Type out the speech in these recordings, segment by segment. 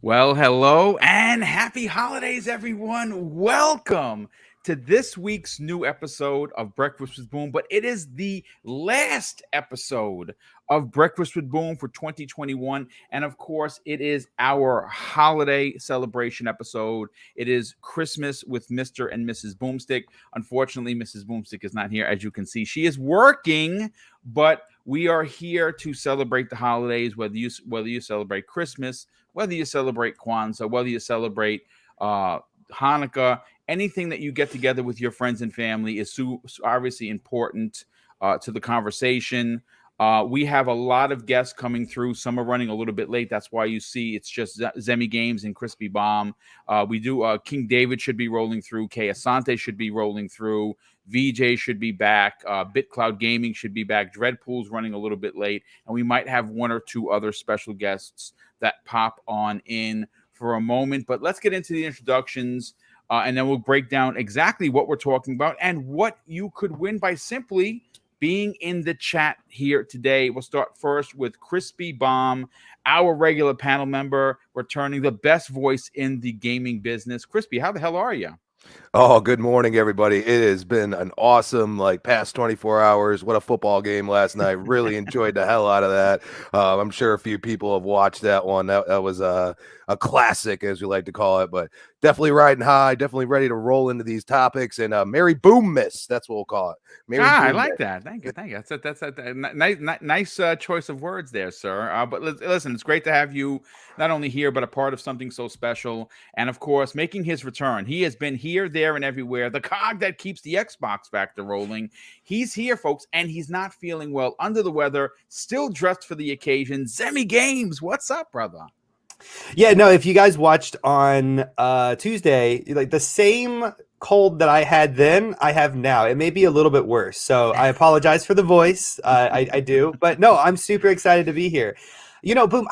Well, hello and happy holidays, everyone. Welcome to this week's new episode of Breakfast with Boom, but it is the last episode of Breakfast with Boom for 2021. And of course, it is our holiday celebration episode. It is Christmas with Mr. and Mrs. Boomstick. Unfortunately, Mrs. Boomstick is not here. As you can see, she is working, but we are here to celebrate the holidays, whether you celebrate Christmas, whether you celebrate Kwanzaa, whether you celebrate Hanukkah, anything that you get together with your friends and family is obviously important to the conversation. We have a lot of guests coming through. Some are running a little bit late. That's why you see it's just Zemi Games and Crispy Bomb. We do King David should be rolling through. Kay Asante should be rolling through. VJ should be back. BitCloud Gaming should be back. Dreadpool's running a little bit late. And we might have one or two other special guests that pop on in for a moment. But let's get into the introductions. And then we'll break down exactly what we're talking about and what you could win by simply being in the chat here today. We'll start first with Crispy Bomb, our regular panel member, returning the best voice in the gaming business. Crispy, how the hell are you? Oh, good morning, everybody. It has been an awesome, past 24 hours. What a football game last night. Really enjoyed the hell out of that. I'm sure a few people have watched that one. That was a classic, as we like to call it, but definitely riding high, definitely ready to roll into these topics. And Merry Boom Miss, that's what we'll call it. I like that. Thank you. That's a nice choice of words there, sir. But listen, it's great to have you not only here, but a part of something so special. And of course, making his return. He has been here, there, and everywhere. The cog that keeps the Xbox factor rolling. He's here, folks, and he's not feeling well, under the weather, still dressed for the occasion. Zemi Games, what's up, brother? Yeah, no, if you guys watched on Tuesday, like the same cold that I had then, I have now. It may be a little bit worse. So I apologize for the voice. I do. But no, I'm super excited to be here. You know, Boom,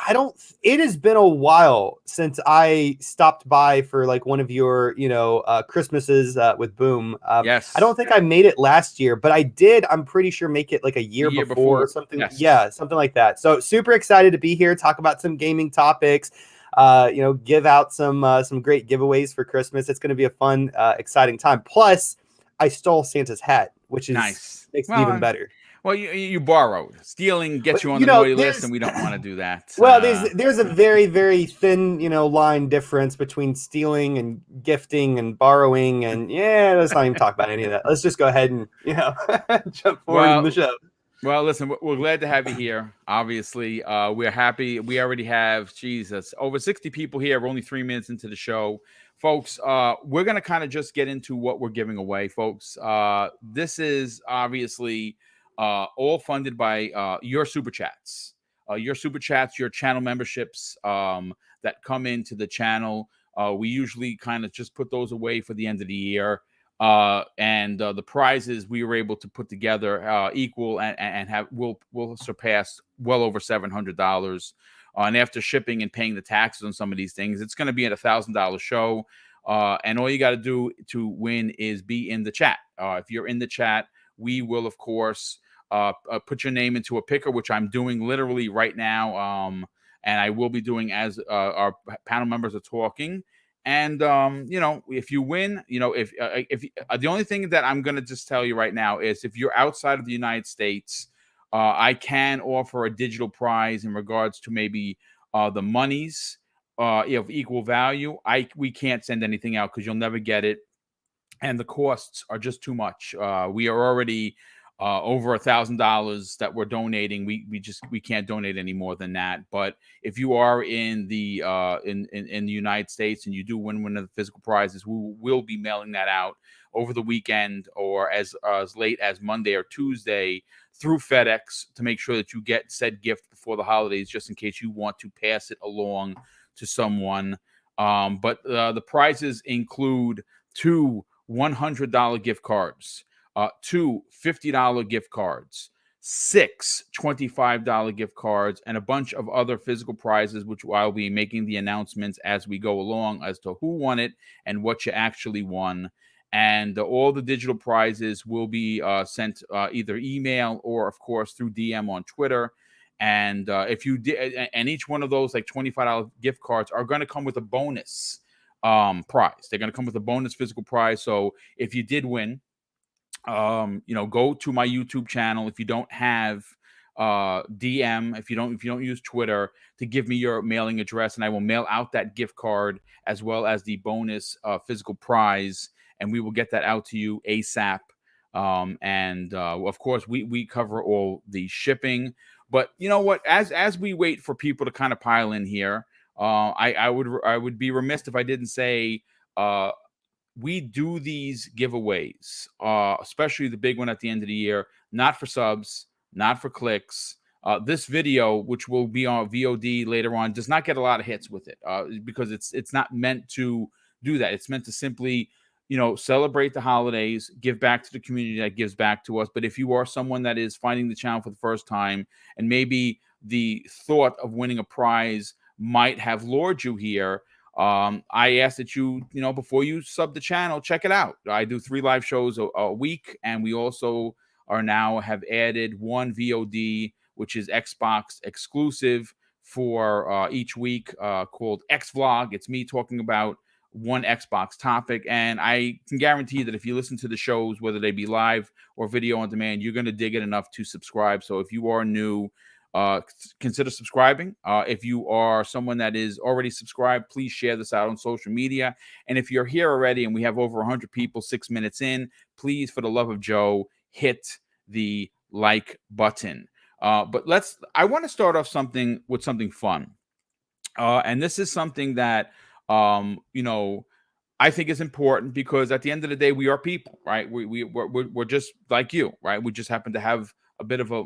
it has been a while since I stopped by for like one of your, Christmases with Boom. Yes. I don't think I made it last year, but I did, I'm pretty sure, make it like a year before or something. Yes. Yeah, something like that. So super excited to be here, talk about some gaming topics, give out some great giveaways for Christmas. It's going to be a fun, exciting time. Plus, I stole Santa's hat, which is nice. Makes it even better. Well, you borrowed. Stealing gets you on the naughty list, and we don't want to do that. Well, there's a very, very thin, line difference between stealing and gifting and borrowing, and let's not even talk about any of that. Let's just go ahead and jump forward in the show. Well, listen, we're glad to have you here. Obviously, we're happy. We already have, over 60 people here. We're only 3 minutes into the show. Folks, we're going to kind of just get into what we're giving away, folks. This is obviously all funded by your super chats. Your channel memberships that come into the channel. We usually kind of just put those away for the end of the year. And the prizes we were able to put together equal and will surpass well over $700. And after shipping and paying the taxes on some of these things, it's going to be at $1,000 show. And all you got to do to win is be in the chat. If you're in the chat, we will, of course, put your name into a picker, which I'm doing literally right now. And I will be doing as our panel members are talking. And, if you win, if the only thing that I'm going to just tell you right now is if you're outside of the United States, I can offer a digital prize in regards to maybe the monies of equal value. We can't send anything out because you'll never get it. And the costs are just too much. We are already over $1,000 that we're donating. We can't donate any more than that. But if you are in the in the United States and you do win one of the physical prizes, we will be mailing that out over the weekend or as late as Monday or Tuesday through FedEx to make sure that you get said gift before the holidays, just in case you want to pass it along to someone. But the prizes include 2 $100 gift cards. 2 $50 gift cards, 6 $25 gift cards, and a bunch of other physical prizes, which I'll be making the announcements as we go along as to who won it and what you actually won. And all the digital prizes will be sent either email or, of course, through DM on Twitter. And if you did, and each one of those like $25 gift cards are going to come with a bonus prize. They're going to come with a bonus physical prize. So if you did win, go to my YouTube channel. If you don't have DM, if you don't use Twitter, to give me your mailing address, and I will mail out that gift card as well as the bonus physical prize, and we will get that out to you ASAP. Of course, we cover all the shipping. But you know what? As we wait for people to kind of pile in here, I would be remiss if I didn't say we do these giveaways, especially the big one at the end of the year, not for subs, not for clicks. This video, which will be on VOD later on, does not get a lot of hits with it because it's not meant to do that. It's meant to simply, celebrate the holidays, give back to the community that gives back to us. But if you are someone that is finding the channel for the first time, and maybe the thought of winning a prize might have lured you here, I ask that you, before you sub the channel, check it out. I do 3 live shows a week, and we also have added 1 VOD, which is Xbox exclusive for each week, called X Vlog. It's me talking about one Xbox topic, and I can guarantee that if you listen to the shows, whether they be live or video on demand, you're going to dig it enough to subscribe. So if you are new, consider subscribing. If you are someone that is already subscribed, please share this out on social media. And if you're here already and we have over 100 people 6 minutes in, please, for the love of Joe, hit the like button. But I want to start off with something fun. And this is something that, I think is important, because at the end of the day, we are people, right? We're just like you, right? We just happen to have a bit of a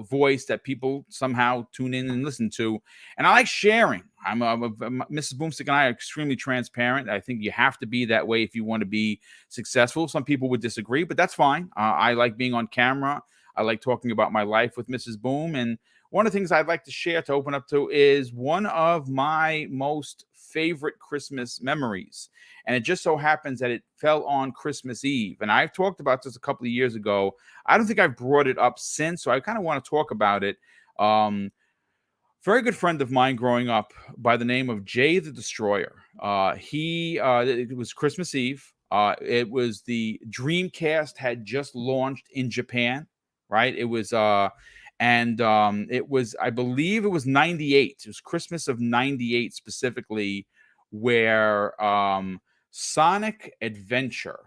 voice that people somehow tune in and listen to. And I like sharing. Mrs. BoomStick and I are extremely transparent. I think you have to be that way if you want to be successful. Some people would disagree, but that's fine. I like being on camera. I like talking about my life with Mrs. Boom. And one of the things I'd like to share, to open up to, is one of my most favorite Christmas memories. And it just so happens that it fell on Christmas Eve. And I've talked about this a couple of years ago. I don't think I've brought it up since, so I kind of want to talk about it. Very good friend of mine growing up by the name of Jay the Destroyer. It was Christmas Eve. It was the Dreamcast had just launched in Japan, right? It was I believe it was 98. It was Christmas of 98 specifically, where Sonic Adventure,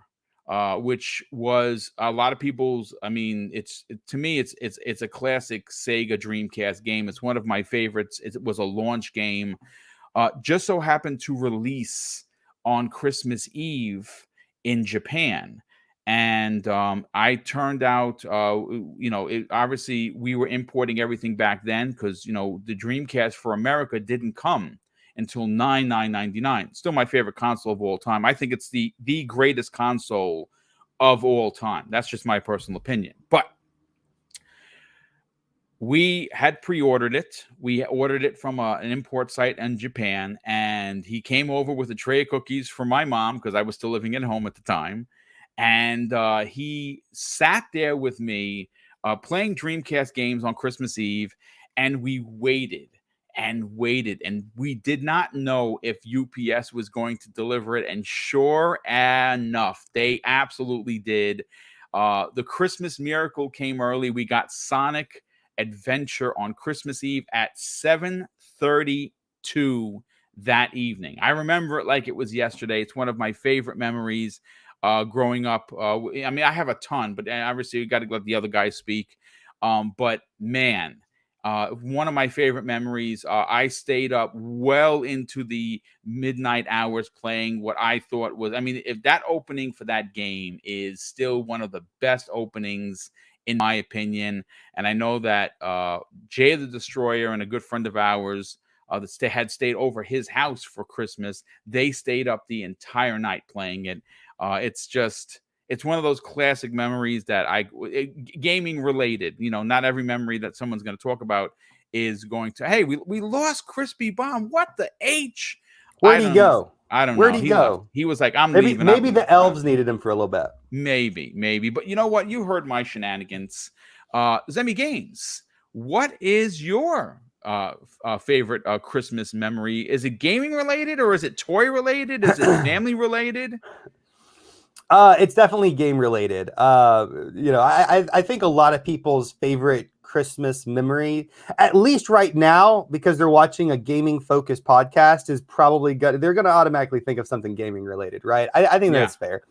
which was a lot of people's, to me, it's a classic Sega Dreamcast game. It's one of my favorites. It was a launch game. Just so happened to release on Christmas Eve in Japan. And I turned out, obviously we were importing everything back then, because, the Dreamcast for America didn't come until $9,999. Still my favorite console of all time. I think it's the greatest console of all time. That's just my personal opinion. But we had pre-ordered it. We ordered it from an import site in Japan, and he came over with a tray of cookies for my mom, because I was still living at home at the time. And he sat there with me playing Dreamcast games on Christmas Eve, and we waited and waited, and we did not know if UPS was going to deliver it. And sure enough, they absolutely did. The Christmas miracle came early. We got Sonic Adventure on Christmas Eve at 7:32 that evening. I remember it like it was yesterday. It's one of my favorite memories growing up. I have a ton, but obviously you got to let the other guys speak. But man, one of my favorite memories. I stayed up well into the midnight hours playing what I thought was, if that opening for that game is still one of the best openings in my opinion. And I know that Jay the Destroyer and a good friend of ours that had stayed over his house for Christmas, they stayed up the entire night playing it. It's one of those classic memories that gaming related, not every memory that someone's going to talk about is going to, hey, we lost Crispy Bomb. What the H? Where'd he go? I don't know. Where'd he go? Left. He was like, I'm maybe, leaving. Maybe the elves needed him for a little bit. Maybe. But you know what? You heard my shenanigans. Zemi Games. what is your favorite Christmas memory? Is it gaming related, or is it toy related? Is it family related? It's definitely game related. I think a lot of people's favorite Christmas memory, at least right now, because they're watching a gaming focused podcast, is probably good. They're going to automatically think of something gaming related, right? I think that's fair.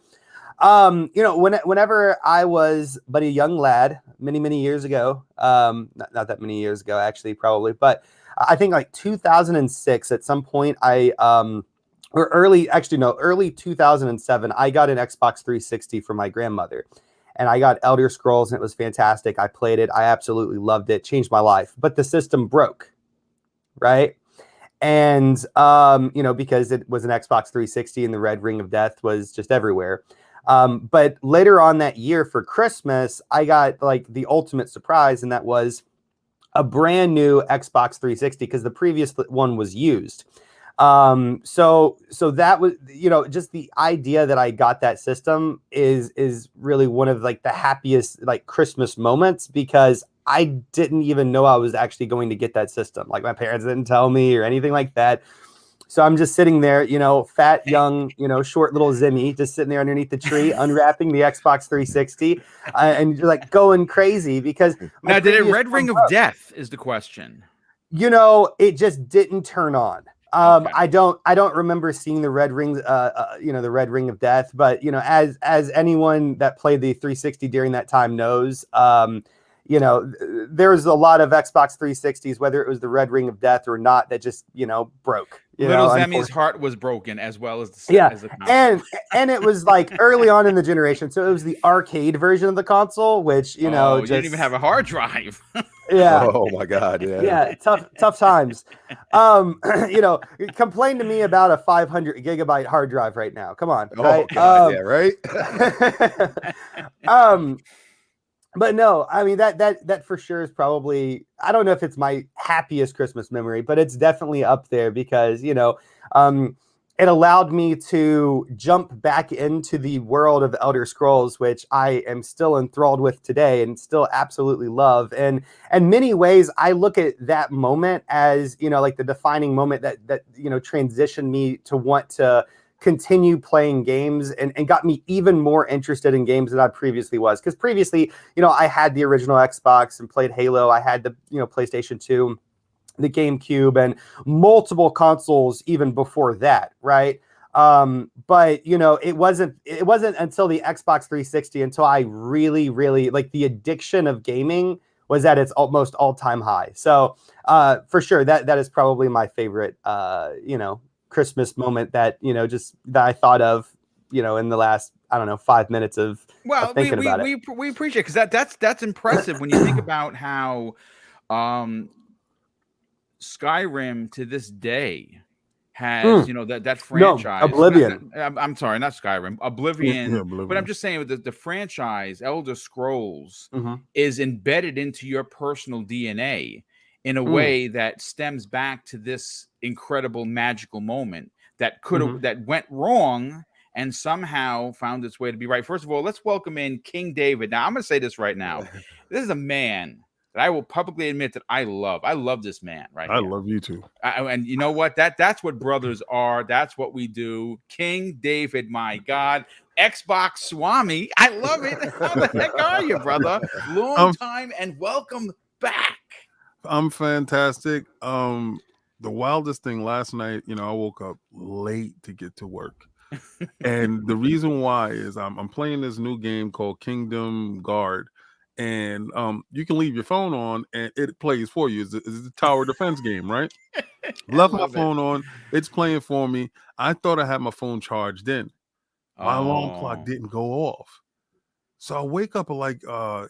Whenever I was but a young lad, many years ago, not that many years ago, actually, probably, but I think like 2006 at some point, early 2007, I got an Xbox 360 from my grandmother, and I got Elder Scrolls, and it was fantastic. I played it. I absolutely loved it. Changed my life. But the system broke, right? And, because it was an Xbox 360 and the red ring of death was just everywhere. But later on that year for Christmas, I got like the ultimate surprise, and that was a brand new Xbox 360 because the previous one was used. So that was, just the idea that I got that system is really one of like the happiest like Christmas moments, because I didn't even know I was actually going to get that system. Like my parents didn't tell me or anything like that. So I'm just sitting there, fat, young, short little Zimmy, just sitting there underneath the tree, unwrapping the Xbox 360 and like going crazy because now, did it red ring of death is the question. It just didn't turn on. Okay. I don't remember seeing the red rings, the red ring of death, but as anyone that played the 360 during that time knows, there's a lot of Xbox 360s, whether it was the red ring of death or not, that just, broke. Little Zemmy's heart was broken as well as the as the and it was like early on in the generation, so it was the arcade version of the console, which you didn't even have a hard drive. Yeah. Oh my God. Yeah. Yeah. Tough times. Complain to me about a 500 gigabyte hard drive right now. Come on. Right? Oh God, yeah. Right. But no, I mean that for sure is probably, I don't know if it's my happiest Christmas memory, but it's definitely up there because it allowed me to jump back into the world of Elder Scrolls, which I am still enthralled with today and still absolutely love. And in many ways, I look at that moment as like the defining moment that transitioned me to want to continue playing games and got me even more interested in games than I previously was. Because previously, I had the original Xbox and played Halo. I had the PlayStation 2, the GameCube, and multiple consoles even before that, right? But it wasn't until the Xbox 360 until I really, really like the addiction of gaming was at its almost all-time high. So for sure, that is probably my favorite Christmas moment that that I thought of in the last 5 minutes of thinking about it. We appreciate it, because that's impressive when you think about how Skyrim to this day has that franchise. Oblivion. I'm sorry, not Skyrim, Oblivion. But I'm just saying that the franchise Elder Scrolls is embedded into your personal DNA in a way that stems back to this incredible magical moment that that went wrong and somehow found its way to be right. First of all, let's welcome in King David. Now, I'm going to say this right now. This is a man that I will publicly admit that I love. I love this man right here. I love you too. And you know what? That's what brothers are. That's what we do. King David, my God. Xbox Swami. I love it. How the heck are you, brother? Long time and welcome back. I'm fantastic. The wildest thing last night, I woke up late to get to work. And the reason why is I'm playing this new game called Kingdom Guard. And you can leave your phone on and it plays for you. It's a tower defense game, right? Left my phone on. It's playing for me. I thought I had my phone charged in. My alarm clock didn't go off. So I wake up at like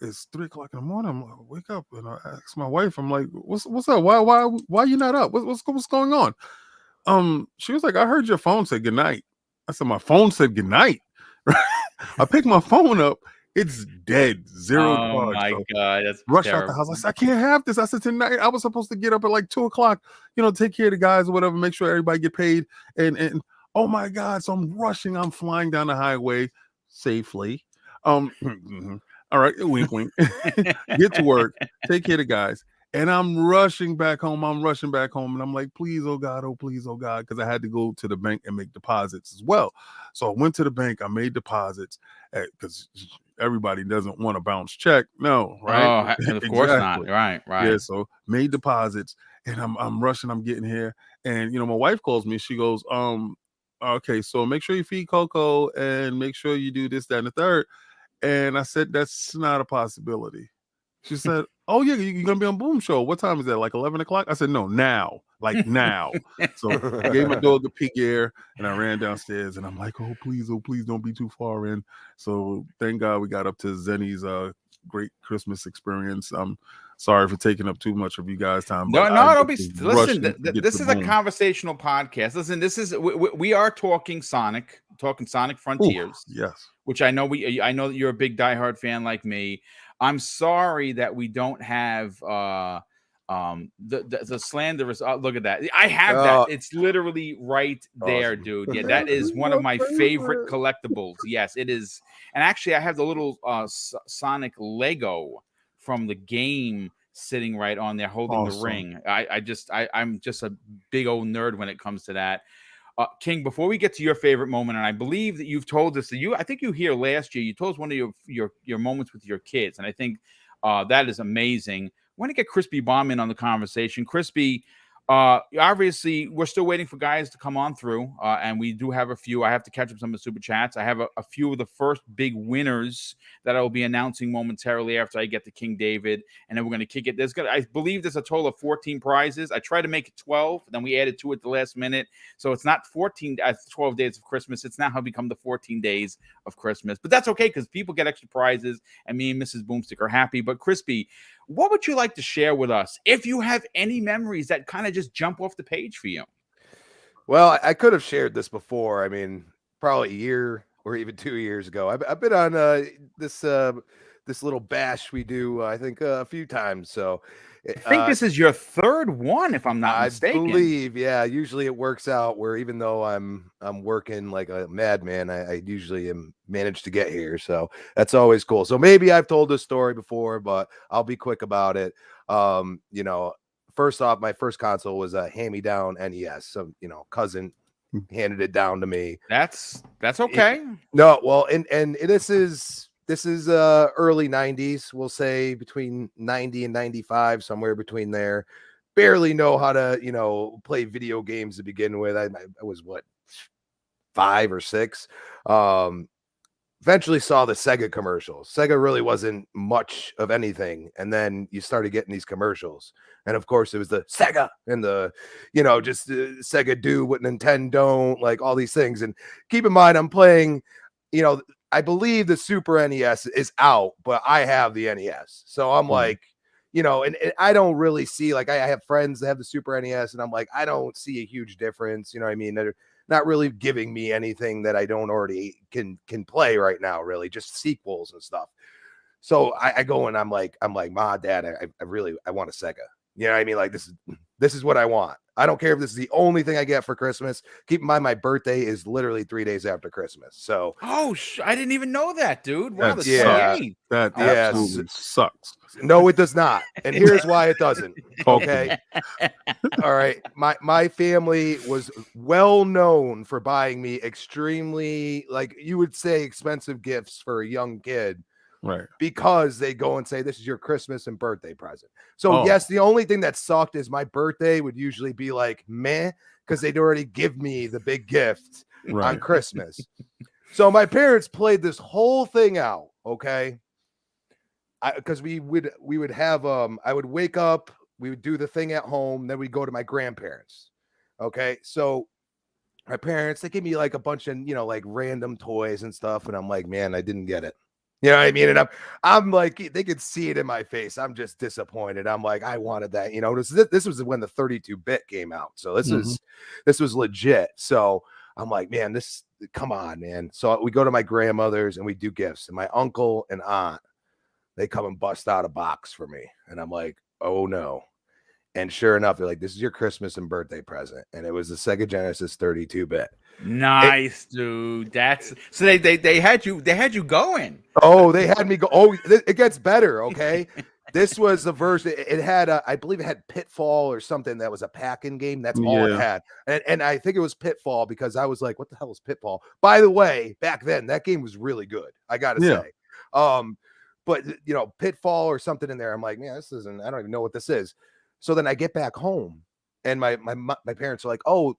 it's 3 o'clock in the morning. I'm like, wake up, and I ask my wife. I'm like, what's up? Why you not up? What's going on? She was like, I heard your phone say goodnight. I said, my phone said goodnight. I picked my phone up. It's dead, zero charge. Oh my God, that's rush terrible. out the house. I said, I can't have this. I said, tonight I was supposed to get up at like 2 o'clock, take care of the guys or whatever, make sure everybody get paid. And oh my God, so I'm rushing. I'm flying down the highway safely. All right, wink, wink. Get to work, take care of the guys. And I'm rushing back home. And I'm like, please, oh God, because I had to go to the bank and make deposits as well. So I went to the bank. I made deposits because everybody doesn't want a bounce check. No, right? Oh, of course not. Right. Yeah, so made deposits, and I'm rushing. I'm getting here, and my wife calls me. She goes, okay, so make sure you feed Coco, and make sure you do this, that, and the third. And I said, that's not a possibility. She said, oh yeah, you're gonna be on Boom Show. What time is that? Like 11 o'clock? I said, no, now, like now. So I gave my dog a pig ear, and I ran downstairs, and I'm like, oh please don't be too far in. So thank God we got up to Zenny's great Christmas experience. I'm sorry for taking up too much of you guys' time. No, don't be. Listen, this is a Boom. Conversational podcast. Listen, this is we are talking Sonic Frontiers. Ooh, yes, which I know that you're a big diehard fan like me. I'm sorry that we don't have the slanderous. Look at that. I have that. It's literally right there, awesome. Dude. Yeah, that is one of my favorite collectibles. Yes, it is. And actually, I have the little Sonic Lego from the game sitting right on there, holding the ring. I'm just a big old nerd when it comes to that. King, before we get to your favorite moment, and I believe that you've told us that I think you here last year, you told us one of your moments with your kids, and I think that is amazing. I want to get Crispy Bomb in on the conversation. Crispy, obviously, we're still waiting for guys to come on through, and we do have a few. I have to catch up some of the super chats. I have a few of the first big winners that I will be announcing momentarily after I get to King David, and then we're going to kick it. I believe there's a total of 14 prizes. I tried to make it 12, then we added 2 at the last minute, so it's not 12 days of Christmas. It's now become the 14 days of Christmas, but that's okay because people get extra prizes, and me and Mrs. Boomstick are happy. But Crispy, what would you like to share with us if you have any memories that kind of just jump off the page for you? Well, I could have shared this before. I mean, probably a year or even 2 years ago. I've been on this little bash we do, I think, a few times. So I think this is your third one, if I'm not mistaken. I believe, yeah. Usually it works out where even though I'm working like a madman, I usually am managed to get here. So that's always cool. So maybe I've told this story before, but I'll be quick about it. First off, my first console was a hand-me-down NES. So, cousin handed it down to me. That's okay. And this is early 90s, we'll say between 90 and 95, somewhere between there. Barely know how to, play video games to begin with. I was 5 or 6. Eventually saw the Sega commercials. Sega really wasn't much of anything. And then you started getting these commercials. And of course it was the Sega and the, just Sega do what Nintendo don't, like all these things. And keep in mind, I'm playing, I believe the Super NES is out, but I have the NES. So I'm like, and I don't really see, like, I have friends that have the Super NES, and I'm like, I don't see a huge difference. You know what I mean? They're not really giving me anything that I don't already can play right now, really, just sequels and stuff. So I go and I'm like, Ma, Dad, I want a Sega. You know what I mean? Like, this is what I want. I don't care if this is the only thing I get for Christmas. Keep in mind, my birthday is literally 3 days after Christmas. So, I didn't even know that, dude. Wow, that absolutely sucks. No, it does not. And here's why it doesn't. Okay. All right. My family was well known for buying me extremely, like you would say, expensive gifts for a young kid. Right. Because they go and say, this is your Christmas and birthday present. So yes, the only thing that sucked is my birthday would usually be like, meh, because they'd already give me the big gift on Christmas. So my parents played this whole thing out. Okay. Because we would have, I would wake up, we would do the thing at home. Then we'd go to my grandparents. Okay. So my parents, they give me like a bunch of, like random toys and stuff. And I'm like, man, I didn't get it. You know what I mean? And I'm like, they could see it in my face. I'm just disappointed. I'm like, I wanted that. This was when the 32-bit came out. So this was legit. So I'm like, man, come on, man. So we go to my grandmother's and we do gifts. And my uncle and aunt, they come and bust out a box for me. And I'm like, oh no. And sure enough, they're like, this is your Christmas and birthday present. And it was the Sega Genesis 32-bit. Nice, dude. That's so they had you going. Oh, they had me go. Oh, it gets better. Okay. This was the version. It had, I believe, it had Pitfall or something that was a pack-in game. That's all it had, and I think it was Pitfall because I was like, "What the hell is Pitfall?" By the way, back then that game was really good. I gotta say, but Pitfall or something in there. I'm like, man, this isn't. I don't even know what this is. So then I get back home, and my parents are like, "Oh,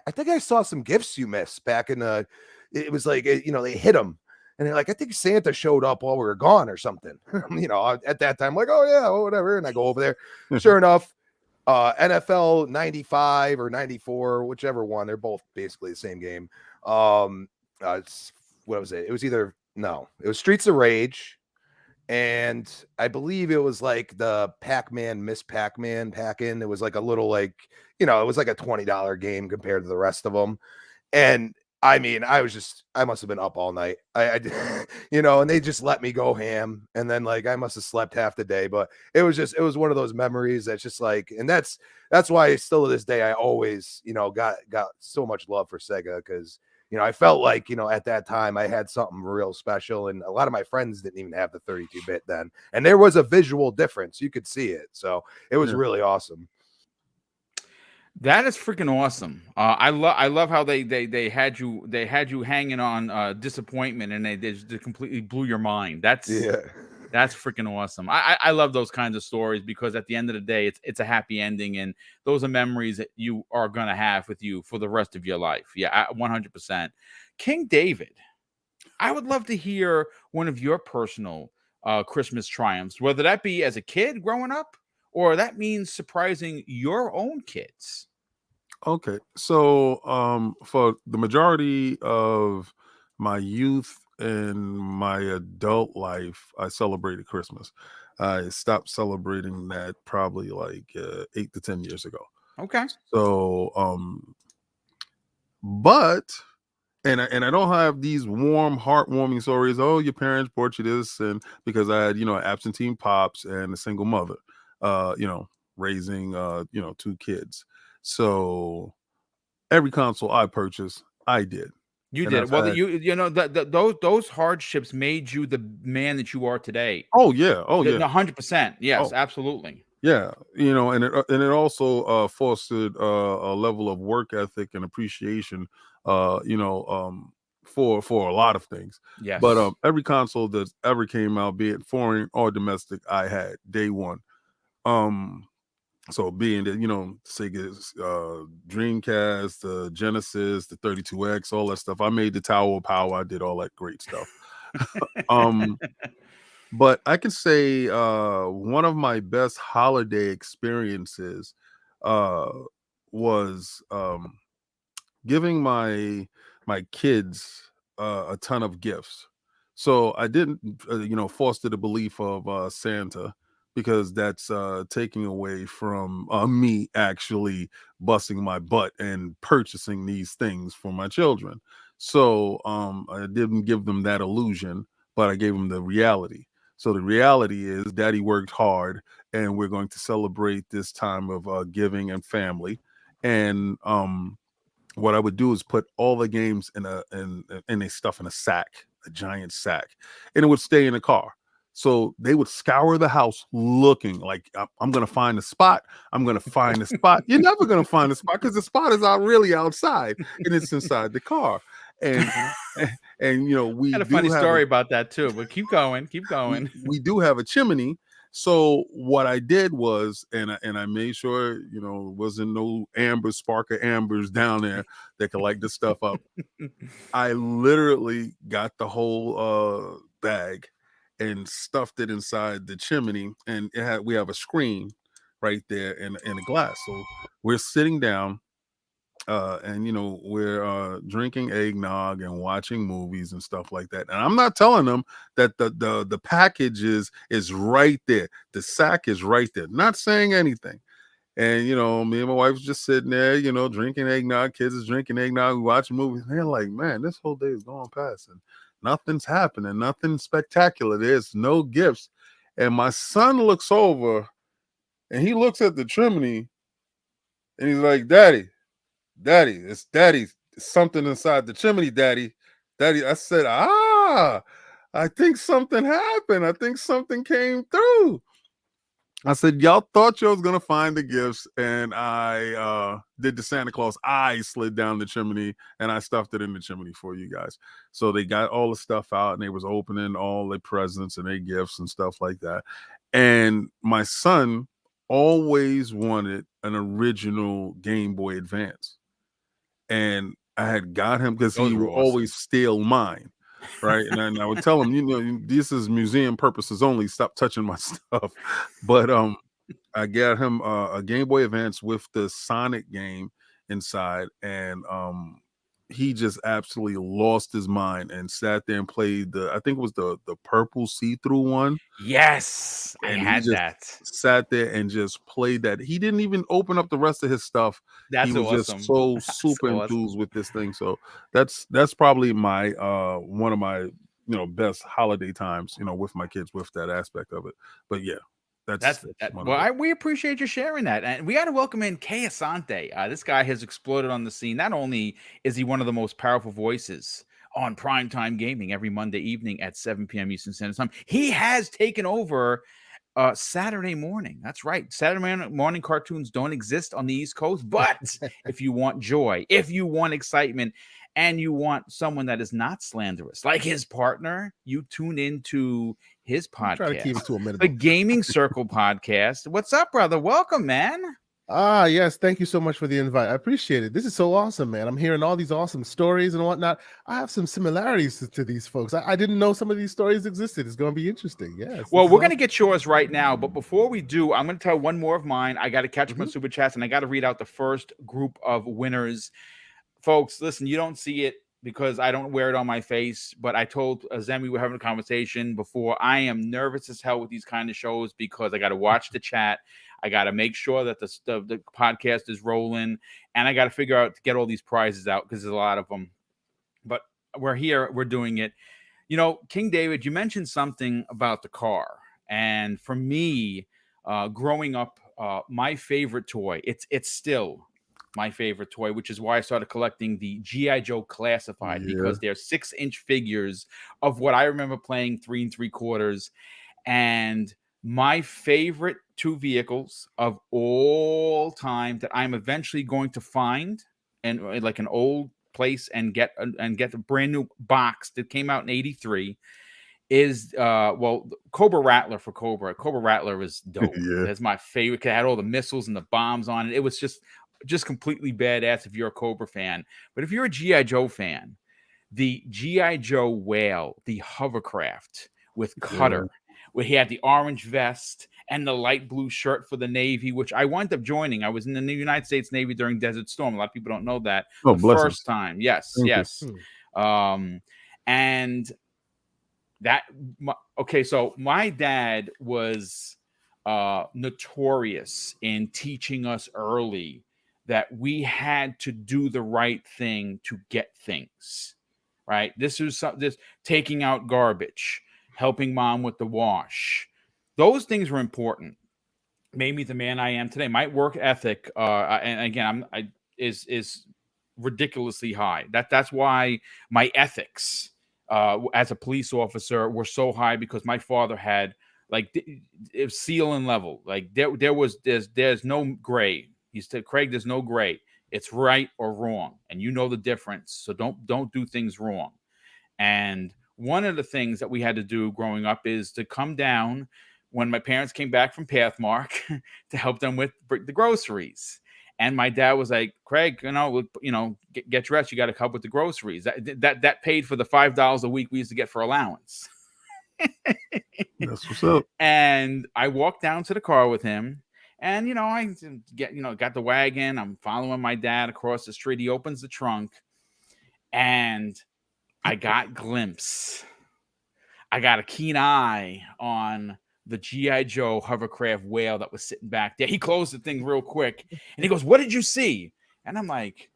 I think I saw some gifts you missed back in the." It was like they hit them. And they're like, I think Santa showed up while we were gone or something. At that time, like, oh, yeah, well, whatever. And I go over there. Sure enough, NFL 95 or 94, whichever one. They're both basically the same game. What was it? It was it was Streets of Rage. And I believe it was like the Pac-Man, Miss Pac-Man pack-in. It was like a little it was like a $20 game compared to the rest of them. And I mean, I must have been up all night. I and they just let me go ham. And then I must have slept half the day, but it was one of those memories that's just and that's why still to this day, I always, got so much love for Sega. Cause I felt like, at that time I had something real special, and a lot of my friends didn't even have the 32-bit then. And there was a visual difference. You could see it. So it was really awesome. That is freaking awesome. I love how they had you hanging on disappointment, and they completely blew your mind. That's freaking awesome. I love those kinds of stories because at the end of the day, it's a happy ending, and those are memories that you are gonna have with you for the rest of your life. Yeah, 100%. King David, I would love to hear one of your personal Christmas triumphs, whether that be as a kid growing up, or that means surprising your own kids. Okay. So for the majority of my youth and my adult life, I celebrated Christmas. I stopped celebrating that probably 8 to 10 years ago. Okay. So but I don't have these warm, heartwarming stories. Oh, your parents bought you this, and because I had absentee pops and a single mother, raising 2 kids. So every console I purchased, I did. You did. Well, those hardships made you the man that you are today. Oh yeah. 100%. Yes, absolutely. Yeah, and it also fostered a level of work ethic and appreciation, for a lot of things. Yes. But every console that ever came out, be it foreign or domestic, I had day one. So being that Sega's Dreamcast, the Genesis, the 32X, all that stuff, I made the Tower of Power. I did all that great stuff. But I can say one of my best holiday experiences was giving my kids a ton of gifts. So I didn't, foster the belief of Santa, because that's taking away from me actually busting my butt and purchasing these things for my children. So I didn't give them that illusion, but I gave them the reality. So the reality is daddy worked hard, and we're going to celebrate this time of giving and family. And what I would do is put all the games in a stuff in a sack, a giant sack, and it would stay in the car. So they would scour the house looking like, I'm going to find a spot. I'm going to find a spot. You're never going to find a spot because the spot is really outside, and it's inside the car. And we had a funny story about that too, but keep going. We do have a chimney. So what I did was, and I made sure, wasn't no spark of ambers down there that could light the stuff up. I literally got the whole bag and stuffed it inside the chimney, and we have a screen right there in a glass. So we're sitting down, and we're drinking eggnog and watching movies and stuff like that. And I'm not telling them that the package is right there. The sack is right there. Not saying anything. And me and my wife was just sitting there, drinking eggnog. Kids is drinking eggnog. We watching movies. And they're like, man, this whole day is going past and nothing's happening. Nothing spectacular. There's no gifts. And my son looks over and he looks at the chimney and he's like, Daddy, it's Daddy. Something inside the chimney, Daddy. I said, I think something happened. I think something came through. I said, y'all thought you was gonna find the gifts, and I did the Santa Claus. I slid down the chimney and I stuffed it in the chimney for you guys. So they got all the stuff out and they was opening all their presents and their gifts and stuff like that. And my son always wanted an original Game Boy Advance. And I had got him because Those he were would awesome. always steal mine. Right. And I would tell him, this is museum purposes only. Stop touching my stuff. But I got him a Game Boy Advance with the Sonic game inside, and he just absolutely lost his mind and sat there and played I think it was the purple see-through one. Yes, I And he had just that. sat there and just played that. He didn't even open up the rest of his stuff. He That's was awesome. just so That's super awesome. enthused with this thing. So that's probably my one of my best holiday times, with my kids with that aspect of it. But yeah, that's one of it. We appreciate you sharing that, and we got to welcome in Kay Asante. This guy has exploded on the scene. Not only is he one of the most powerful voices on primetime gaming every Monday evening at 7 p.m. Eastern Standard Time, he has taken over Saturday morning. That's right. Saturday morning cartoons don't exist on the East Coast, but if you want joy, if you want excitement, and you want someone that is not slanderous, like his partner, you tune into his podcast. Try to keep it to a minute. The Gaming Circle podcast. What's up, brother? Welcome, man. Yes, thank you so much for the invite. I appreciate it. This is so awesome, man. I'm hearing all these awesome stories and whatnot. I have some similarities to these folks. I didn't know some of these stories existed. It's going to be interesting. Yes. Well, we're going to get yours right now, but before we do, I'm going to tell one more of mine. I got to catch up on Super Chats, and I got to read out the first group of winners. Folks, listen, you don't see it because I don't wear it on my face, but I told Zem we were having a conversation before. I am nervous as hell with these kind of shows because I got to watch the chat. I got to make sure that the podcast is rolling, and I got to figure out to get all these prizes out because there's a lot of them. But we're here, we're doing it. King David, you mentioned something about the car, and for me, growing up, my favorite toy, it's still my favorite toy, which is why I started collecting the G.I. Joe Classified, because they're 6-inch figures of what I remember playing 3 3/4. And my favorite 2 vehicles of all time that I'm eventually going to find and like an old place and get a brand new box that came out in 83 is Cobra Rattler for Cobra. Cobra Rattler is dope. That's my favorite. It had all the missiles and the bombs on it. It was just completely badass if you're a Cobra fan. But if you're a G.I. Joe fan, the G.I. Joe Whale, the hovercraft with Cutter, where he had the orange vest and the light blue shirt for the Navy, which I wound up joining. I was in the United States Navy during Desert Storm. A lot of people don't know that. Oh, the first time. Yes. And that, so my dad was notorious in teaching us early that we had to do the right thing to get things, right? This taking out garbage, helping mom with the wash. Those things were important. Made me the man I am today. My work ethic, and again, is ridiculously high. That's why my ethics as a police officer were so high, because my father had seal and level. Like there's no gray. He said, Craig, there's no gray. It's right or wrong, and you know the difference. So don't do things wrong. And one of the things that we had to do growing up is to come down when my parents came back from Pathmark to help them with the groceries. And my dad was like, Craig, get dressed. You got to help with the groceries. That paid for the $5 a week we used to get for allowance. That's what's up. And I walked down to the car with him. And, I got the wagon. I'm following my dad across the street. He opens the trunk, and I got a keen eye on the G.I. Joe hovercraft Whale that was sitting back there. He closed the thing real quick, and he goes, "What did you see?" And I'm like,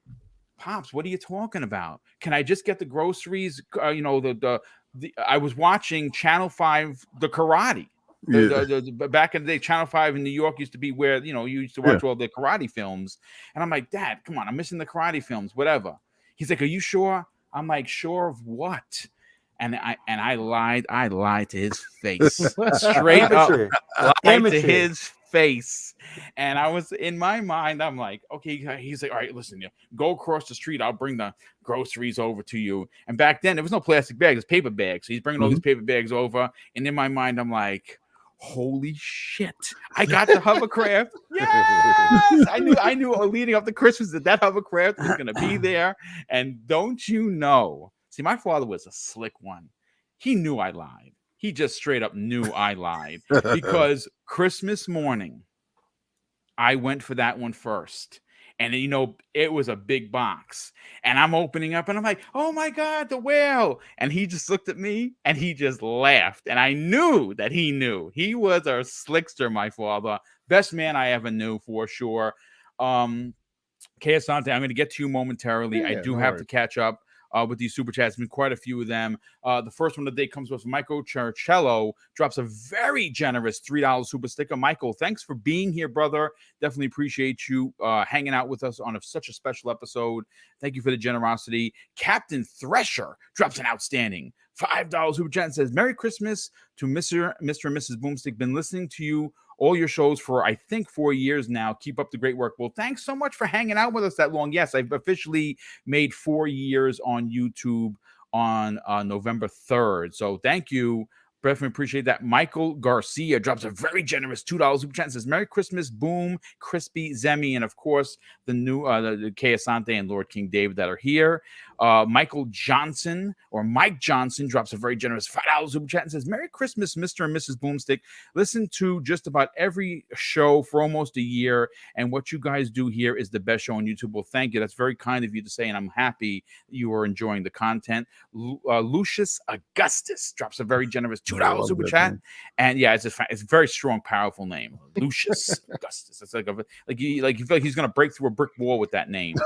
"Pops, what are you talking about? Can I just get the groceries?" I was watching Channel 5, the karate. Back in the day, Channel 5 in New York used to be where, you used to watch all the karate films. And I'm like, Dad, come on, I'm missing the karate films, whatever. He's like, are you sure? I'm like, sure of what? and I lied to his face, straight up Amateur. lied to Amateur. his face. And I was in my mind, I'm like, okay, he's like, all right, listen, you go across the street, I'll bring the groceries over to you. And back then there was no plastic bags, it's paper bags. So he's bringing all these paper bags over, and in my mind, I'm like, holy shit, I got the hovercraft. Yes, I knew leading up to Christmas that hovercraft was gonna be there. And don't you know, see, my father was a slick one. He knew I lied. He just straight up knew I lied, because Christmas morning I went for that one first. And you know, it was a big box. And I'm opening up and I'm like, oh my God, the whale. And he just looked at me and he just laughed. And I knew that he knew. He was a slickster, my father. Best man I ever knew, for sure. Asante, I'm going to get to you momentarily. I do have to catch up with these super chats. There's been quite a few of them. The first one of the day comes with Michael Churchello, drops a very generous $3 super sticker. Michael, thanks for being here, brother. Definitely appreciate you hanging out with us on such a special episode. Thank you for the generosity. Captain Thresher drops an outstanding $5 super chat and says, Merry Christmas to Mr. and Mrs. Boomstick. Been listening to you all your shows for, I think, 4 years now. Keep up the great work. Well, thanks so much for hanging out with us that long. Yes, I've officially made 4 years on YouTube on November 3rd. So thank you. Definitely appreciate that. Michael Garcia drops a very generous $2 super chat and says, Merry Christmas, Boom, Crispy, Zemi, and of course, the new the Asante and Lord King David that are here. Michael Johnson, or Mike Johnson, drops a very generous $5 super chat and says, Merry Christmas, Mr. and Mrs. Boomstick. Listen to just about every show for almost a year, and what you guys do here is the best show on YouTube. Well, thank you. That's very kind of you to say, and I'm happy you are enjoying the content. Lucius Augustus drops a very generous $2 super chat. And yeah, it's a very strong, powerful name. Lucius Augustus. It's you feel like he's gonna break through a brick wall with that name.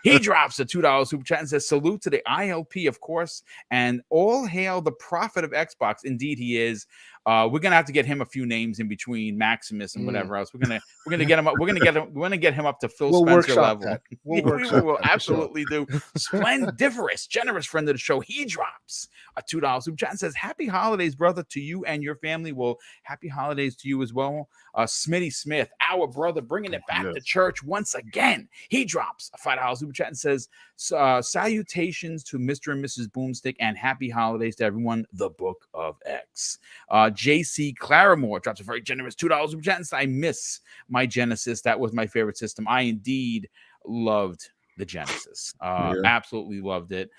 He drops a $2 super chat and says, salute to the ILP, of course, and all hail the prophet of Xbox. Indeed he is. We're gonna have to get him a few names in between Maximus and whatever else. We're gonna get him up. We're gonna get him up to Phil Spencer level. We will absolutely do. Splendiferous, generous friend of the show. He drops a $2 super chat and says, happy holidays, brother, to you and your family. Well, happy holidays to you as well. Smitty Smith, our brother, bringing it back to church once again. He drops a $5 super chat and says, salutations to Mr. and Mrs. Boomstick and happy holidays to everyone. The Book of X. JC Claramore drops a very generous $2 super chat and says, I miss my Genesis. That was my favorite system. I indeed loved the Genesis. Absolutely loved it.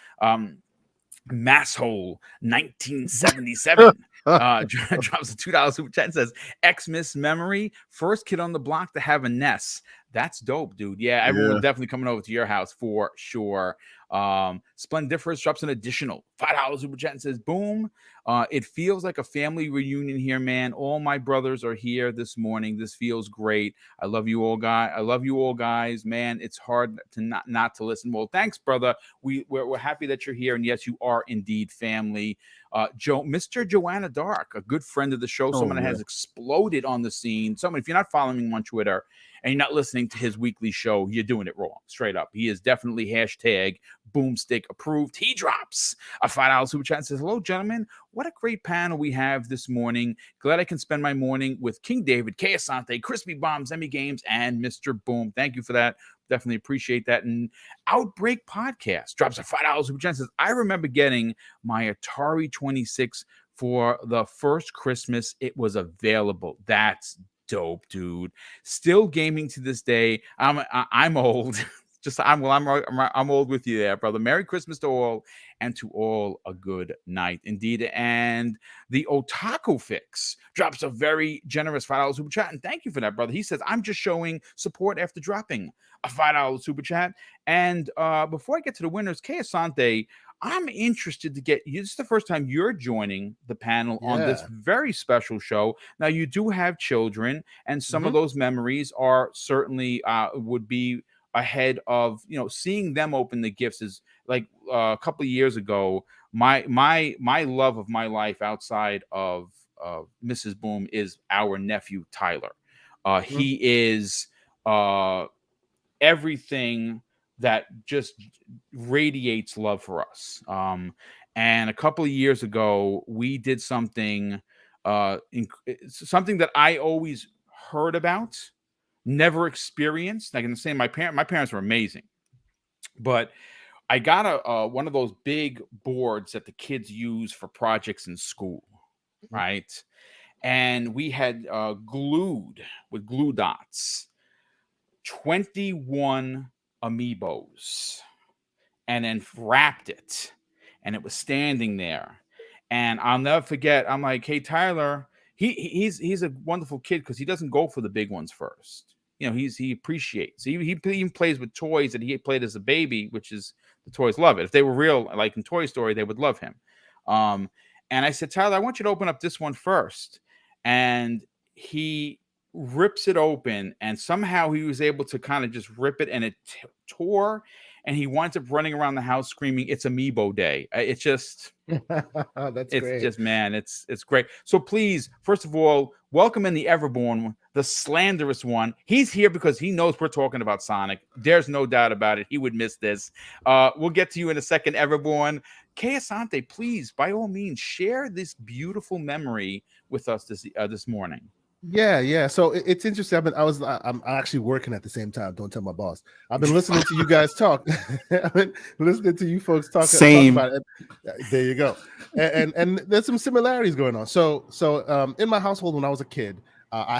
Masshole 1977 drops a $2 super chat and says, Xmas memory, first kid on the block to have a NES. That's dope, dude. Yeah, everyone's definitely coming over to your house for sure. Splendiferous drops an additional $5 super chat and says, boom, it feels like a family reunion here, man. All my brothers are here this morning. This feels great. I love you all, guys. Man, it's hard to not to listen. Well, thanks, brother. We're happy that you're here, and yes, you are indeed family. Mr. Joanna Dark, a good friend of the show, someone that has exploded on the scene. Someone, if you're not following him on Twitter and you're not listening to his weekly show, you're doing it wrong, straight up. He is definitely hashtag Boomstick approved. He drops a $5 super chat and says, hello, gentlemen. What a great panel we have this morning. Glad I can spend my morning with King David, Asante, Crispy Bombs, Emmy Games, and Mr. Boom. Thank you for that. Definitely appreciate that. And Outbreak Podcast drops a $5 super chat and says, I remember getting my Atari 26 for the first Christmas it was available. That's dope, dude. Still gaming to this day. I'm old. I'm old with you there, brother. Merry Christmas to all, and to all a good night indeed. And the Otaku Fix drops a very generous $5 super chat, and thank you for that, brother. He says, I'm just showing support after dropping a $5 super chat. And before I get to the winners, Asante, I'm interested to get you. This is the first time you're joining the panel on this very special show. Now, you do have children, and some of those memories are certainly would be ahead of, seeing them open the gifts. Is like a couple of years ago, my love of my life outside of Mrs. Boom is our nephew Tyler. He is everything that just radiates love for us. And a couple of years ago, we did something, something that I always heard about, never experienced. Like in the same, my parents were amazing, but I got a one of those big boards that the kids use for projects in school, right? And we had glued with glue dots 21 amiibos, and then wrapped it, and it was standing there. And I'll never forget. I'm like, hey Tyler, he's a wonderful kid because he doesn't go for the big ones first. You know, he appreciates. He even plays with toys that he played as a baby, which is the toys love it. If they were real, like in Toy Story, they would love him. And I said, Tyler, I want you to open up this one first. And he rips it open, and somehow he was able to kind of just rip it, and it tore. And he winds up running around the house screaming, "It's Amiibo Day!" It's just, That's it's great. just, man, it's great. So please, first of all, welcome in the Everborn, the slanderous one. He's here because he knows we're talking about Sonic. There's no doubt about it. He would miss this. We'll get to you in a second, Everborn. Que Asante, please, by all means, share this beautiful memory with us this morning. Yeah. So it's interesting. I'm actually working at the same time. Don't tell my boss. I've been listening to you guys talk. I've been listening to you folks talk about it. There you go. And there's some similarities going on. So in my household when I was a kid, I'm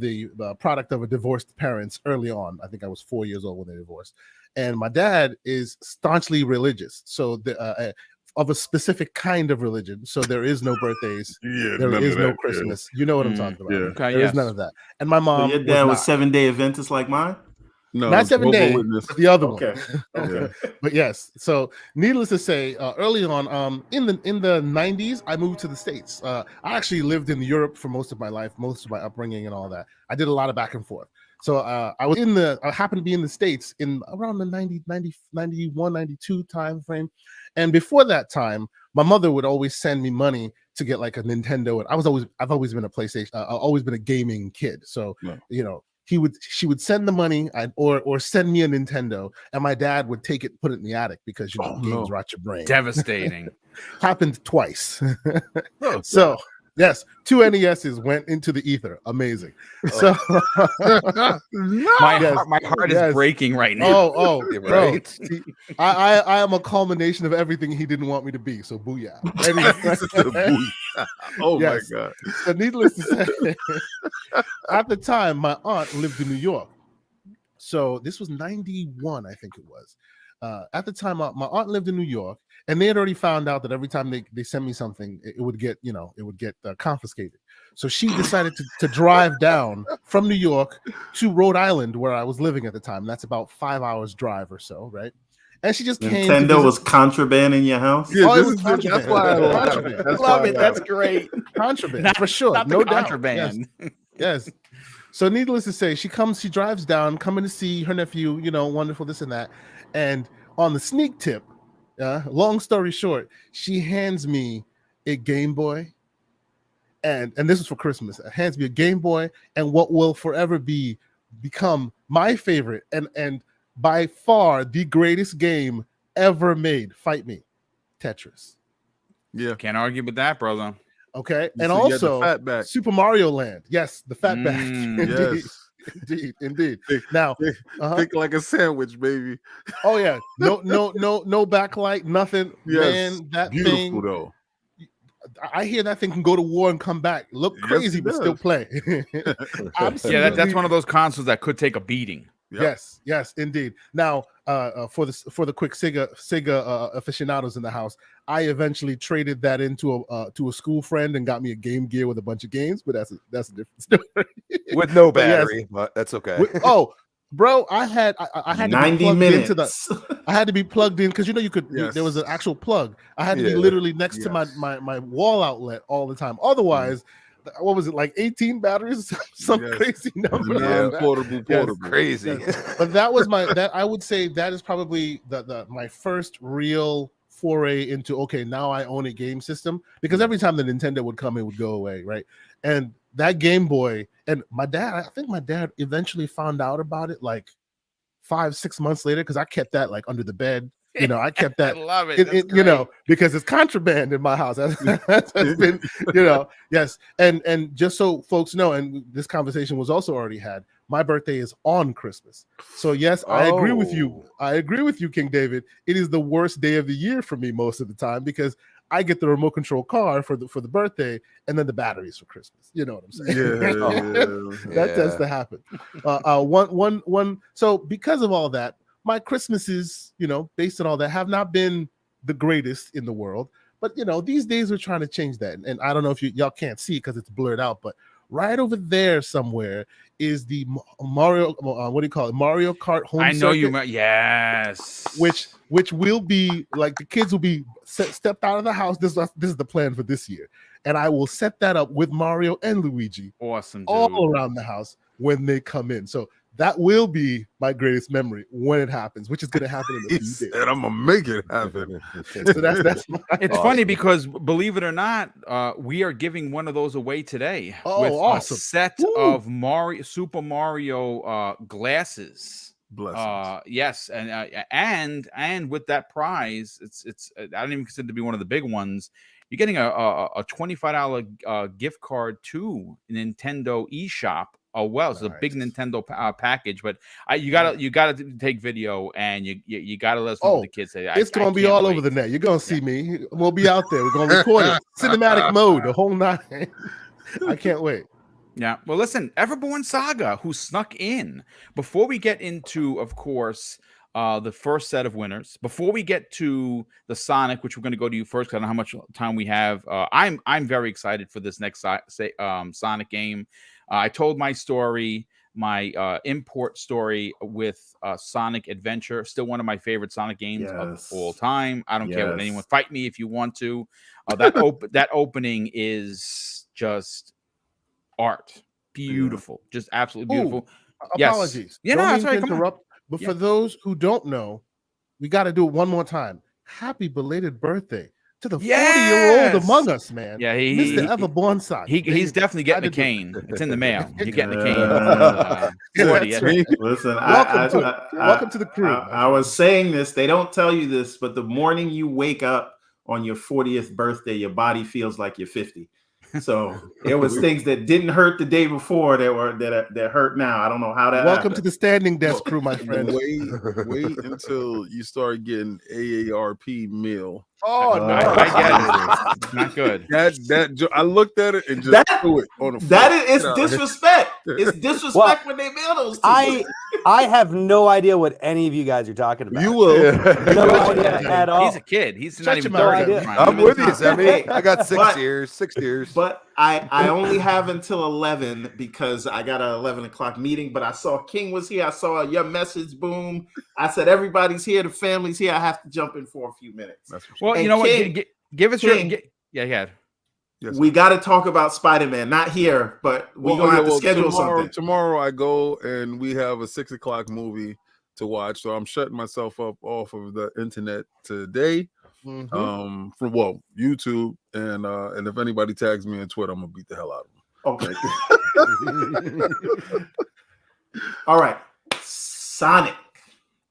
the product of a divorced parents early on. I think I was 4 years old when they divorced, and my dad is staunchly religious. So of a specific kind of religion. So there is no birthdays. There is no Christmas. You know what I'm talking about. Okay, there is none of that. And my mom. So your dad was 7-day Adventist like mine? No, not 7 days, but the other one. Okay. But yes. So needless to say, early on, in the 90s, I moved to the States. I actually lived in Europe for most of my life, most of my upbringing and all that. I did a lot of back and forth. So I happened to be in the States in around the 91, 92 time frame. And before that time, my mother would always send me money to get like a Nintendo. And I've always been a PlayStation. I've always been a gaming kid. So, you know, she would send the money or send me a Nintendo, and my dad would take it, put it in the attic because, you know, games rot your brain. Devastating. Happened twice. So yes, 2 NESs went into the ether. Amazing. So my heart is breaking right now. Right. Bro. See, I am a culmination of everything he didn't want me to be. So booyah. Anyway, oh my God. So needless to say, at the time, my aunt lived in New York. So this was 91, I think it was. At the time, my aunt lived in New York, and they had already found out that every time they send me something, it would get confiscated. So she decided to drive down from New York to Rhode Island, where I was living at the time. That's about 5 hours drive or so, right? And she just came. Nintendo was contraband in your house. Yeah, that's why I love it. That's great. Contraband for sure. No contraband. Doubt. Yes. So needless to say, she drives down, coming to see her nephew. You know, wonderful, this and that. And on the sneak tip, long story short, she hands me a Game Boy, and this is for Christmas. Hands me a Game Boy and what will forever become my favorite and by far the greatest game ever made. Fight me, Tetris. Yeah, can't argue with that, brother. Okay, and also Super Mario Land. Yes, the fatback. Yes. Indeed. Now, think like a sandwich, baby. Oh yeah, no backlight, nothing. Yes. Man, that beautiful thing, though. I hear that thing can go to war and come back. Look crazy, but still play. Yeah, that's one of those consoles that could take a beating. Yep. Yes, indeed. Now, for the quick Sega aficionados in the house, I eventually traded that into a school friend and got me a Game Gear with a bunch of games, but that's a different story. With no battery, but that's okay. Bro, I had to 90 minutes. I had to be plugged in because you could. There was an actual plug. I had to be literally next to my wall outlet all the time. Otherwise. What was it, like 18 batteries? Some crazy number. Yeah, portable. Crazy. But I would say that is probably my first real foray into, okay, now I own a game system, because every time the Nintendo would come, it would go away, right? And that Game Boy, and I think my dad eventually found out about it like 5-6 months later, because I kept that like under the bed. I kept that. I love it. That's Because it's contraband in my house. That's been, yes. And just so folks know, and this conversation was also already had, my birthday is on Christmas. So yes, I agree with you. I agree with you, King David. It is the worst day of the year for me most of the time because I get the remote control car for the birthday and then the batteries for Christmas. You know what I'm saying? That tends to happen. So because of all that, my Christmases, based on all that, have not been the greatest in the world. But these days we're trying to change that. And I don't know if y'all can't see because it's blurred out, but right over there somewhere is the Mario. What do you call it? Mario Kart home. I know circuit, yes. Which will be like the kids will be stepped out of the house. This is the plan for this year, and I will set that up with Mario and Luigi. Awesome, dude. All around the house when they come in. So that will be my greatest memory when it happens, which is going to happen in a few days. And I'm gonna make it happen. So that's it's funny because believe it or not, we are giving one of those away today. With awesome. A set of Super Mario glasses. Blessings. Yes, and with that prize, it's I don't even consider it to be one of the big ones. You're getting a $25 gift card to Nintendo eShop. Oh well, it's a big Nintendo package, but you gotta take video and you gotta let us know what the kids say. It's gonna be all over the net. You're gonna see me. We'll be out there. We're gonna record it, cinematic mode, the whole nine. I can't wait. Yeah. Well, listen, Everborn Saga, who snuck in before we get into, of course, the first set of winners. Before we get to the Sonic, which we're going to go to you first, I don't know how much time we have. I'm very excited for this next Sonic game. I told my story, my import story with Sonic Adventure, still one of my favorite Sonic games of all time. I don't care what anyone, fight me if you want to. That opening is just art, beautiful, just absolutely beautiful. Apologies. Yeah, no, that's right. Interrupt, but for those who don't know, we got to do it one more time. Happy belated birthday to the 40-year-old among us, man. Yeah, Mr. Everborn Saga. He's definitely getting a cane. It's in the mail. You're getting a cane. 40. Listen, welcome to the crew. I was saying this. They don't tell you this, but the morning you wake up on your 40th birthday, your body feels like you're 50. So it was things that didn't hurt the day before that hurt now. I don't know how that. Welcome happened. to the standing desk crew, my friend. Wait until you start getting AARP meal. Oh no, I get it. Not good. That I looked at it and just threw it on the floor. It's disrespect. It's disrespect when they mail those to you. I have no idea what any of you guys are talking about. You will. No idea at all. He's a kid. He's not even no idea. I'm with you, Sammy. I got 6 years. But I only have until 11 because I got an 11 o'clock meeting. But I saw King was here. I saw your message, Boom. I said everybody's here. The family's here. I have to jump in for a few minutes. Well, and you know King, what? Give us King, yeah. Yes, we got to talk about Spider-Man. Not here, but we're going to have to schedule something. Tomorrow I go and we have a 6 o'clock movie to watch. So I'm shutting myself up off of the internet today. From YouTube. And if anybody tags me on Twitter, I'm going to beat the hell out of them. Okay. All right. Sonic.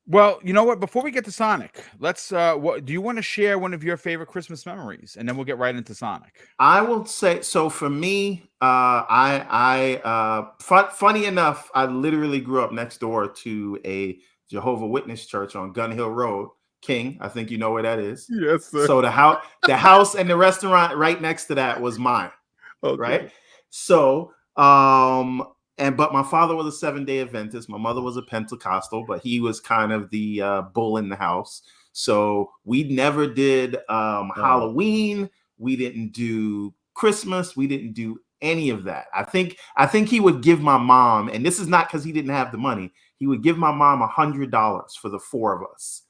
Well, you know what? Before we get to Sonic, let's. Do you want to share one of your favorite Christmas memories, and then we'll get right into Sonic? I will say so. For me, funny enough, I literally grew up next door to a Jehovah's Witness church on Gun Hill Road. King, I think you know where that is. Yes, sir. So the house and the restaurant right next to that was mine. Okay. Right. So, but my father was a 7-day Adventist. My mother was a Pentecostal, but he was kind of the bull in the house. So we never did Halloween. We didn't do Christmas. We didn't do any of that. I think he would give my mom, and this is not because he didn't have the money. He would give my mom $100 for the 4 of us,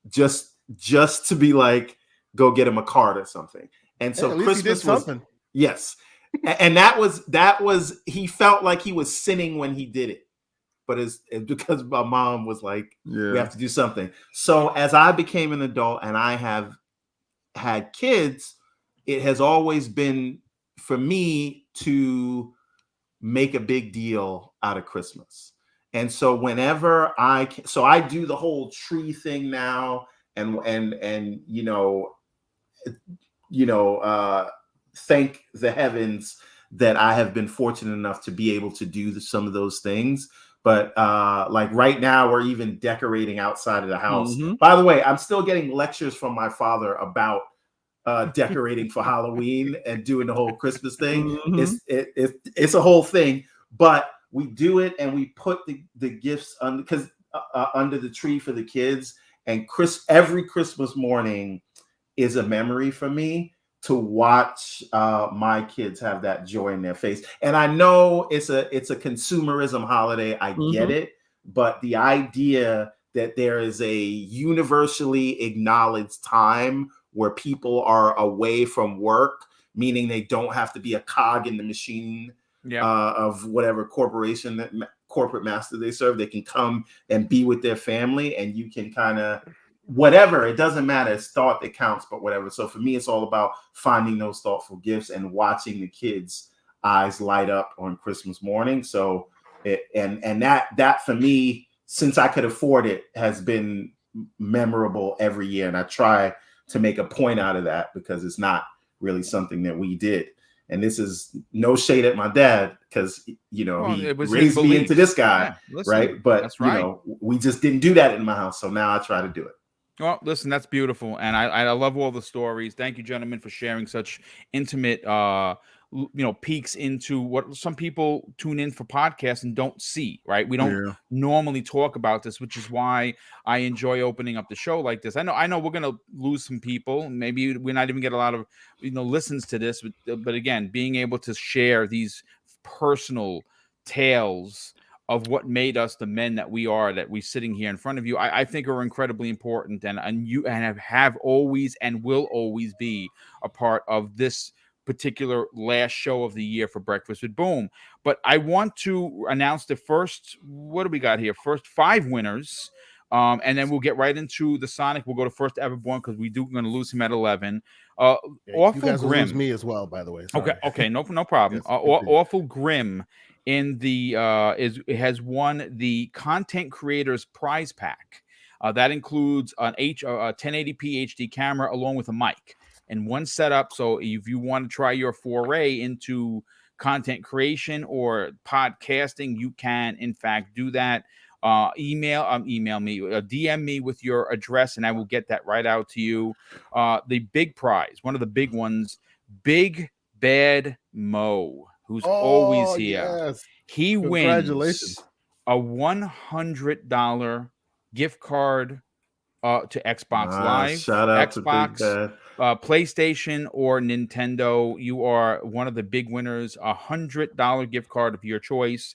just to be like, go get him a card or something. And so Christmas was something. Yes. And that was he felt like he was sinning when he did it, but it's because my mom was like, we have to do something. So as I became an adult and I have had kids, it has always been for me to make a big deal out of Christmas. And so whenever I do the whole tree thing now, and thank the heavens that I have been fortunate enough to be able to do some of those things. But like right now, we're even decorating outside of the house. By the way, I'm still getting lectures from my father about decorating for Halloween and doing the whole Christmas thing. It's a whole thing, but we do it and we put the gifts under the tree for the kids. And every Christmas morning is a memory for me to watch my kids have that joy in their face. And I know it's a consumerism holiday. I get it, but the idea that there is a universally acknowledged time where people are away from work, meaning they don't have to be a cog in the machine of whatever corporate master they serve. They can come and be with their family, and you can kind of whatever. It doesn't matter. It's thought that counts, but whatever. So for me, it's all about finding those thoughtful gifts and watching the kids' eyes light up on Christmas morning. So that for me, since I could afford it, has been memorable every year, and I try to make a point out of that because it's not really something that we did. And this is no shade at my dad because, he raised me into this guy, right? But, we just didn't do that in my house. So now I try to do it. Well, listen, that's beautiful. And I love all the stories. Thank you, gentlemen, for sharing such intimate, peeks into what some people tune in for podcasts and don't see, right? We don't normally talk about this, which is why I enjoy opening up the show like this. I know we're going to lose some people. Maybe we're not even get a lot of, listens to this, but again, being able to share these personal tales of what made us the men that we are, that we're sitting here in front of you, I think are incredibly important, and you have always and will always be a part of this particular last show of the year for Breakfast with Boom. But I want to announce the first, what do we got here? First 5 winners. And then we'll get right into the Sonic. We'll go to first Everborn because we're going to lose him at 11. Awful you guys Grim. Will lose me as well, by the way. Sorry. Okay, no problem. Yes, Awful Grim in the has won the Content Creators Prize Pack. That includes a 1080p HD camera along with a mic and one setup. So if you want to try your foray into content creation or podcasting, you can in fact do that. Email me, DM me with your address, and I will get that right out to you. The big prize, one of the big ones, Big Bad Mo, who's always here. Yes. He wins a $100 gift card to Xbox Live, shout out Xbox, to PlayStation, or Nintendo. You are one of the big winners. $100 gift card of your choice.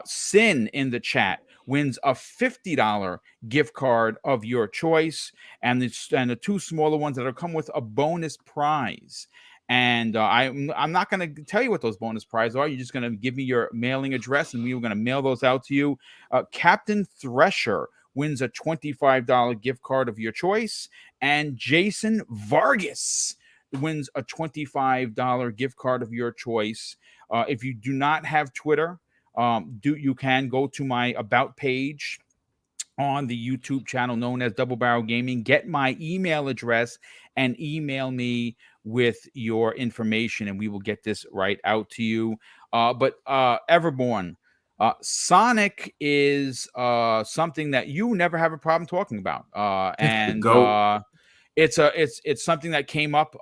Sin in the chat wins a $50 gift card of your choice, and the 2 smaller ones that'll come with a bonus prize. And I'm not going to tell you what those bonus prizes are. You're just going to give me your mailing address, and we are going to mail those out to you. Captain Thresher wins a $25 gift card of your choice, and Jason Vargas wins a $25 gift card of your choice. If you do not have Twitter, you can go to my About page on the YouTube channel known as Double Barrel Gaming. Get my email address and email me with your information, and we will get this right out to you. But Everborn, Sonic is something that you never have a problem talking about, and it's something that came up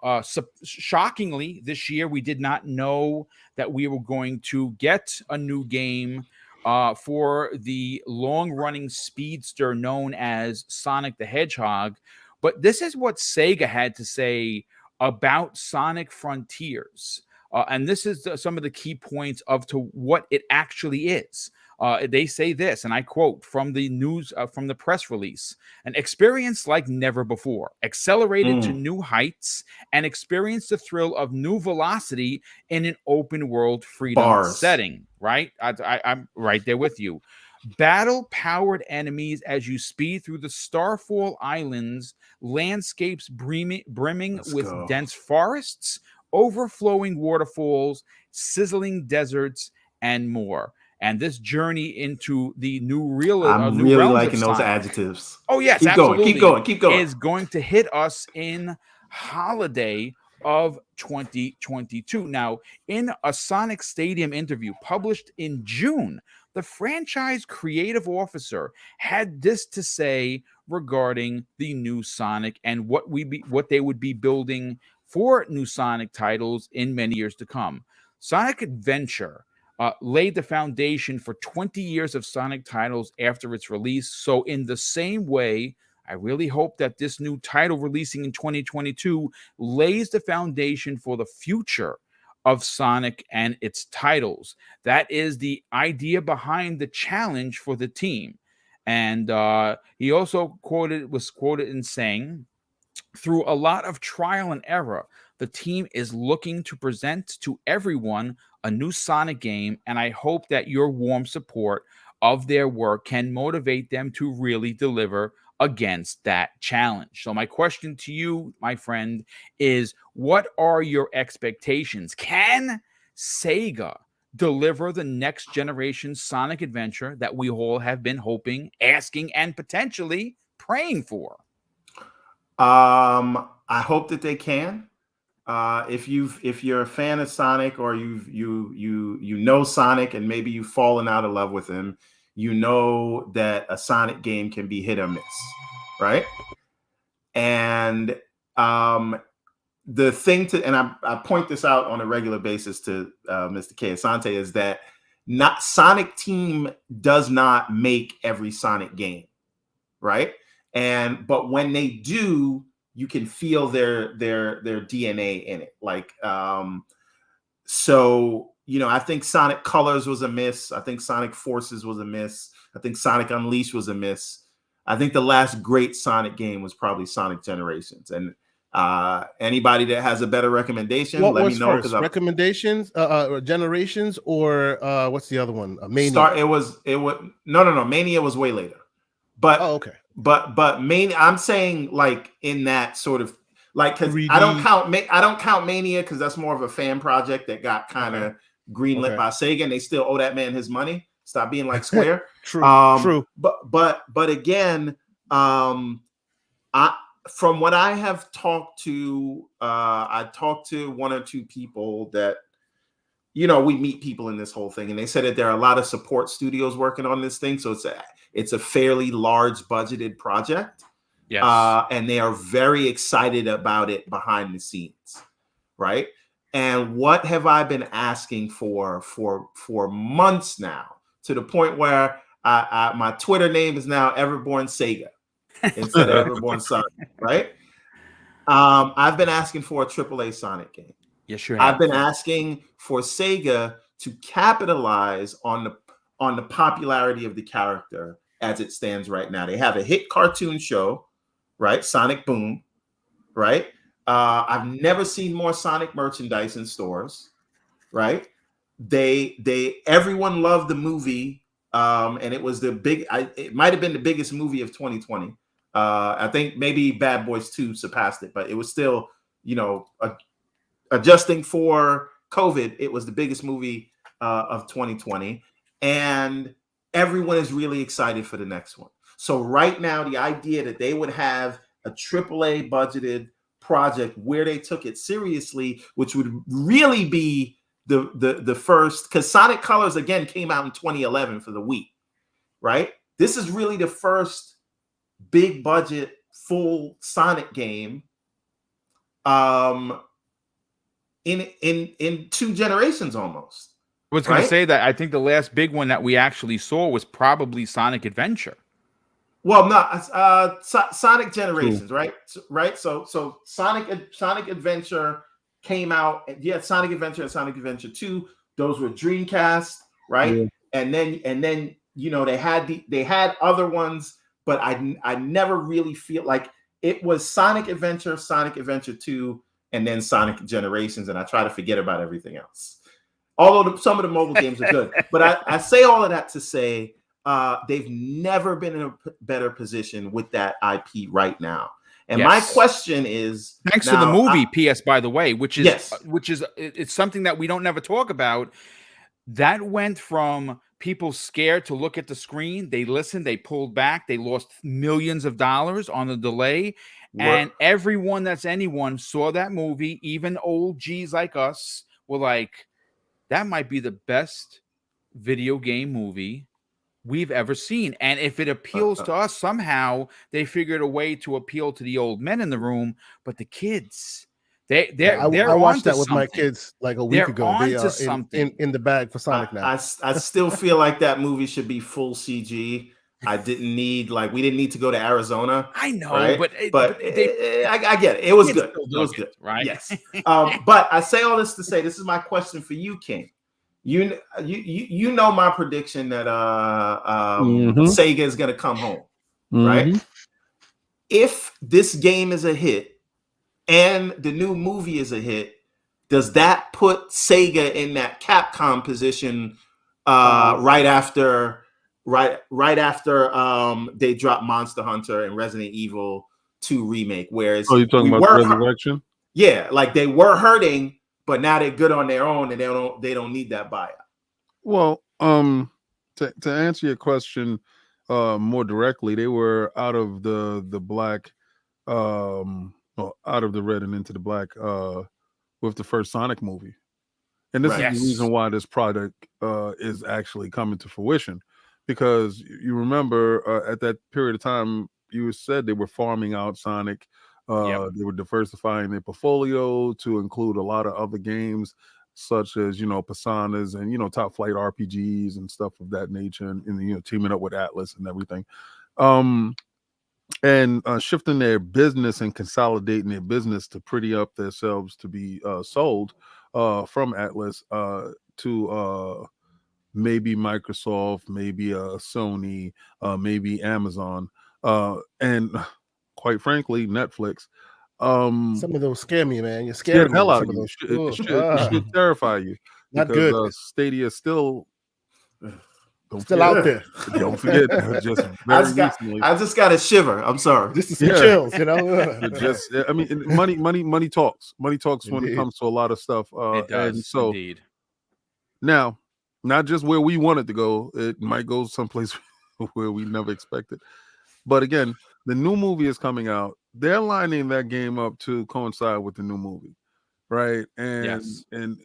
shockingly this year. We did not know that we were going to get a new game for the long-running speedster known as Sonic the Hedgehog. But this is what Sega had to say about Sonic Frontiers. And this is some of the key points to what it actually is. They say this, and I quote from the news, from the press release: an experience like never before, accelerated to new heights, and experience the thrill of new velocity in an open world freedom setting. Right? I'm right there with you. Battle-powered enemies as you speed through the Starfall Islands, landscapes brimming with dense forests, overflowing waterfalls, sizzling deserts, and more. And this journey into the new real, I'm new really realms liking of those Sonic. adjectives. Oh yes, keep absolutely. keep going. Is going to hit us in holiday of 2022. Now, in a Sonic Stadium interview published in June, the franchise creative officer had this to say regarding the new Sonic and what they would be building for new Sonic titles in many years to come. Sonic Adventure laid the foundation for 20 years of Sonic titles after its release. So in the same way, I really hope that this new title releasing in 2022 lays the foundation for the future of Sonic and its titles. That is the idea behind the challenge for the team. And he also was quoted in saying, through a lot of trial and error, the team is looking to present to everyone a new Sonic game, and I hope that your warm support of their work can motivate them to really deliver against that challenge. So my question to you, my friend, is what are your expectations? Can Sega deliver the next generation Sonic adventure that we all have been hoping, asking, and potentially praying for? I hope that they can. If you're a fan of Sonic, or you know Sonic and maybe you've fallen out of love with him, you know that a Sonic game can be hit or miss, right? And the thing and I point this out on a regular basis to Mr. K. Asante, is that Sonic Team does not make every Sonic game, right? But when they do, you can feel their DNA in it. Like, so, I think Sonic Colors was a miss. I think Sonic Forces was a miss. I think Sonic Unleashed was a miss. I think the last great Sonic game was probably Sonic Generations. And anybody that has a better recommendation, let me know. First? Recommendations, Generations, or what's the other one? Mania. No. Mania was way later. But okay. But Mania, I'm saying like in that sort of like, because I don't count Mania because that's more of a fan project that got kind of greenlit by Sega, and they still owe that man his money. Stop being like Square. True. But again, from what I have talked to, I talked to one or two people that, we meet people in this whole thing, and they said that there are a lot of support studios working on this thing. So it's a fairly large budgeted project. Yes. And they are very excited about it behind the scenes. Right. And what have I been asking for months now, to the point where my Twitter name is now Everborn Sega instead of Everborn Sonic. Right. I've been asking for a AAA Sonic game. Yes, you have. I've been asking for Sega to capitalize on the popularity of the character as it stands right now. They have a hit cartoon show, right? Sonic Boom, right? I've never seen more Sonic merchandise in stores, right? Everyone loved the movie, and it was it might have been the biggest movie of 2020. I think maybe Bad Boys 2 surpassed it, but it was still, adjusting for COVID, it was the biggest movie of 2020, and everyone is really excited for the next one. So right now, the idea that they would have a AAA budgeted project where they took it seriously, which would really be the first, because Sonic Colors again came out in 2011 for the Wii, right? This is really the first big budget full Sonic game in 2 generations almost. I was going to say that I think the last big one that we actually saw was probably Sonic Adventure. Well, no, Sonic Generations, right? So Sonic Adventure came out. Yeah, Sonic Adventure and Sonic Adventure 2. Those were Dreamcast, right? Yeah. And then they had other ones, but I never really feel like it was Sonic Adventure, Sonic Adventure 2, and then Sonic Generations, and I try to forget about everything else. Although some of the mobile games are good. But I say all of that to say they've never been in a better position with that IP right now. And my question is, thanks to the movie, PS, by the way, which is it's something that we don't never talk about. That went from people scared to look at the screen. They listened, they pulled back, they lost millions of dollars on the delay. And everyone that's anyone saw that movie, even old G's like us, were like, that might be the best video game movie we've ever seen. And if it appeals to us, somehow they figured a way to appeal to the old men in the room, but the kids, I watched that with my something. kids like a week ago. They are in the bag for Sonic now. I still feel like that movie should be full CG. We didn't need to go to Arizona. I know, right? but I get it. It was good. It was good, right? Yes. But I say all this to say, this is my question for you, King. You know my prediction that Sega is going to come home, right? If this game is a hit and the new movie is a hit, does that put Sega in that Capcom position right after they drop Monster Hunter and Resident Evil 2 Remake? Whereas you're talking about Resurrection? Yeah, like they were hurting, but now they're good on their own and they don't need that buyout. Well, to answer your question more directly, they were out of the black, out of the red and into the black with the first Sonic movie. And this is the reason why this product is actually coming to fruition. Because you remember at that period of time, you said they were farming out Sonic. They were diversifying their portfolio to include a lot of other games, such as, Personas and, top flight RPGs and stuff of that nature, and teaming up with Atlas and everything. And shifting their business and consolidating their business to pretty up themselves to be sold from Atlas to maybe Microsoft, maybe Sony, maybe Amazon, and quite frankly, Netflix. Some of those scare me, man. You're scared the hell out of you. It should terrify you. Not good. Stadia still out there. Don't forget. I just got a shiver. I'm sorry. Just some chills, money talks. Money talks when it comes to a lot of stuff. It does, and so indeed. Now, not just where we want it to go, it might go someplace where we never expected. But again, the new movie is coming out. They're lining that game up to coincide with the new movie, right? And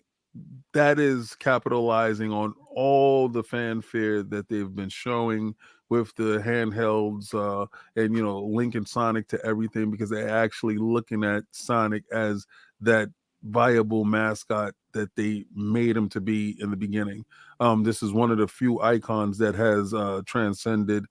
that is capitalizing on all the fanfare that they've been showing with the handhelds and linking Sonic to everything, because they're actually looking at Sonic as that viable mascot that they made him to be in the beginning. This is one of the few icons that has transcended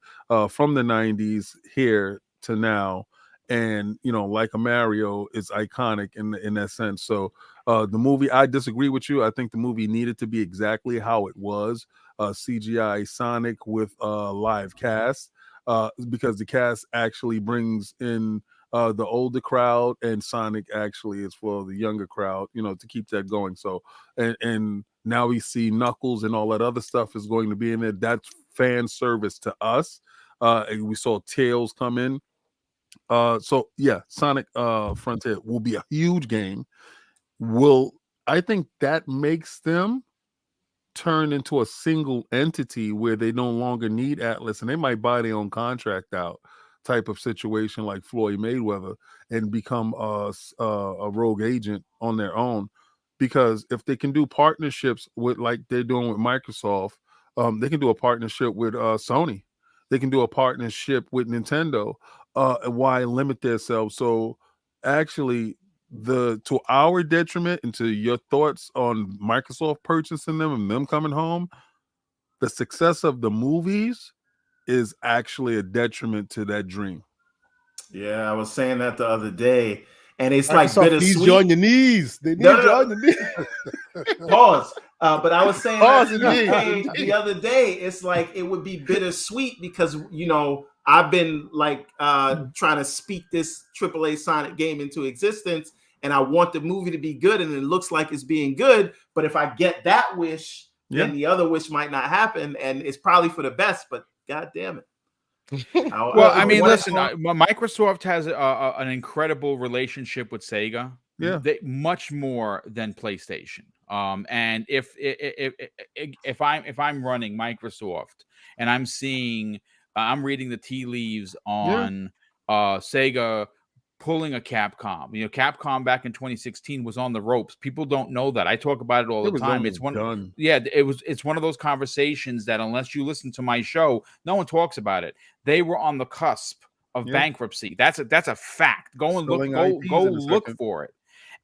from the 90s here to now. And, like a Mario, is iconic in that sense. So the movie, I disagree with you. I think the movie needed to be exactly how it was, CGI Sonic with a live cast, because the cast actually brings in the older crowd, and Sonic actually is for the younger crowd, to keep that going. So, and now we see Knuckles and all that other stuff is going to be in there. That's fan service to us. And we saw Tails come in. So yeah, Sonic Frontier will be a huge game. I think that makes them turn into a single entity where they no longer need Atlas, and they might buy their own contract out type of situation, like Floyd Mayweather, and become a rogue agent on their own. Because if they can do partnerships with, like they're doing with Microsoft, they can do a partnership with Sony. They can do a partnership with Nintendo. Why limit themselves? So actually, to our detriment, and to your thoughts on Microsoft purchasing them and them coming home, the success of the movies is actually a detriment to that dream. Yeah, I was saying that the other day, and it's Microsoft like bittersweet. Needs you on your knees. They need you on your knees. Pause. But I was saying the other day, it's like it would be bittersweet because I've been like trying to speak this AAA Sonic game into existence, and I want the movie to be good, and it looks like it's being good. But if I get that wish, then the other wish might not happen, and it's probably for the best. But God damn it. Well, I mean, listen, Microsoft has an incredible relationship with Sega. Yeah, much more than PlayStation. And if I'm running Microsoft and I'm seeing, I'm reading the tea leaves on Sega pulling a Capcom. Capcom back in 2016 was on the ropes. People don't know that. I talk about it all the time. It's one, it's one of those conversations that unless you listen to my show, no one talks about it. They were on the cusp of bankruptcy. That's a fact. Go and look for it.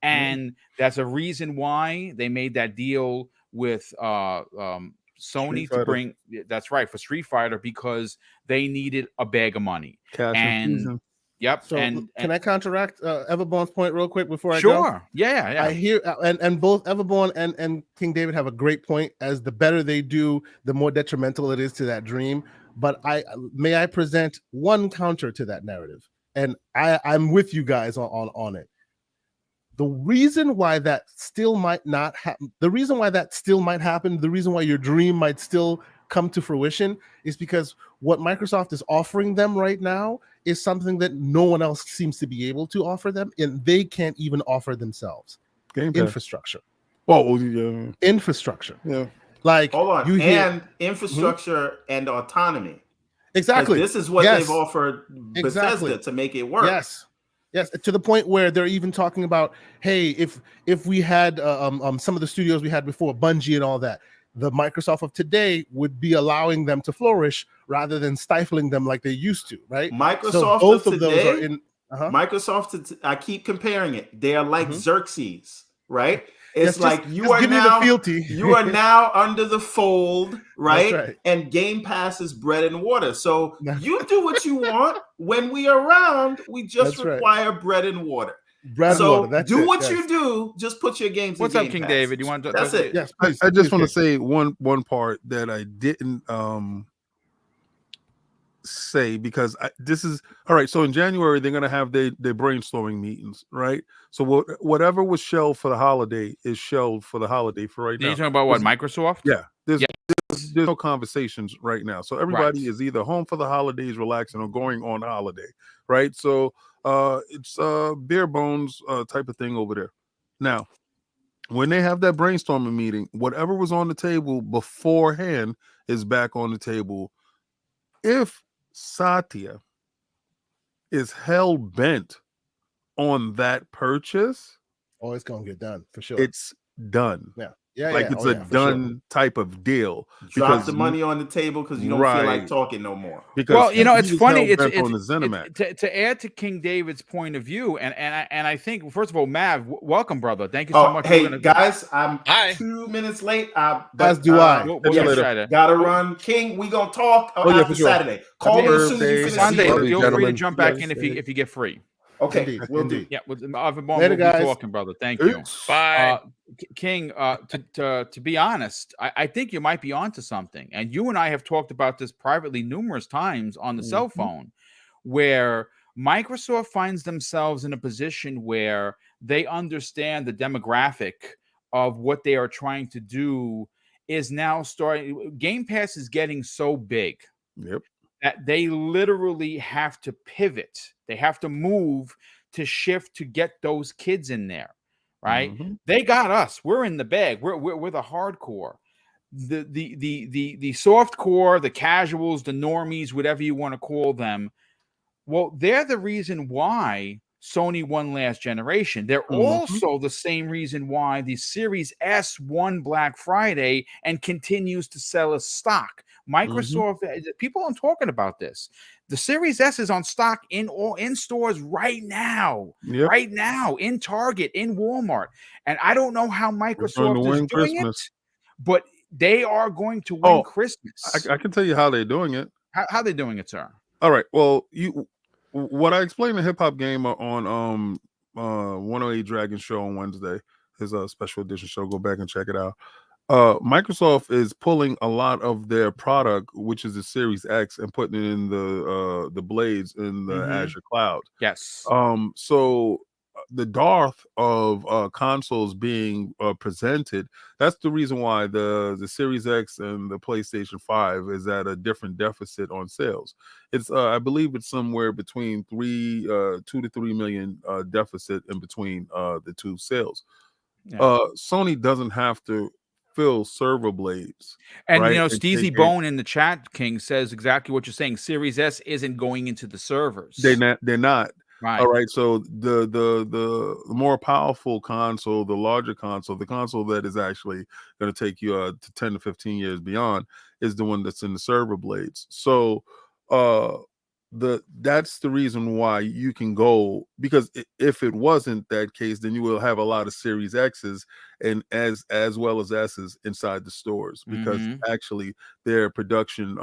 And that's a reason why they made that deal with Sony to bring. That's right, for Street Fighter, because they needed a bag of money. Cash infusion. Yep. So can I counteract Everborn's point real quick before I go? Sure. Yeah. I hear and both Everborn and King David have a great point. As the better they do, the more detrimental it is to that dream. But I present one counter to that narrative, and I'm with you guys on it. The reason why that still might not happen, the reason why your dream might still come to fruition is because what Microsoft is offering them right now is something that no one else seems to be able to offer them, and they can't even offer themselves. Infrastructure. Oh, yeah. Infrastructure. Yeah. Like, hold on, and infrastructure and autonomy. Exactly. This is what they've offered Bethesda to make it work. Yes, to the point where they're even talking about, hey, if we had some of the studios we had before, Bungie and all that, the Microsoft of today would be allowing them to flourish rather than stifling them like they used to, right? Microsoft so both of those today, are in Microsoft. I keep comparing it. They are like Xerxes, right? It's like you are now under the fold, right? And Game Pass is bread and water. So you do what you want. When we are around, we just require bread and water. Do what you do. Just put your games. What's up, King David? You want to? That's it. Yes, please, I just want to say one part that I didn't say, because this is all right. So in January they're gonna have their brainstorming meetings, right? So whatever was shelved for the holiday is shelved for the holiday for right now. You're talking about what, Microsoft? Yeah, there's no conversations right now. So everybody is either home for the holidays, relaxing, or going on holiday, right? So it's bare bones type of thing over there. Now, when they have that brainstorming meeting, whatever was on the table beforehand is back on the table. If Satya is hell bent on that purchase, it's gonna get done for sure. It's done. It's a done type of deal. Drop the money on the table because you don't feel like talking no more. Because it's funny. It's on the ZeniMax. To add to King David's point of view, and I think, first of all, Mav, welcome, brother. Thank you so much. Hey guys, I'm 2 minutes late. As do I. Gotta run. King, we gonna talk after Saturday. Call me as soon as you finish. Sunday, feel free to jump back in if you get free. Okay, we'll do. Yeah, we'll be guys. talking, brother. Thank you. Bye. King, to be honest, I think you might be onto something. And you and I have talked about this privately numerous times on the cell phone, where Microsoft finds themselves in a position where they understand the demographic of what they are trying to do is now starting. Game Pass is getting so big. Yep. That they literally have to pivot. They have to move to shift to get those kids in there, right? They got us. We're in the bag. We're the hardcore. The soft core, the casuals, the normies, whatever you want to call them. Well, they're the reason why Sony won last generation. They're also the same reason why the Series S won Black Friday and continues to sell as stock. Microsoft, people aren't talking about this. The Series S is on stock in stores right now, right now, in Target, in Walmart. And I don't know how Microsoft is doing Christmas. But they are going to win Christmas. I can tell you how they're doing it. How they doing it, sir? All right. Well, what I explained in Hip Hop Gamer on 108 Dragon Show on Wednesday, his special edition show. Go back and check it out. Microsoft is pulling a lot of their product, which is the Series X, and putting it in the Blades in the Azure cloud. Yes. So the dearth of consoles being presented, that's the reason why the Series X and the PlayStation 5 is at a different deficit on sales. It's I believe it's somewhere between 2 to 3 million deficit in between the two sales. Sony doesn't have to fill server blades. And right? And Steezy take Bone in the chat, King, says exactly what you're saying. Series S isn't going into the servers. They're not. Right. All right. So the more powerful console, the larger console, the console that is actually going to take you to 10 to 15 years beyond is the one that's in the server blades. So that's the reason why you can go, because if it wasn't that case, then you will have a lot of Series X's and as well as S's inside the stores, because actually their production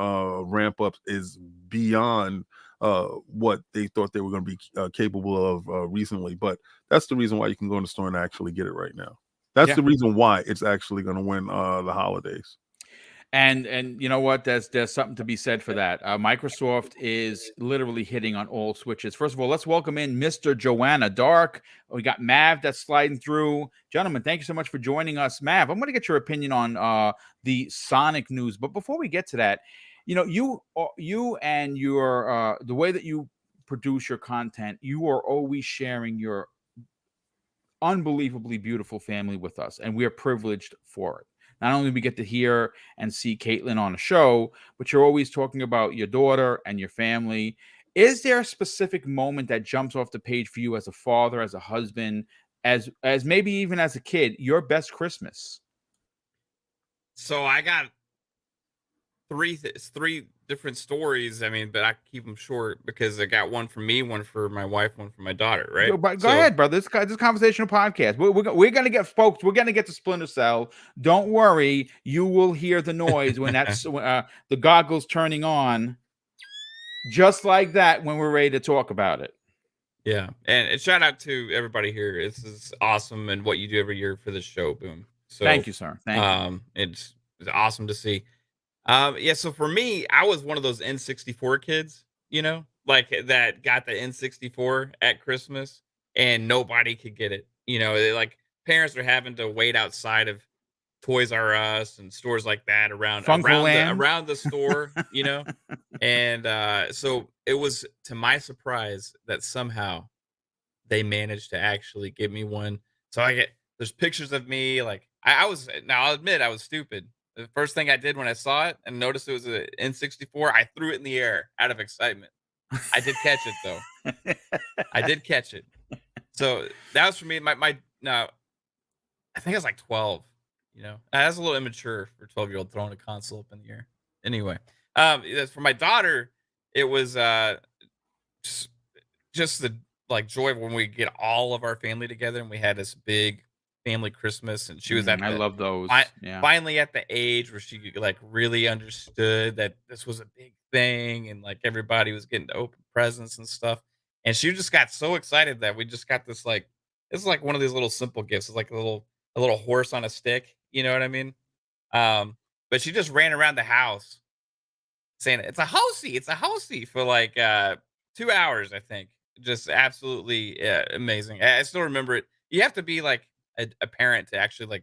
ramp up is beyond what they thought they were going to be capable of recently. But that's the reason why you can go in the store and actually get it right now. That's the reason why it's actually going to win the holidays. And you know what? There's something to be said for that. Microsoft is literally hitting on all switches. First of all, let's welcome in Mr. Joanna Dark. We got Mav that's sliding through. Gentlemen, thank you so much for joining us. Mav, I'm going to get your opinion on the Sonic news. But before we get to that, you and your the way that you produce your content, you are always sharing your unbelievably beautiful family with us, and we are privileged for it. Not only do we get to hear and see Caitlin on a show, but you're always talking about your daughter and your family. Is there a specific moment that jumps off the page for you as a father, as a husband, as maybe even as a kid, your best Christmas? So I got three different stories. I mean, but I keep them short because I got one for me, one for my wife, one for my daughter. Right? Go ahead, brother. This conversational podcast. We're gonna get folks. We're gonna get to Splinter Cell. Don't worry. You will hear the noise when that's the goggles turning on, just like that when we're ready to talk about it. Yeah, and shout out to everybody here. This is awesome, and what you do every year for this show, Boom. So thank you, sir. Thank you. It's awesome to see. Yeah, so for me, I was one of those N64 kids, like that got the N64 at Christmas and nobody could get it. Like parents are having to wait outside of Toys R Us and stores like that around the store, And so it was, to my surprise, that somehow they managed to actually give me one. So there's pictures of me, like now I'll admit I was stupid. The first thing I did when I saw it and noticed it was an N64, I threw it in the air out of excitement. I did catch it though. I did catch it. So that was for me. Now, I think I was like 12. I was a little immature for a 12-year-old throwing a console up in the air. Anyway, for my daughter, it was just the joy when we get all of our family together and we had this big family Christmas, and she was I love those. Finally at the age where she really understood that this was a big thing, and everybody was getting to open presents and stuff. And she just got so excited that we just got this it's like one of these little simple gifts. It's like a little horse on a stick. You know what I mean? But she just ran around the house saying it's a horsey for 2 hours, I think. Just absolutely amazing. I still remember it. You have to be a parent to actually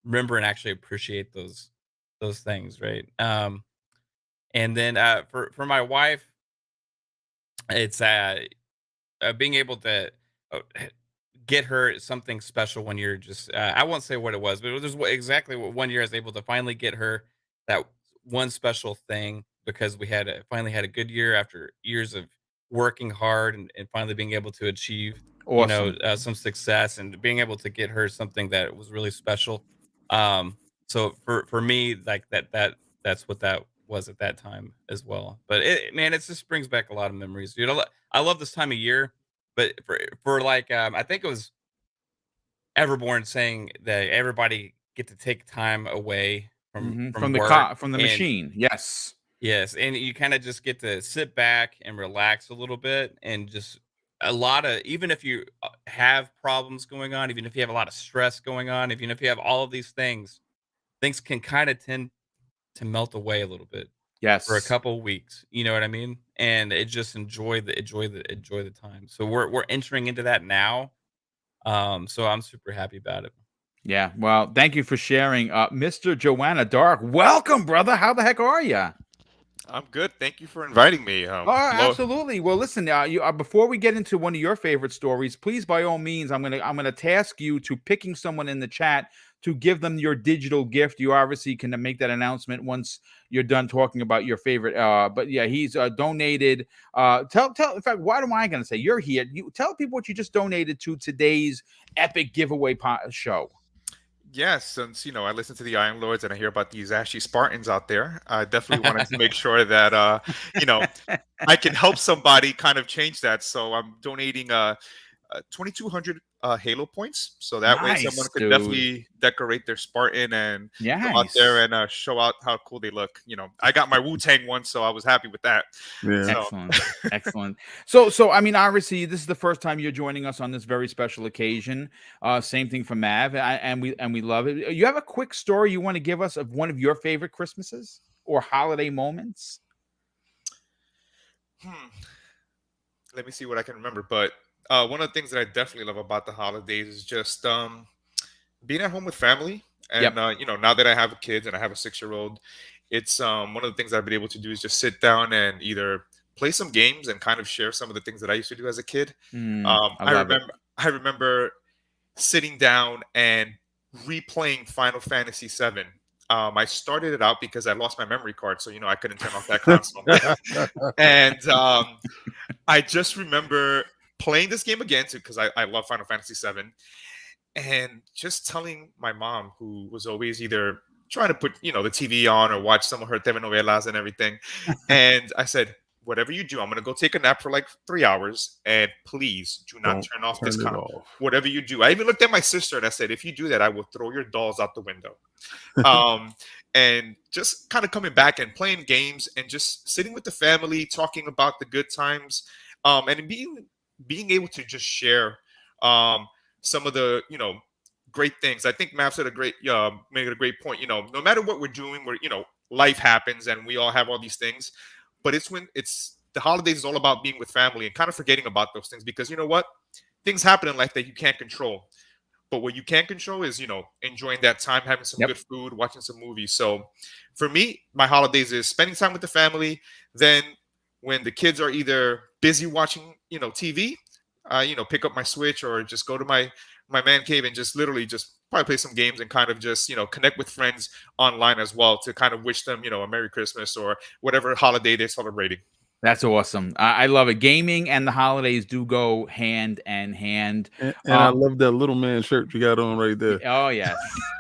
remember and actually appreciate those things, right? And then for my wife, it's being able to get her something special when you're just I won't say what it was, but it was exactly what 1 year I was able to finally get her that one special thing, because we finally had a good year after years of working hard and finally being able to achieve some success, and being able to get her something that was really special. So for me, that's what that was at that time as well. But it just brings back a lot of memories. I love this time of year, but for I think it was Everborn saying that everybody get to take time away from work, from the machine. Yes. Yes, and you kind of just get to sit back and relax a little bit, and just even if you have problems going on, even if you have a lot of stress going on, even if you have all of these things can kind of tend to melt away a little bit. Yes. For a couple of weeks, you know what I mean? And it just enjoy the time. So we're entering into that now. So I'm super happy about it. Yeah. Well, thank you for sharing. Mr. Joanna Dark, welcome, brother. How the heck are you? I'm good. Thank you for inviting me. Oh, absolutely. Well, listen, before we get into one of your favorite stories, please, by all means, I'm gonna task you to picking someone in the chat to give them your digital gift. You obviously can make that announcement once you're done talking about your favorite. But yeah, he's donated. Tell. In fact, what am I gonna say? You're here. You tell people what you just donated to today's epic giveaway show. Yes, since I listen to the Iron Lords and I hear about these ashy Spartans out there, I definitely wanted to make sure that I can help somebody kind of change that. So I'm donating 2,200 Halo points, so that way someone Nice, could dude. definitely decorate their Spartan and go out Nice. there and show out how cool they look. I got my Wu-Tang one, so I was happy with that. Yeah. So, Excellent. Excellent. So I mean, obviously, this is the first time you're joining us on this very special occasion. Same thing for Mav, and we love it. You have a quick story you want to give us of one of your favorite Christmases or holiday moments? let me see what I can remember. But one of the things that I definitely love about the holidays is just being at home with family. And Yep. Now that I have kids and I have a 6-year-old, it's one of the things I've been able to do is just sit down and either play some games and kind of share some of the things that I used to do as a kid. I remember sitting down and replaying Final Fantasy VII. I started it out because I lost my memory card, so I couldn't turn off that console. And I just remember playing this game again too, because I love Final Fantasy VII, and just telling my mom, who was always either trying to put the TV on or watch some of her telenovelas and everything, and I said, whatever you do, I'm gonna go take a nap for like 3 hours, and please do not turn off this console. Whatever you do. I even looked at my sister and I said, if you do that, I will throw your dolls out the window. And just kind of coming back and playing games and just sitting with the family, talking about the good times, and being able to just share some of the great things. I think Mav said made a great point. No matter what we're doing, life happens and we all have all these things, but it's when it's the holidays is all about being with family and kind of forgetting about those things, because you know what, things happen in life that you can't control. But what you can control is, enjoying that time, having some good food, watching some movies. So for me, my holidays is spending time with the family. Then when the kids are either busy watching, TV, pick up my Switch or just go to my man cave and just literally just probably play some games and kind of just, connect with friends online as well to kind of wish them, a Merry Christmas or whatever holiday they're celebrating. That's awesome. I love it. Gaming and the holidays do go hand in hand. And I love that little man shirt you got on right there. Oh, yes.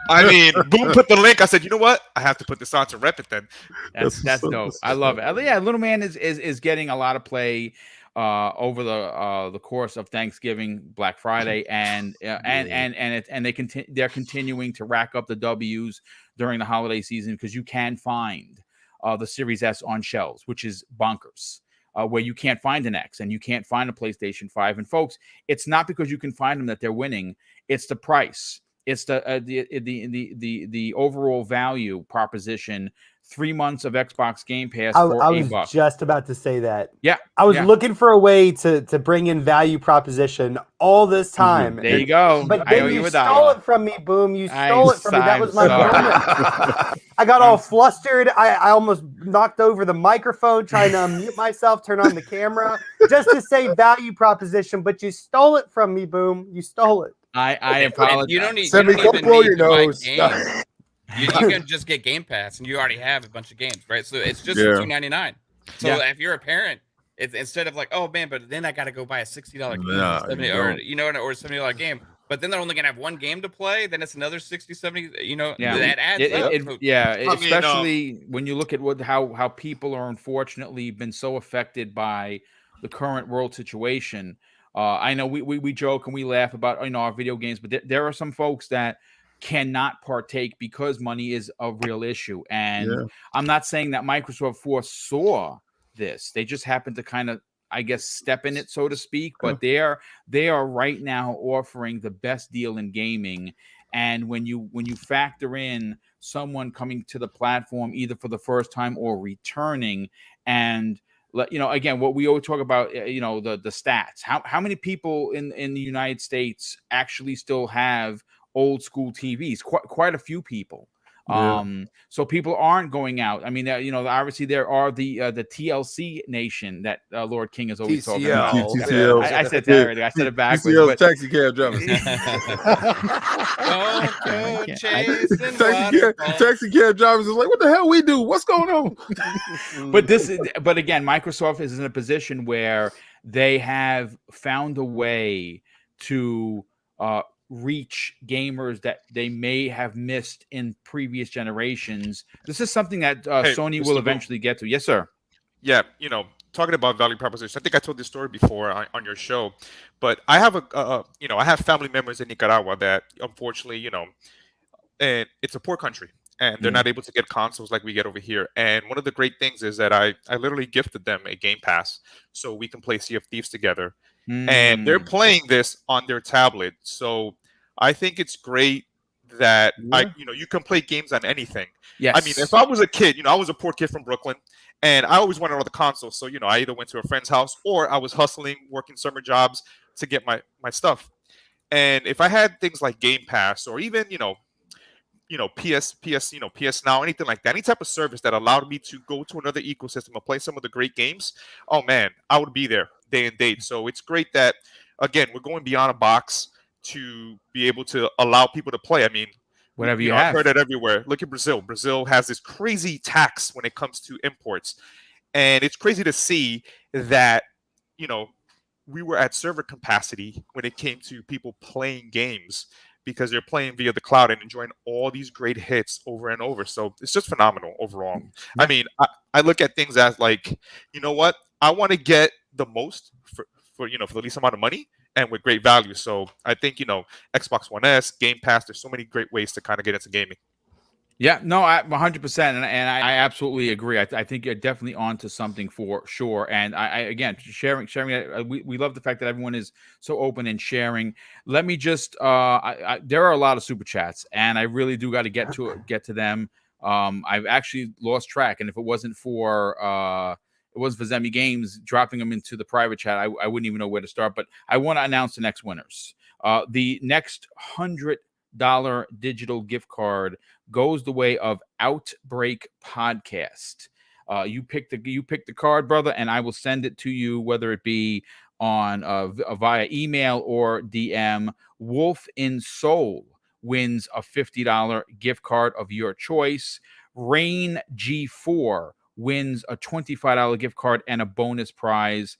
I mean, Boom put the link. I said, you know what? I have to put this on to rep it then. That's dope. I love it. Yeah, little man is getting a lot of play over the course of Thanksgiving, Black Friday, and they're continuing to rack up the W's during the holiday season, because you can find the Series S on shelves, which is bonkers, where you can't find an X and you can't find a PlayStation 5. And folks, it's not because you can find them that they're winning. It's the price. It's the overall value proposition. 3 months of Xbox Game Pass for I $8. was just about to say that. Yeah. I was looking for a way to bring in value proposition all this time. There you go. But I then owe you you a stole dollar. it from me, Boom. You stole it from me. That was my sorry. moment. I got all flustered. I almost knocked over the microphone trying to unmute myself, turn on the camera, just to say value proposition. But you stole it from me, Boom. You stole it. I apologize. You don't need. Send me, you go don't even blow need your to buy nose. games. You can just get Game Pass, and you already have a bunch of games, right? So it's just $2.99. So if you're a parent, it's instead of like, oh man, but then I got to go buy a $60 game, or $70 game. But then they're only gonna have one game to play. Then it's another 60, 70. That adds up. Especially when you look at how people are unfortunately been so affected by the current world situation. I know we joke and we laugh about our video games, but there are some folks that cannot partake because money is a real issue. And I'm not saying that Microsoft foresaw this. They just happened to kind of, I guess, step in it, so to speak. But they are right now offering the best deal in gaming. And when you factor in someone coming to the platform either for the first time or returning, and again, what we always talk about, the stats. How many people in the United States actually still have old school TVs? Quite a few people. So people aren't going out. I mean, you know, obviously there are the TLC nation that Lord King is always talking about. TCL. I said that already. I said it backwards. TCL's But taxi cab drivers. Don't go chasing taxi cab drivers is like, what the hell we do? What's going on? But again, Microsoft is in a position where they have found a way to reach gamers that they may have missed in previous generations. This is something that Sony will eventually get to. Yes, sir. Yeah, you know, talking about value proposition, I think I told this story before on your show, but I have I have family members in Nicaragua that unfortunately, you know, and it's a poor country and they're not able to get consoles like we get over here. And one of the great things is that I literally gifted them a Game Pass so we can play Sea of Thieves together. And they're playing this on their tablet. So I think it's great that you can play games on anything. Yes. I mean, if I was a kid, you know, I was a poor kid from Brooklyn and I always wanted all the consoles. So, you know, I either went to a friend's house or I was hustling, working summer jobs to get my stuff. And if I had things like Game Pass or even, PS Now, anything like that, any type of service that allowed me to go to another ecosystem and play some of the great games, oh man, I would be there day and date. So it's great that, again, we're going beyond a box to be able to allow people to play. I mean, whatever you have. I've heard that everywhere. Look at Brazil. Brazil has this crazy tax when it comes to imports. And it's crazy to see that, you know, we were at server capacity when it came to people playing games because they're playing via the cloud and enjoying all these great hits over and over. So it's just phenomenal overall. Yeah. I mean, I look at things as like, you know what? I want to get the most for the least amount of money and with great value. So I think, Xbox One S, Game Pass, there's so many great ways to kind of get into gaming. Yeah, no, 100%, and I absolutely agree. I think you're definitely onto something for sure. And I again sharing. We love the fact that everyone is so open and sharing. Let me just there are a lot of super chats, and I really do got to get to them. I've actually lost track, and if it wasn't for Zemi Games dropping them into the private chat, I wouldn't even know where to start. But I want to announce the next winners. The next $100 digital gift card goes the way of Outbreak Podcast. You pick the card, brother, and I will send it to you, whether it be on via email or DM. Wolf in Soul wins a $50 gift card of your choice. Rain G4 wins a $25 gift card and a bonus prize.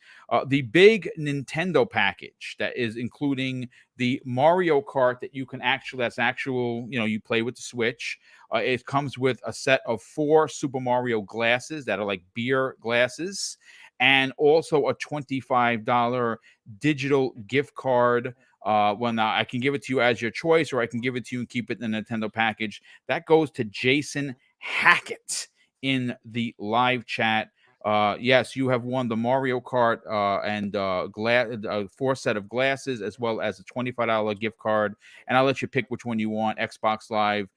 The big Nintendo package that is including the Mario Kart that you can you play with the Switch. It comes with a set of 4 Super Mario glasses that are like beer glasses, and also a $25 digital gift card. Now I can give it to you as your choice, or I can give it to you and keep it in the Nintendo package. That goes to Jason Hackett in the live chat. Yes, you have won the Mario Kart and 4 set of glasses, as well as a $25 gift card. And I'll let you pick which one you want: Xbox Live,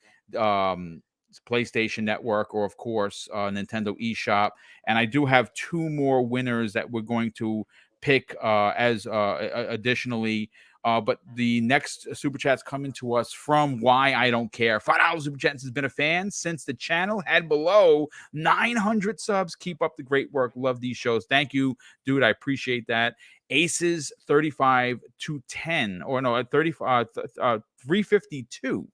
PlayStation Network, or of course Nintendo eShop. And I do have 2 more winners that we're going to pick additionally. But the next super chat's coming to us from Why I Don't Care. $5 super chat has been a fan since the channel had below 900 subs. Keep up the great work. Love these shows. Thank you, dude. I appreciate that. Aces 35 to 10, or no, 352.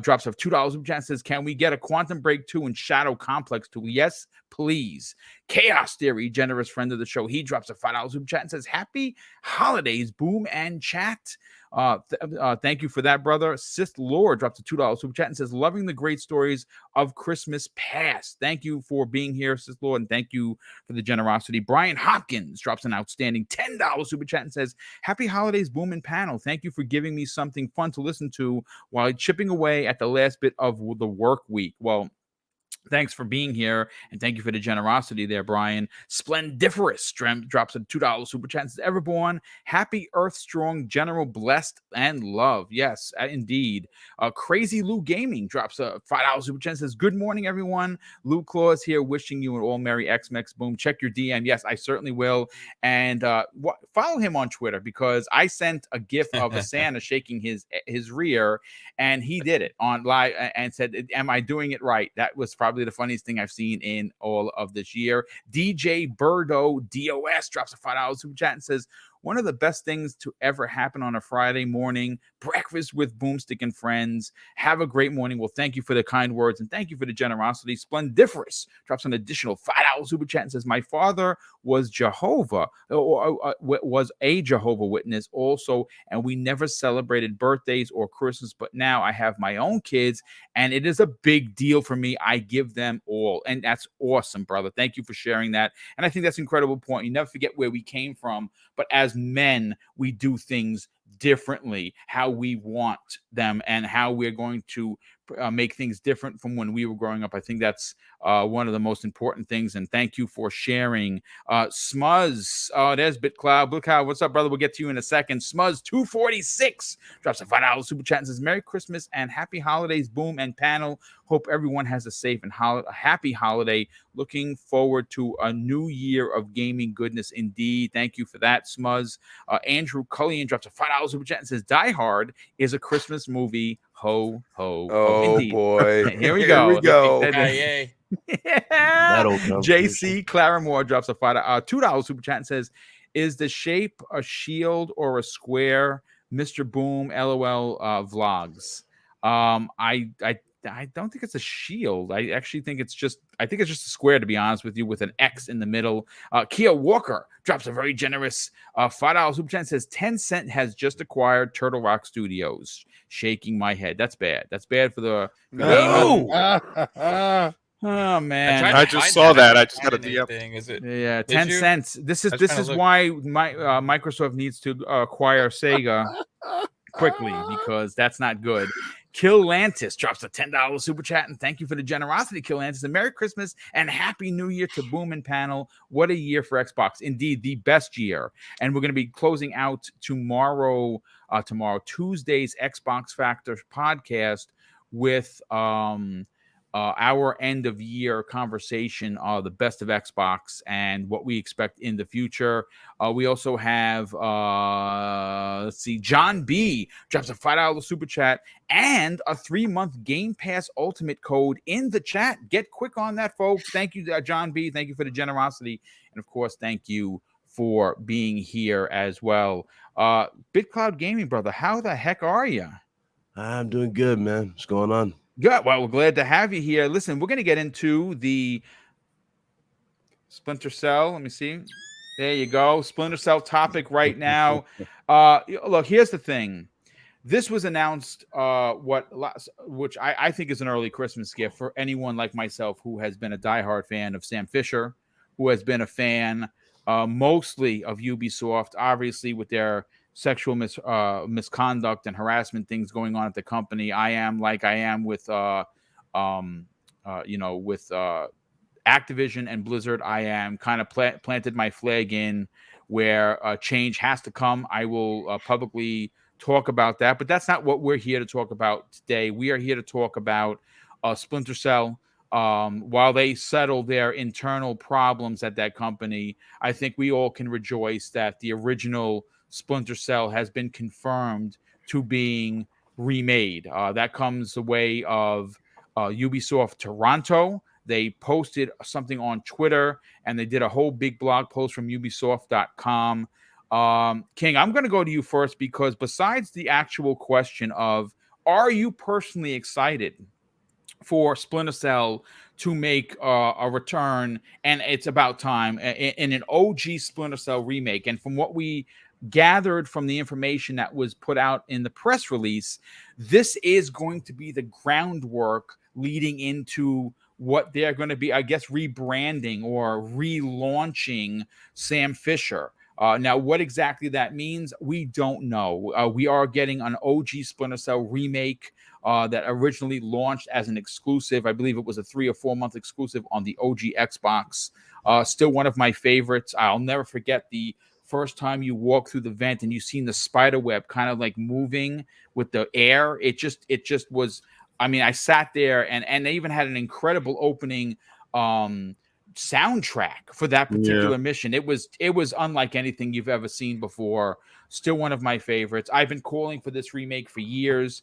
Drops of $2 super chat, says, can we get a Quantum Break 2 and Shadow Complex 2? Yes, please. Chaos Theory, generous friend of the show, he drops a $5 super chat and says, happy holidays, Boom and Chat. Thank you for that, brother. Sith Lord drops a $2 super chat and says, loving the great stories of Christmas past. Thank you for being here, Sith Lord, and thank you for the generosity. Brian Hopkins drops an outstanding $10 super chat and says, happy holidays, Boom and Panel. Thank you for giving me something fun to listen to while chipping away at the last bit of the work week. Well, Thanks for being here, and thank you for the generosity there, Brian. Splendiferous drops a $2 super chat. Says, Everborn, happy Earth Strong General, blessed and love. Yes, indeed. Crazy Lou Gaming drops a $5 super chat. Says, good morning, everyone. Lou Claus here, wishing you an all merry X-Mex. Boom. Check your DM. Yes, I certainly will. And follow him on Twitter, because I sent a gif of a Santa shaking his rear, and he did it on live and said, am I doing it right? That was probably the funniest thing I've seen in all of this year. DJ Birdo DOS drops a $5 super chat and says, one of the best things to ever happen on a Friday morning, breakfast with Boomstick and friends. Have a great morning. Well, thank you for the kind words, and thank you for the generosity. Splendiferous drops an additional $5 super chat and says, my father was was a Jehovah Witness also, and we never celebrated birthdays or Christmas, but now I have my own kids, and it is a big deal for me. I give them all, and that's awesome, brother. Thank you for sharing that, and I think that's an incredible point. You never forget where we came from, but as men, we do things differently, how we want them, and how we're going to make things different from when we were growing up. I think that's one of the most important things, and thank you for sharing. Smuzz, there's BitCloud. BitCloud, what's up, brother? We'll get to you in a second. Smuzz 246 drops a $5 super chat and says, Merry Christmas and Happy Holidays, Boom and panel. Hope everyone has a safe and happy holiday. Looking forward to a new year of gaming goodness indeed. Thank you for that, Smuzz. Andrew Cullion drops a $5 super chat and says, Die Hard is a Christmas movie. Ho, ho, ho. Oh, Indeed. boy. Here we go. Yay. JC Claramore drops a $2 super chat and says, is the shape a shield or a square? Mr. Boom, LOL vlogs. I don't think it's a shield. I actually think it's just a square, to be honest with you, with an X in the middle. Kia Walker drops a very generous $5 super chat and says, Tencent has just acquired Turtle Rock Studios. Shaking my head. That's bad. That's bad for the No. Oh man, I just saw that. I just got a DM. Is it? Yeah, 10 cents. This is why Microsoft needs to acquire Sega quickly, because that's not good. Kill Lantis drops a $10 super chat, and thank you for the generosity, Kill Lantis. And Merry Christmas and Happy New Year to Boom and panel. What a year for Xbox. Indeed, the best year. And we're going to be closing out tomorrow, Tuesday's Xbox Factor podcast with our end of year conversation, the best of Xbox and what we expect in the future. We also have, John B drops a $5 super chat and a 3-month Game Pass Ultimate code in the chat. Get quick on that, folks. Thank you, John B. Thank you for the generosity. And of course, thank you for being here as well. BitCloud Gaming, brother, how the heck are you? I'm doing good, man. What's going on? Good. Well, we're glad to have you here. Listen, we're going to get into the Splinter Cell. Let me see. There you go. Splinter Cell topic right now. Look, here's the thing. This was announced, which I think is an early Christmas gift for anyone like myself who has been a diehard fan of Sam Fisher, who has been a fan mostly of Ubisoft, obviously with their sexual misconduct and harassment things going on at the company. I am with Activision and Blizzard. I am kind of planted my flag in where change has to come. I will publicly talk about that, but that's not what we're here to talk about today. We are here to talk about Splinter Cell. While they settle their internal problems at that company, I think we all can rejoice that the original Splinter Cell has been confirmed to being remade. That comes the way of Ubisoft Toronto. They posted something on Twitter, and they did a whole big blog post from Ubisoft.com. King, I'm going to go to you first, because besides the actual question of, are you personally excited for Splinter Cell to make a return, and it's about time, in an OG Splinter Cell remake? And from what we gathered from the information that was put out in the press release, this is going to be the groundwork leading into what they're going to be, I guess, rebranding or relaunching Sam Fisher. Now, what exactly that means, we don't know. We are getting an OG Splinter Cell remake that originally launched as an exclusive. I believe it was a 3 or 4 month exclusive on the OG Xbox. Still one of my favorites. I'll never forget the first time you walk through the vent and you seen the spider web kind of like moving with the air. It just was. I mean, I sat there and they even had an incredible opening soundtrack for that particular mission. It was unlike anything you've ever seen before. Still one of my favorites. I've been calling for this remake for years.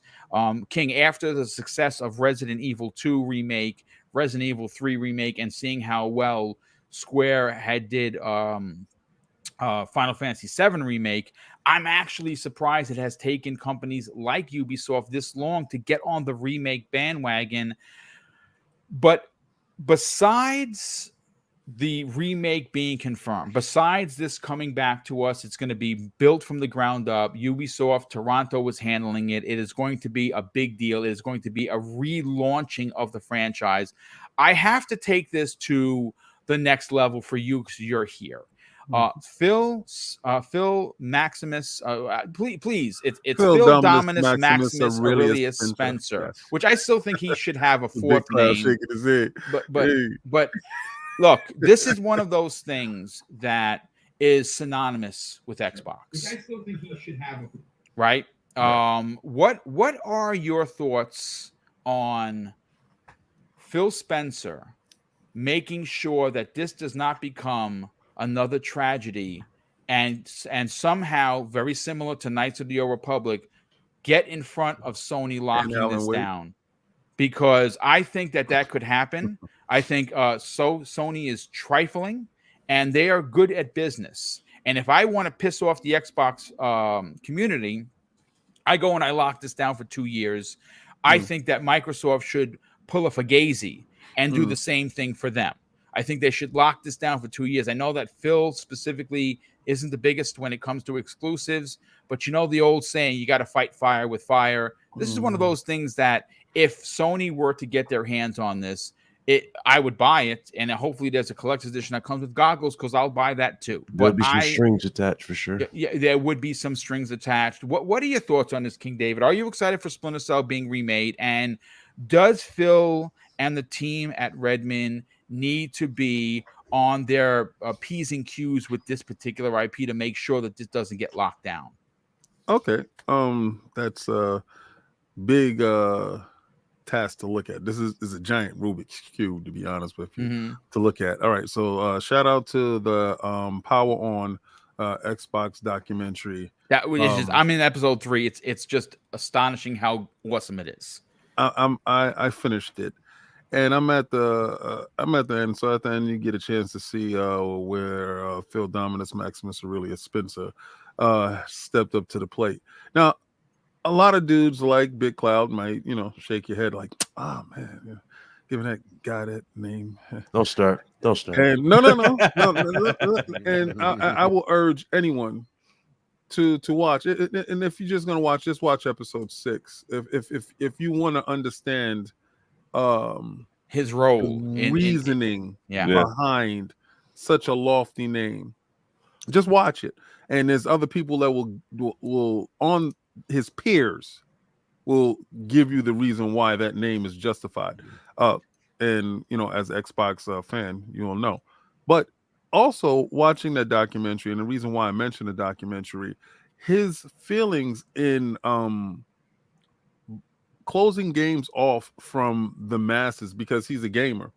King, after the success of Resident Evil 2 remake, Resident Evil 3 remake, and seeing how well Square had did Final Fantasy 7 remake, I'm actually surprised it has taken companies like Ubisoft this long to get on the remake bandwagon. But besides the remake being confirmed, besides this coming back to us, it's going to be built from the ground up. Ubisoft Toronto was handling it. It is going to be a big deal. It is going to be a relaunching of the franchise. I have to take this to the next level for you because you're here. Phil Maximus, please, it's Phil Dominus Maximus Aurelius Spencer, yes. Which I still think he should have a fourth name. But look, this is one of those things that is synonymous with Xbox. Which I still think he should have right? What are your thoughts on Phil Spencer making sure that this does not become another tragedy and somehow very similar to Knights of the Old Republic get in front of Sony locking this down? Because I think that could happen. I think Sony is trifling and they are good at business. And if I want to piss off the Xbox community, I go and I lock this down for 2 years. I think that Microsoft should pull a Fugazi and do the same thing for them. I think they should lock this down for 2 years. I know that Phil specifically isn't the biggest when it comes to exclusives, but you know the old saying, you got to fight fire with fire. This is one of those things that if Sony were to get their hands on this, I would buy it, and hopefully there's a collector's edition that comes with goggles because I'll buy that too. There'll be some strings attached for sure. Yeah, there would be some strings attached. What are your thoughts on this, King David? Are you excited for Splinter Cell being remade? And does Phil and the team at Redmond need to be on their P's and Q's with this particular IP to make sure that this doesn't get locked down? Okay. That's a big task to look at. This is a giant Rubik's Cube, to be honest with you, to look at. All right. So shout out to the Power On Xbox documentary. That was just, I'm in episode 3. It's just astonishing how awesome it is. I finished it. And I'm at the end. So at the end, you get a chance to see where Phil Dominus Maximus Aurelius Spencer stepped up to the plate. Now, a lot of dudes like Big Cloud might, shake your head like, oh man, giving that guy that name. Don't start. And no. And I will urge anyone to watch it. And if you're just gonna watch, just watch episode 6. If you want to understand his role, reasoning behind such a lofty name, just watch it. And there's other people that will on his peers will give you the reason why that name is justified. And as an Xbox fan, you'll know. But also watching that documentary, and the reason why I mentioned the documentary, his feelings in closing games off from the masses, because he's a gamer.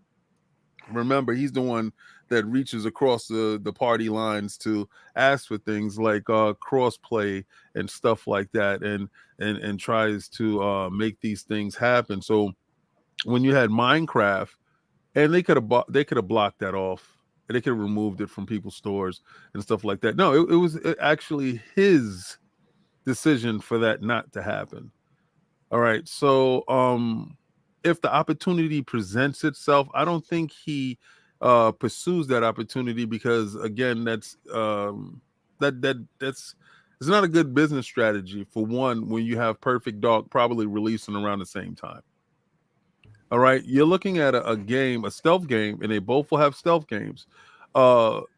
Remember, he's the one that reaches across the party lines to ask for things like cross-play and stuff like that, and tries to make these things happen. So when you had Minecraft, and they could have blocked that off, and they could have removed it from people's stores and stuff like that. No, it was actually his decision for that not to happen. All right, so if the opportunity presents itself, I don't think he pursues that opportunity, because again, that's it's not a good business strategy, for one, when you have Perfect Dark probably releasing around the same time. All right, you're looking at a game, a stealth game, and they both will have stealth games.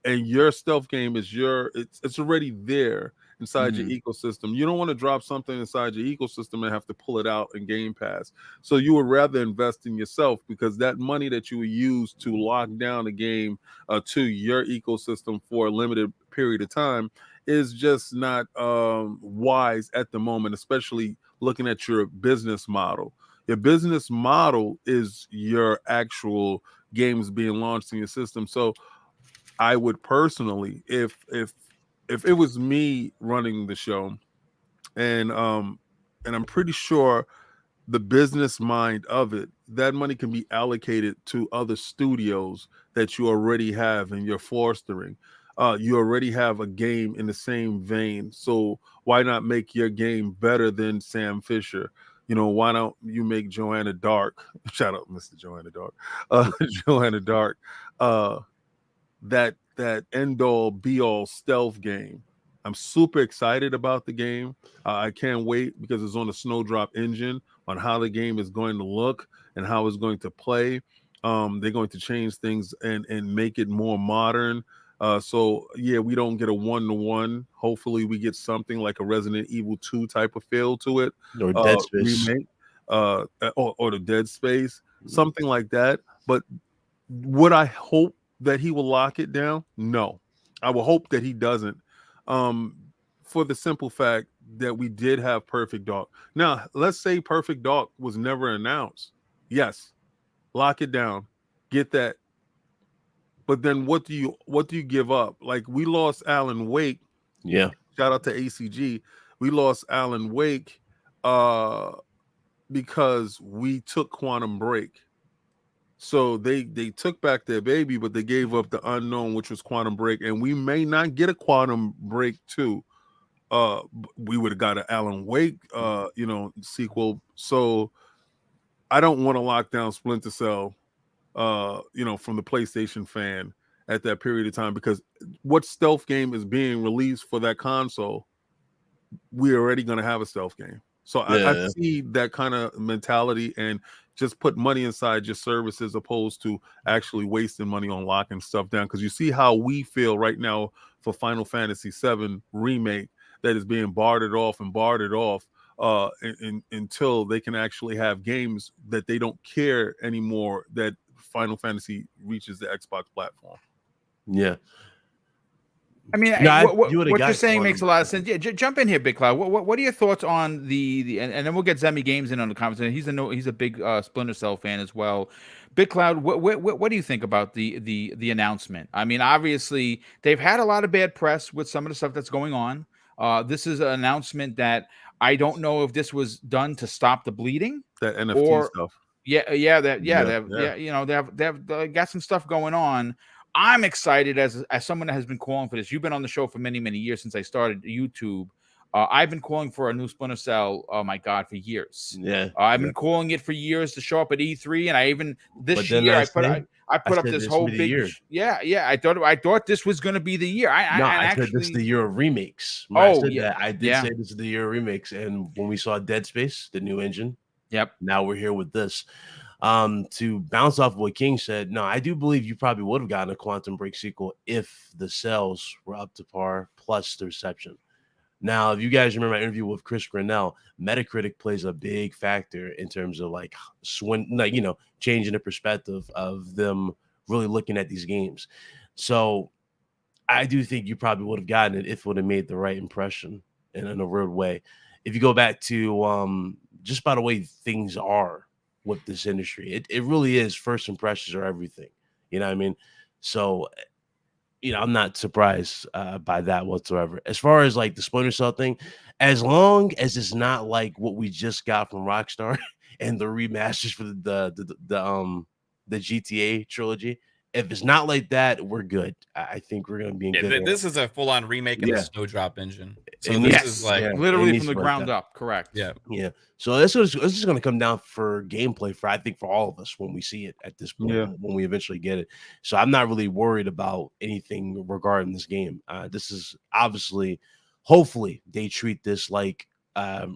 and your stealth game is it's already there inside your ecosystem. You don't want to drop something inside your ecosystem and have to pull it out in Game Pass. So you would rather invest in yourself, because that money that you would use to lock down a game to your ecosystem for a limited period of time is just not wise at the moment, especially looking at your business model. Your business model is your actual games being launched in your system. So I would personally, if it was me running the show, and I'm pretty sure the business mind of it, that money can be allocated to other studios that you already have and you're fostering. You already have a game in the same vein, so why not make your game better than Sam Fisher? You know, why don't you make Joanna Dark? Shout out, Mr. Joanna Dark. Joanna Dark. That end all be all stealth game. I'm super excited about the game. I can't wait, because it's on the Snowdrop engine, on how the game is going to look and how it's going to play. They're going to change things and make it more modern. So yeah, we don't get a 1-to-1. Hopefully we get something like a Resident Evil 2 type of feel to it. Or Dead Space. Remake, or the Dead Space, something like that. But would I hope that he will lock it down? No, I will hope that he doesn't, for the simple fact that we did have Perfect Dark. Now, let's say Perfect Dark was never announced. Yes, lock it down, get that. But then what do you give up? Like, we lost Alan Wake. Yeah. Shout out to ACG. We lost Alan Wake because we took Quantum Break. So they took back their baby, but they gave up the unknown, which was Quantum Break, and we may not get a Quantum Break 2. We would have got an Alan Wake, sequel. So I don't want to lock down Splinter Cell, from the PlayStation fan at that period of time, because what stealth game is being released for that console, we're already going to have a stealth game. So I see that kind of mentality, and just put money inside your service as opposed to actually wasting money on locking stuff down. Because you see how we feel right now for Final Fantasy VII Remake, that is being bartered off until they can actually have games that they don't care anymore that Final Fantasy reaches the Xbox platform. Yeah. I mean, what you're saying makes a lot of sense. Yeah, jump in here, Big Cloud. What are your thoughts on the and then we'll get Zemi Games in on the conversation. He's a big Splinter Cell fan as well. Big Cloud, what do you think about the announcement? I mean, obviously they've had a lot of bad press with some of the stuff that's going on. This is an announcement that I don't know if this was done to stop the bleeding, that NFT stuff. They got some stuff going on. I'm excited as someone that has been calling for this. You've been on the show for many, many years since I started YouTube. I've been calling for a new Splinter Cell. Oh my God, for years. Yeah, I've been calling it for years to show up at E3, and I even this year I put up this whole big year. I thought this was going to be the year. I said this is the year of remakes. I did say this is the year of remakes, and when we saw Dead Space, the new engine. Yep. Now we're here with this. To bounce off what King said, no, I do believe you probably would have gotten a Quantum Break sequel if the sales were up to par plus the reception. Now, if you guys remember my interview with Chris Grinnell, Metacritic plays a big factor in terms of changing the perspective of them really looking at these games. So I do think you probably would have gotten it if it would have made the right impression in a real way. If you go back to just by the way things are with this industry, it really is first impressions are everything. You know what I mean? So, I'm not surprised by that whatsoever. As far as like the Splinter Cell thing, as long as it's not like what we just got from Rockstar and the remasters for the GTA trilogy, if it's not like that, we're good. I think we're gonna be in good. This is a full-on remake of the Snowdrop engine. So and this is like literally from the ground up. Correct. Yeah. Yeah. So this is going to come down for gameplay for, I think, for all of us when we see it at this point, when we eventually get it. So I'm not really worried about anything regarding this game. This is obviously, hopefully they treat this like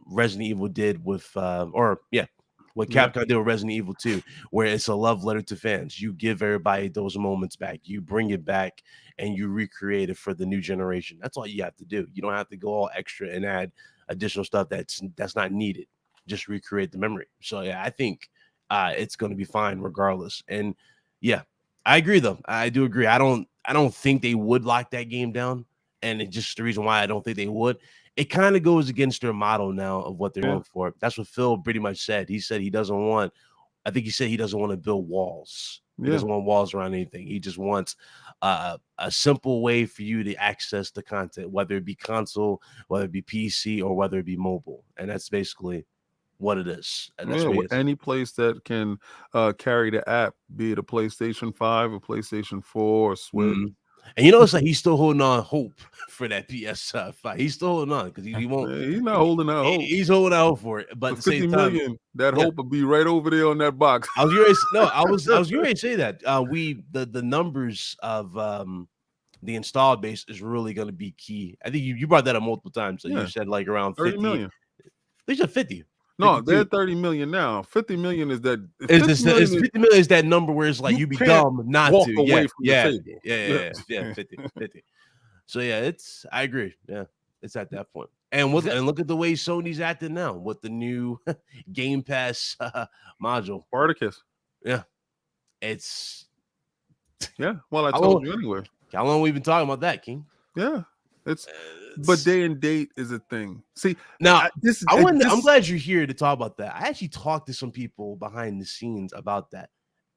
Resident Evil did with, What Capcom did with Resident Evil 2, where it's a love letter to fans. You give everybody those moments back. You bring it back and you recreate it for the new generation. That's all you have to do. You don't have to go all extra and add additional stuff that's not needed. Just recreate the memory. So yeah, I think it's going to be fine regardless. And yeah, I agree though. I do agree. I don't think they would lock that game down. And it's just the reason why I don't think they would. It kind of goes against their model now of what they're going for. That's what Phil pretty much said. He said he doesn't want to build walls. He doesn't want walls around anything. He just wants a simple way for you to access the content, whether it be console, whether it be PC, or whether it be mobile. And that's basically what it is. And that's any place that can carry the app, be it a PlayStation 5 or PlayStation 4 or Switch. Mm-hmm. And you know, it's like he's still holding on hope for that PS5. He's still holding on because he won't. He's not holding out hope. He's holding out for it, but at the same time, 50 million, that hope will be right over there on that box. I was going to say that the numbers of the installed base is really going to be key. I think you brought that up multiple times. So you said like around 50 million. They said 50. No, they're 30 million now. 50 million is that. 50 million is that number where it's like you'd be dumb not walk to. Away from yeah, the table. yeah, 50. So yeah, I agree. Yeah, it's at that point. And look at the way Sony's acting now with the new Game Pass module. Spartacus. Yeah, it's. Yeah, well, I told you anyway. How long we been talking about that, King? Yeah, but day and date is a thing. See, now I'm glad you're here to talk about that. I actually talked to some people behind the scenes about that,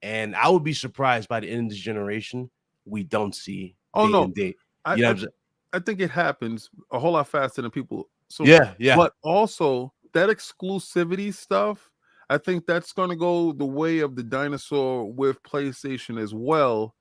and I would be surprised by the end of this generation we don't see day and date. I think it happens a whole lot faster than people. So yeah. But also that exclusivity stuff, I think that's going to go the way of the dinosaur with PlayStation as well.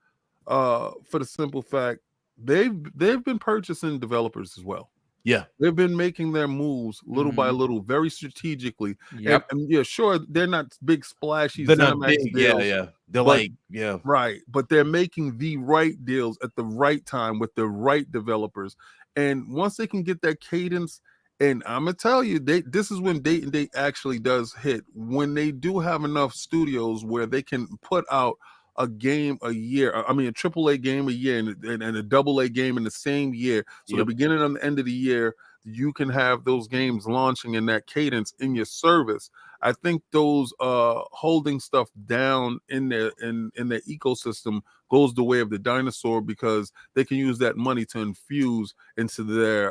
For the simple fact they've been purchasing developers as well. Yeah, they've been making their moves little by little, very strategically. Yep. And yeah, sure, they're not big splashy. They're not big. Deals, They're right. But they're making the right deals at the right time with the right developers. And once they can get that cadence, and I'm gonna tell you, this is when date and date actually does hit. When they do have enough studios where they can put out a game a year. I mean, a AAA game a year and a AA game in the same year. So the beginning and the end of the year, you can have those games launching in that cadence in your service. I think those holding stuff down in their ecosystem goes the way of the dinosaur, because they can use that money to infuse into their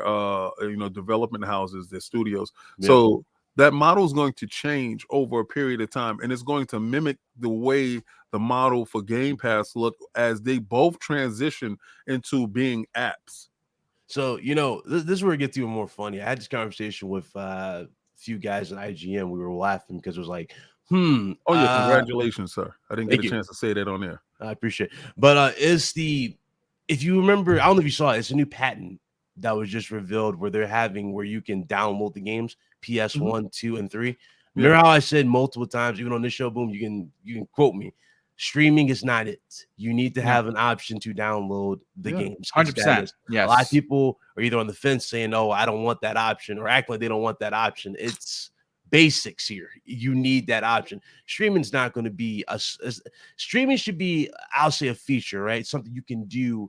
development houses, their studios. Yeah. So that model is going to change over a period of time, and it's going to mimic the way the model for Game Pass look as they both transition into being apps. So, this is where it gets even more funny. I had this conversation with a few guys in IGN. We were laughing because it was like, Oh, yeah, congratulations, sir. I didn't get a chance to say that on there. I appreciate it. But if you remember, I don't know if you saw it, it's a new patent that was just revealed where you can download the games, PS1, 2, and 3. Remember how I said multiple times, even on this show, Boom, you can quote me. Streaming is not it. You need to have an option to download the games. 100%. Yes. A lot of people are either on the fence saying, "Oh, I don't want that option," or act like they don't want that option. It's basics here. You need that option. Streaming's not going to be streaming should be, I'll say, a feature, right? Something you can do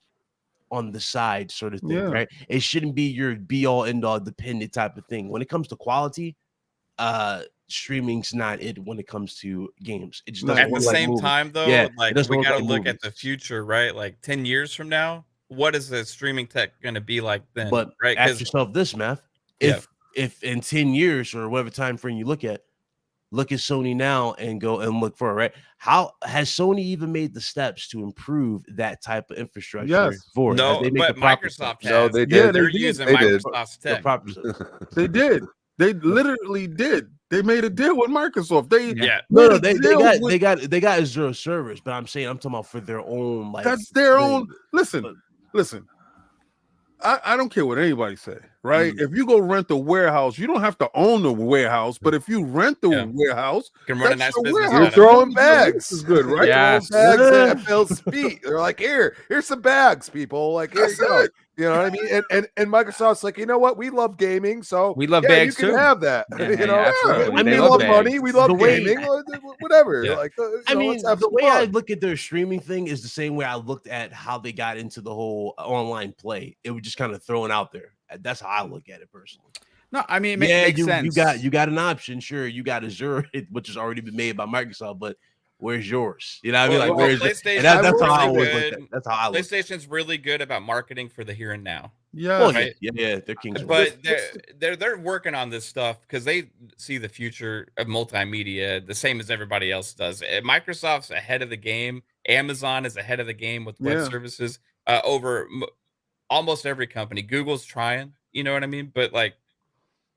on the side, sort of thing, right? It shouldn't be your be all end all dependent type of thing. When it comes to quality, streaming's not it when it comes to games. It just at the same time, though, we gotta look at the future, right? Like 10 years from now, what is the streaming tech gonna be like then? But right, ask yourself this, Math. If in 10 years or whatever time frame you look at Sony now and go and look for it, right? How has Sony even made the steps to improve that type of infrastructure? No, but Microsoft has. No, they did. They're using Microsoft's tech. They did. They literally did. They made a deal with Microsoft. They got Azure servers, but I'm talking about for their own. That's their own. Listen. I don't care what anybody say, right? If you go rent a warehouse, you don't have to own the warehouse, but if you rent the warehouse, you can run a nice business. You're throwing bags. This is good, right? Yeah, bags at FL's feet. They're like, here's some bags, people. Like, here you go. You know what I mean? And Microsoft's like, you know what? We love gaming, so We love you bags can too. have that. Yeah, you know, absolutely. we They love love money, bags. we love The way- gaming, whatever. Yeah. Like, I mean, let's have the some way I fun. look at their streaming thing is the same way I looked at how they got into the whole online play. It was just kind of thrown out there. That's how I look at it personally. No, I mean, it Yeah, makes sense. you got an option. Sure, you got Azure, which has already been made by Microsoft, but where's yours? You know what I mean? Like, where's yours? PlayStation? And that's how I really always look at good. it. That's how I look. PlayStation's really good about marketing for the here and now. Yeah, Oh, right? yeah, they're kings. But they're working on this stuff because they see the future of multimedia the same as everybody else does. Microsoft's ahead of the game. Amazon is ahead of the game with web services over almost every company. Google's trying, you know what I mean? But like,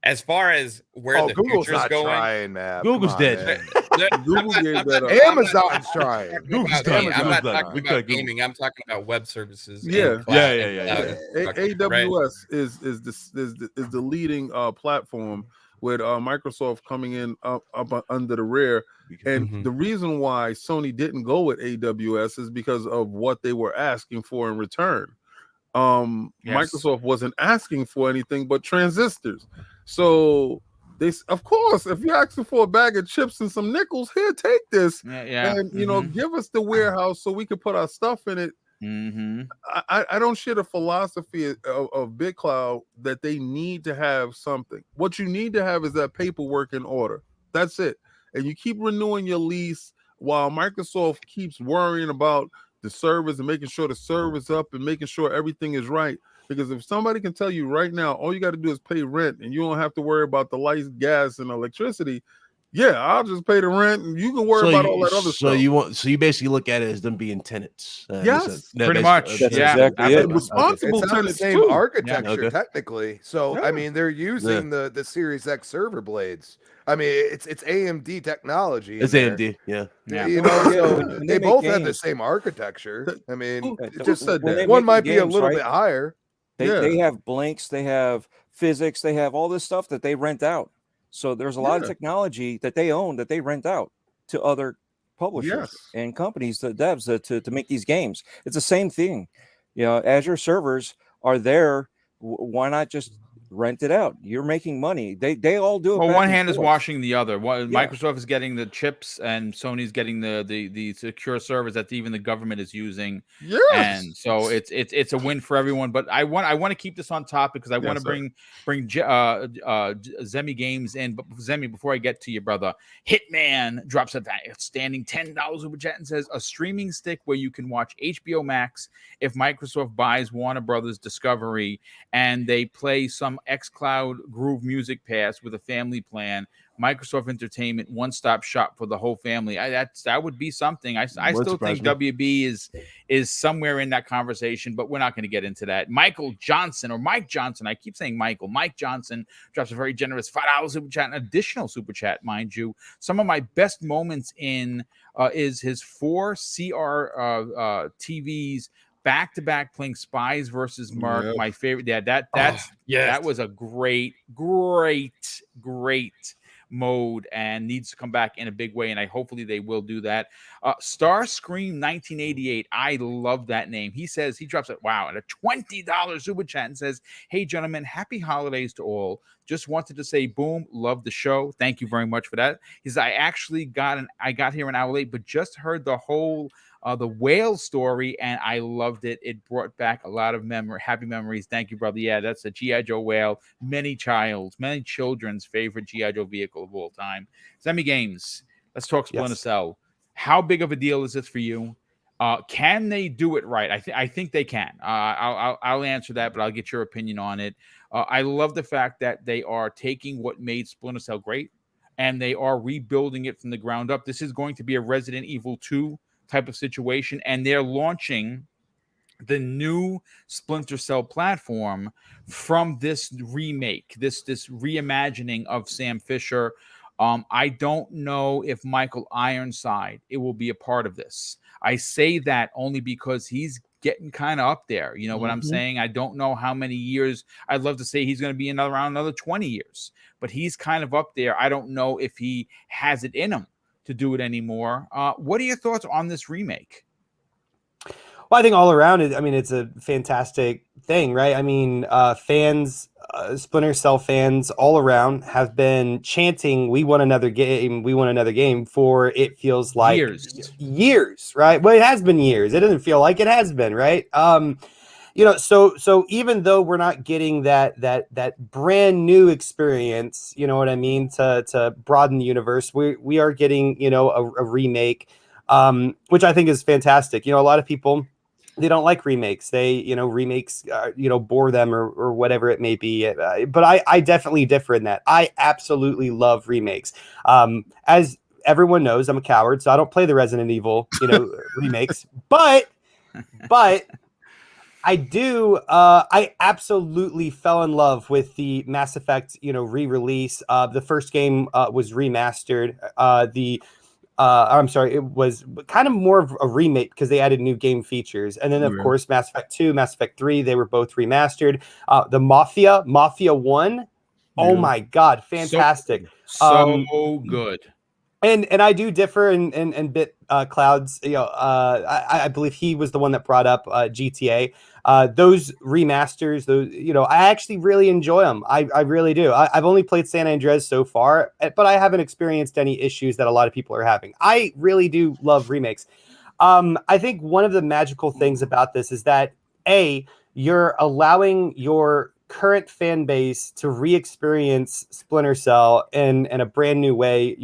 as far as where the Google's future's not going, trying, man. Google's Come on, dead. man. Google gave that up. Amazon's trying. Google's I'm done. not Google's talking done. about gaming. I'm talking about web services. and Yeah. cloud- Yeah. and cloud infrastructure, right? AWS is the leading platform with Microsoft coming in up under the rear. And the reason why Sony didn't go with AWS is because of what they were asking for in return. Microsoft wasn't asking for anything but transistors. So they, of course, if you're asking for a bag of chips and some nickels, here, take this. And you know, give us the warehouse so we can put our stuff in it. I don't share the philosophy of BitCloud that they need to have something. What you need to have is that paperwork in order. That's it. And you keep renewing your lease while Microsoft keeps worrying about the servers and making sure the server's up and making sure everything is right. Because if somebody can tell you right now, all you got to do is pay rent and you don't have to worry about the lights, gas, and electricity. Yeah, I'll just pay the rent and you can worry about all that other stuff. So you basically look at it as them being tenants. Yes, pretty much. That's Yeah, exactly it. Responsible it's on the tenants same too. architecture technically. So I mean, they're using the Series X server blades. I mean, it's AMD technology. It's AMD, yeah. You know, so when they make both have the games- same architecture. I mean, It just said when they that. one make might the be a games, little right? bit higher. They have blanks, they have physics, they have all this stuff that they rent out. So there's a lot of technology that they own that they rent out to other publishers and companies, the devs, to make these games. It's the same thing. You know, Azure servers are there. Why not just rent it out? You're making money. They all do it. Well, back one and hand is forth. washing the other. Microsoft is getting the chips, and Sony's getting the secure servers that even the government is using. Yes. And so it's a win for everyone. But I want to keep this on topic because I want to bring Zemi Games in. But Zemi, before I get to you, brother, Hitman drops a outstanding $10 super chat and says a streaming stick where you can watch HBO Max if Microsoft buys Warner Brothers Discovery and they play some xCloud Groove Music Pass with a family plan. Microsoft Entertainment, one-stop shop for the whole family. That would be something. I still think WB is somewhere in that conversation, but we're not going to get into that. Michael Johnson or Mike Johnson, I keep saying Michael. Mike Johnson drops a very generous $5 super chat, an additional super chat, mind you. Some of my best moments in is his 4 CR TVs back-to-back playing Spies versus Merc. My favorite. Yeah, that was a great mode and needs to come back in a big way, and hopefully they will do that. Starscream 1988, I love that name. He says he drops it at a $20 super chat and says, hey gentlemen, happy holidays to all. Just wanted to say boom, love the show. Thank you very much for that. He says, I got here an hour late, but just heard the whole the whale story, and I loved it. It brought back a lot of happy memories. Thank you, brother. Yeah, that's a G.I. Joe whale. Many children's favorite G.I. Joe vehicle of all time. Zemi Games, let's talk Splinter Cell. How big of a deal is this for you? Can they do it right? I think they can. I'll answer that, but I'll get your opinion on it. I love the fact that they are taking what made Splinter Cell great, and they are rebuilding it from the ground up. This is going to be a Resident Evil 2 type of situation, and they're launching the new Splinter Cell platform from this remake, this reimagining of Sam Fisher. I don't know if Michael Ironside will be a part of this. I say that only because he's getting kind of up there. You know what I'm saying? I don't know how many years. I'd love to say he's going to be around another 20 years, but he's kind of up there. I don't know if he has it in him to do it anymore. What are your thoughts on this remake? Well, I think all around it, I mean, it's a fantastic thing, right? I mean, fans, Splinter Cell fans all around have been chanting, "We want another game, we want another game," for it feels like years, right? Well, it has been years. It doesn't feel like it has been, right? So even though we're not getting that brand new experience, you know what I mean, to broaden the universe, we are getting, a remake, which I think is fantastic. A lot of people, they don't like remakes. Remakes, bore them or whatever it may be. But I definitely differ in that. I absolutely love remakes. As everyone knows, I'm a coward, so I don't play the Resident Evil, remakes. But I do. I absolutely fell in love with the Mass Effect, re-release. The first game was remastered. I'm sorry, it was kind of more of a remake because they added new game features. And then, of course, Mass Effect 2, Mass Effect 3, they were both remastered. The Mafia 1, oh my God, fantastic. So good. And I do differ in Bit Clouds. I believe he was the one that brought up GTA. Those remasters, I actually really enjoy them. I really do. I've only played San Andreas so far, but I haven't experienced any issues that a lot of people are having. I really do love remakes. I think one of the magical things about this is that you're allowing your current fan base to re-experience Splinter Cell in a brand new way,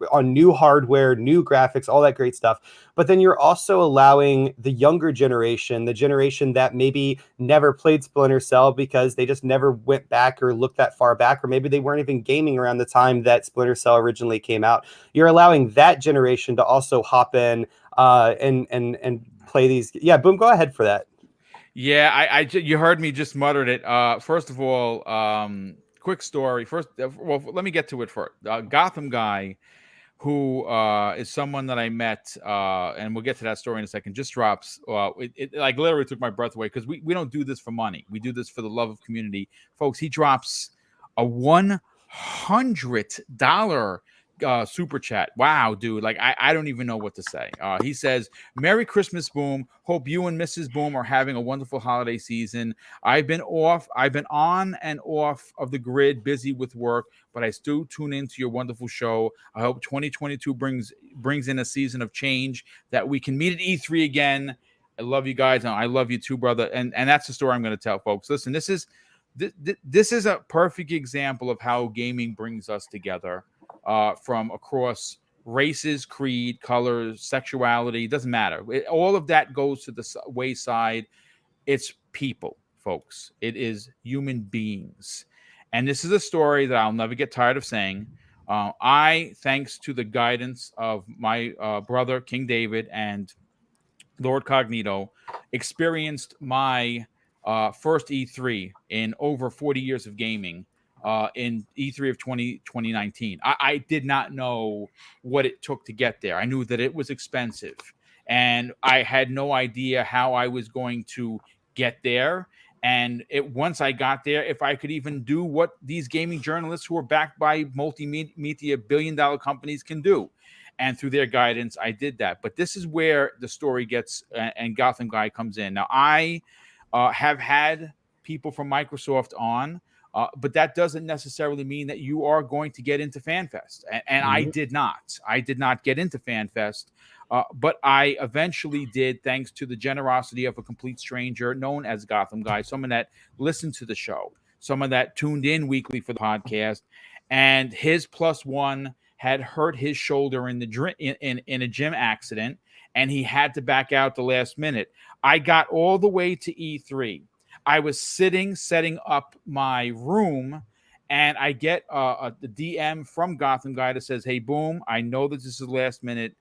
on new hardware, new graphics, all that great stuff. But then you're also allowing the younger generation, the generation that maybe never played Splinter Cell because they just never went back or looked that far back, or maybe they weren't even gaming around the time that Splinter Cell originally came out. You're allowing that generation to also hop in and play these. Yeah, Boom, go ahead for that. Yeah, you heard me just muttered it. First of all, quick story. First, well, let me get to it first. Gotham Guy, who is someone that I met, and we'll get to that story in a second, just drops. It like literally took my breath away because we don't do this for money. We do this for the love of community. Folks, he drops a $100 super chat. Wow, dude. Like, I don't even know what to say. He says, "Merry Christmas, Boom. Hope you and Mrs. Boom are having a wonderful holiday season. I've been on and off of the grid, busy with work, but I still tune into your wonderful show. I hope 2022 brings in a season of change that we can meet at E3 again. I love you guys. And I love you too, brother." And that's the story I'm going to tell, folks. Listen, this is a perfect example of how gaming brings us together. From across races, creed, colors, sexuality, doesn't matter. All of that goes to the wayside. It's people, folks. It is human beings. And this is a story that I'll never get tired of saying. I, thanks to the guidance of my brother, King David, and Lord Cognito, experienced my first E3 in over 40 years of gaming. In E3 of 2019. I did not know what it took to get there. I knew that it was expensive, and I had no idea how I was going to get there. And once I got there, if I could even do what these gaming journalists who are backed by multimedia billion-dollar companies can do. And through their guidance, I did that. But this is where the story gets, and Gotham Guy comes in. Now, I have had people from Microsoft on, but that doesn't necessarily mean that you are going to get into FanFest. And I did not. I did not get into FanFest, but I eventually did, thanks to the generosity of a complete stranger known as Gotham Guy, someone that listened to the show, someone that tuned in weekly for the podcast, and his +1 had hurt his shoulder in a gym accident, and he had to back out the last minute. I got all the way to E3. I was setting up my room, and I get the DM from Gotham Guy that says, "Hey, Boom, I know that this is last minute.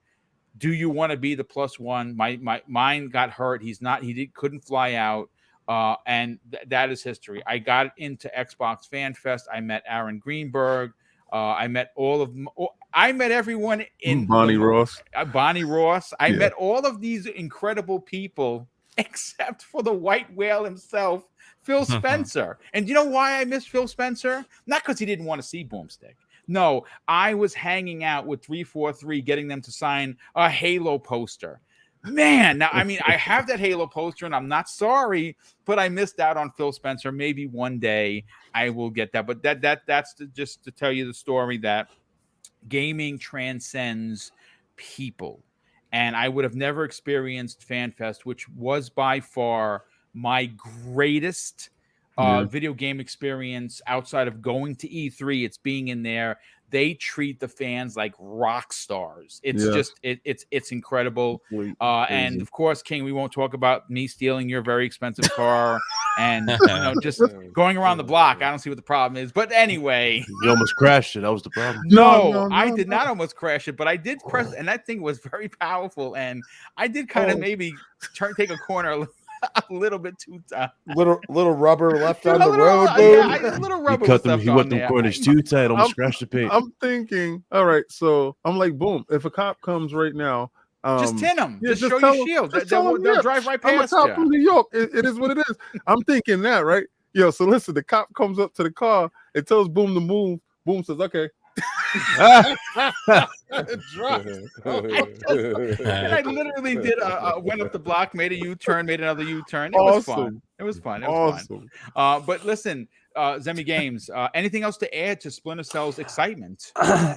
Do you want to be the +1? Mine got hurt. Couldn't fly out, and that is history. I got into Xbox Fan Fest. I met Aaron Greenberg. I met I met everyone in Bonnie Ross. Bonnie Ross. I met all of these incredible people, except for the white whale himself, Phil Spencer. And you know why I miss Phil Spencer? Not because he didn't want to see BoomStick. No, I was hanging out with 343, getting them to sign a Halo poster. Man, now I mean, I have that Halo poster, and I'm not sorry, but I missed out on Phil Spencer. Maybe one day I will get that. But that's just to tell you the story that gaming transcends people, and I would have never experienced FanFest, which was by far my greatest video game experience outside of going to E3. It's being in there. They treat the fans like rock stars. It's just it's incredible. And of course, King, we won't talk about me stealing your very expensive car and just going around the block. I don't see what the problem is. But anyway, you almost crashed it. That was the problem. No, I did not almost crash it, but I did press, and that thing was very powerful. And I did kind of maybe take a corner a little bit too tight. Little rubber left on the road. Yeah, a little rubber. He went them corners too tight. Almost crashed the paint. I'm thinking, all right, so I'm like, boom. If a cop comes right now, just tin them. Yeah, just show your shield. They'll drive right past you. I'm a cop from New York. It is what it is. I'm thinking that, right? Yo, so listen, the cop comes up to the car and tells Boom to move. Boom says, okay. It drops. And I literally did went up the block, made a U-turn, made another U-turn. It was fun. It was fun. But listen, Zemi Games, anything else to add to Splinter Cell's excitement?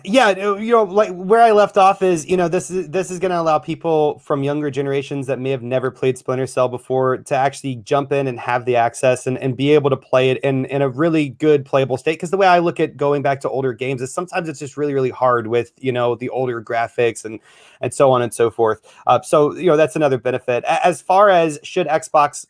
Yeah, like where I left off is, this is going to allow people from younger generations that may have never played Splinter Cell before to actually jump in and have the access and be able to play it in a really good playable state. Because the way I look at going back to older games is sometimes it's just really, really hard with, the older graphics and so on and so forth. So that's another benefit. As far as should Xbox,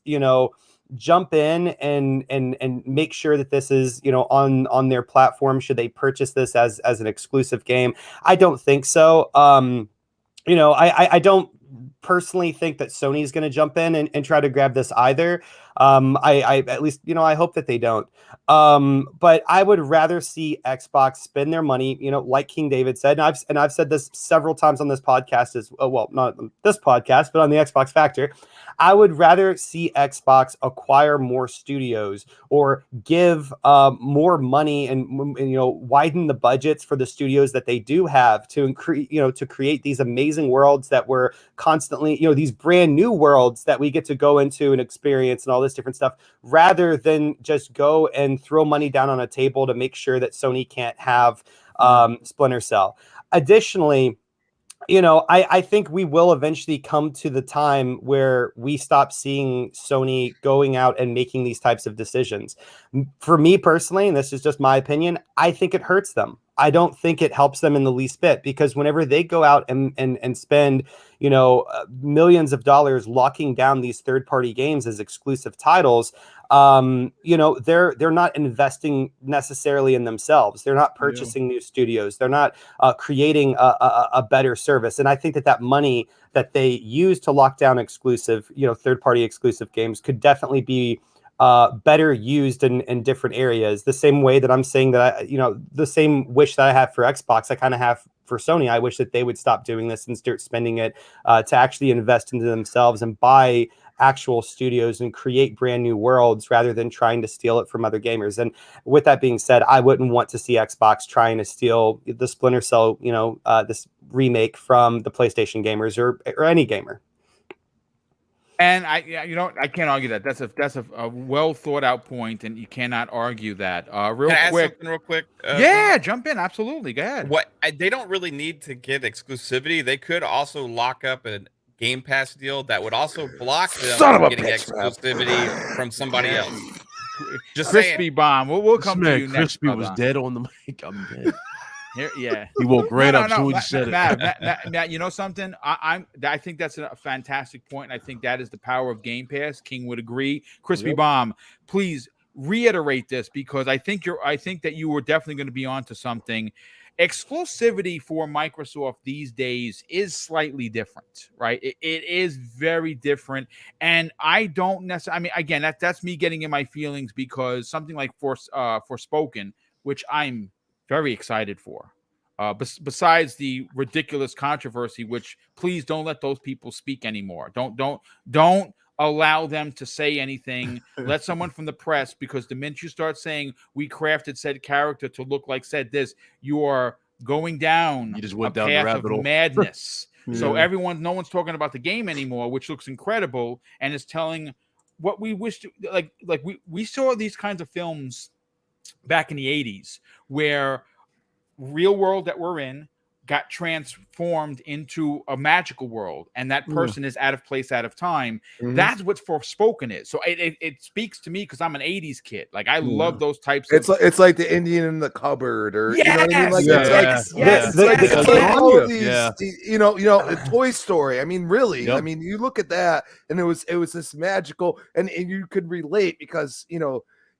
jump in and make sure that this is on their platform, should they purchase this as an exclusive game? I don't think so. I don't personally think that Sony is going to jump in and try to grab this either. I at least I hope that they don't. But I would rather see Xbox spend their money, like King David said, and I've said this several times on this podcast as well, not on this podcast, but on the Xbox Factor. I would rather see Xbox acquire more studios or give more money and widen the budgets for the studios that they do have to create these amazing worlds that we're constantly, these brand new worlds that we get to go into and experience and all this different stuff, rather than just go and throw money down on a table to make sure that Sony can't have Splinter Cell. Additionally, I think we will eventually come to the time where we stop seeing Sony going out and making these types of decisions. For me personally, and this is just my opinion, I think it hurts them. I don't think it helps them in the least bit, because whenever they go out and spend, millions of dollars locking down these third-party games as exclusive titles, they're not investing necessarily in themselves. They're not purchasing new studios. They're not creating a better service. And I think that money that they use to lock down exclusive, third-party exclusive games could definitely be better used in different areas. The same way that I'm saying that the same wish that I have for Xbox, I kind of have for Sony. I wish that they would stop doing this and start spending it to actually invest into themselves and buy actual studios and create brand new worlds rather than trying to steal it from other gamers. And with that being said, I wouldn't want to see Xbox trying to steal the Splinter Cell, this remake from the PlayStation gamers or any gamer. And I can't argue that. That's a well thought out point, and you cannot argue that. Real quick. Yeah, jump in. Absolutely. Go ahead. They don't really need to get exclusivity. They could also lock up a Game Pass deal that would also block them from getting exclusivity from somebody else. Just Crispy Bomb. We'll come to you next. Crispy was dead on the mic. I'm dead. Yeah, he woke right up soon as you said it. Matt, you know something? I think that's a fantastic point. And I think that is the power of Game Pass. King would agree. Crispy Bomb, please reiterate this, because I think that you were definitely going to be onto something. Exclusivity for Microsoft these days is slightly different, right? It is very different, and I don't necessarily. I mean, again, that's me getting in my feelings, because something like Forspoken, which I'm very excited for. Besides the ridiculous controversy, which please don't let those people speak anymore. Don't allow them to say anything. Let someone from the press, because the minute you start saying we crafted said character to look like said this, you are going down you just went a down path the rabbit of hole. Madness. So no one's talking about the game anymore, which looks incredible and is telling what we wish to like we saw these kinds of films back in the 80s where real world that we're in got transformed into a magical world, and that person is out of place, out of time. That's what Forspoken is. So it speaks to me because I'm an 80s kid. Like I love those types of it's like the Indian in the cupboard, or you know what I mean? Like Toy Story. I mean, really, I mean, you look at that and it was this magical, and you could relate because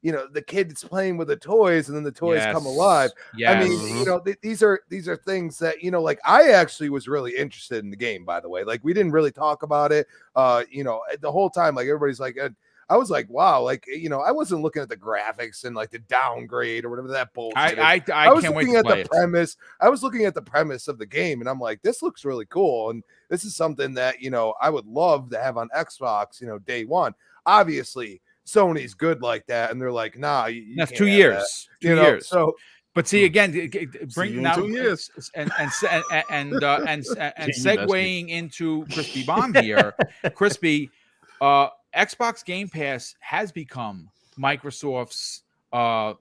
the kid's playing with the toys and then the toys come alive. I mean, these are things that, like I actually was really interested in the game, by the way. Like we didn't really talk about it, the whole time. Like everybody's like, I was like, wow, like, I wasn't looking at the graphics and like the downgrade or whatever that bullshit is. I was looking at the premise. I was looking at the premise of the game and I'm like, this looks really cool. And this is something that, I would love to have on Xbox, day one. Obviously, Sony's good like that, and they're like, nah, that's 2 years. 2 years. So, but see again, bring now 2 years and segueing into Crispy Bomb here, Crispy. Xbox Game Pass has become Microsoft's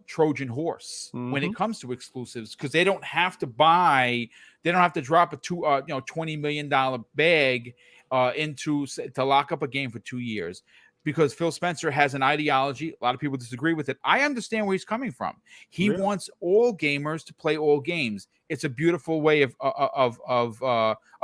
Trojan horse when it comes to exclusives, because they don't have to drop a $20 million bag to lock up a game for 2 years. Because Phil Spencer has an ideology. A lot of people disagree with it. I understand where he's coming from. He wants all gamers to play all games. It's a beautiful way of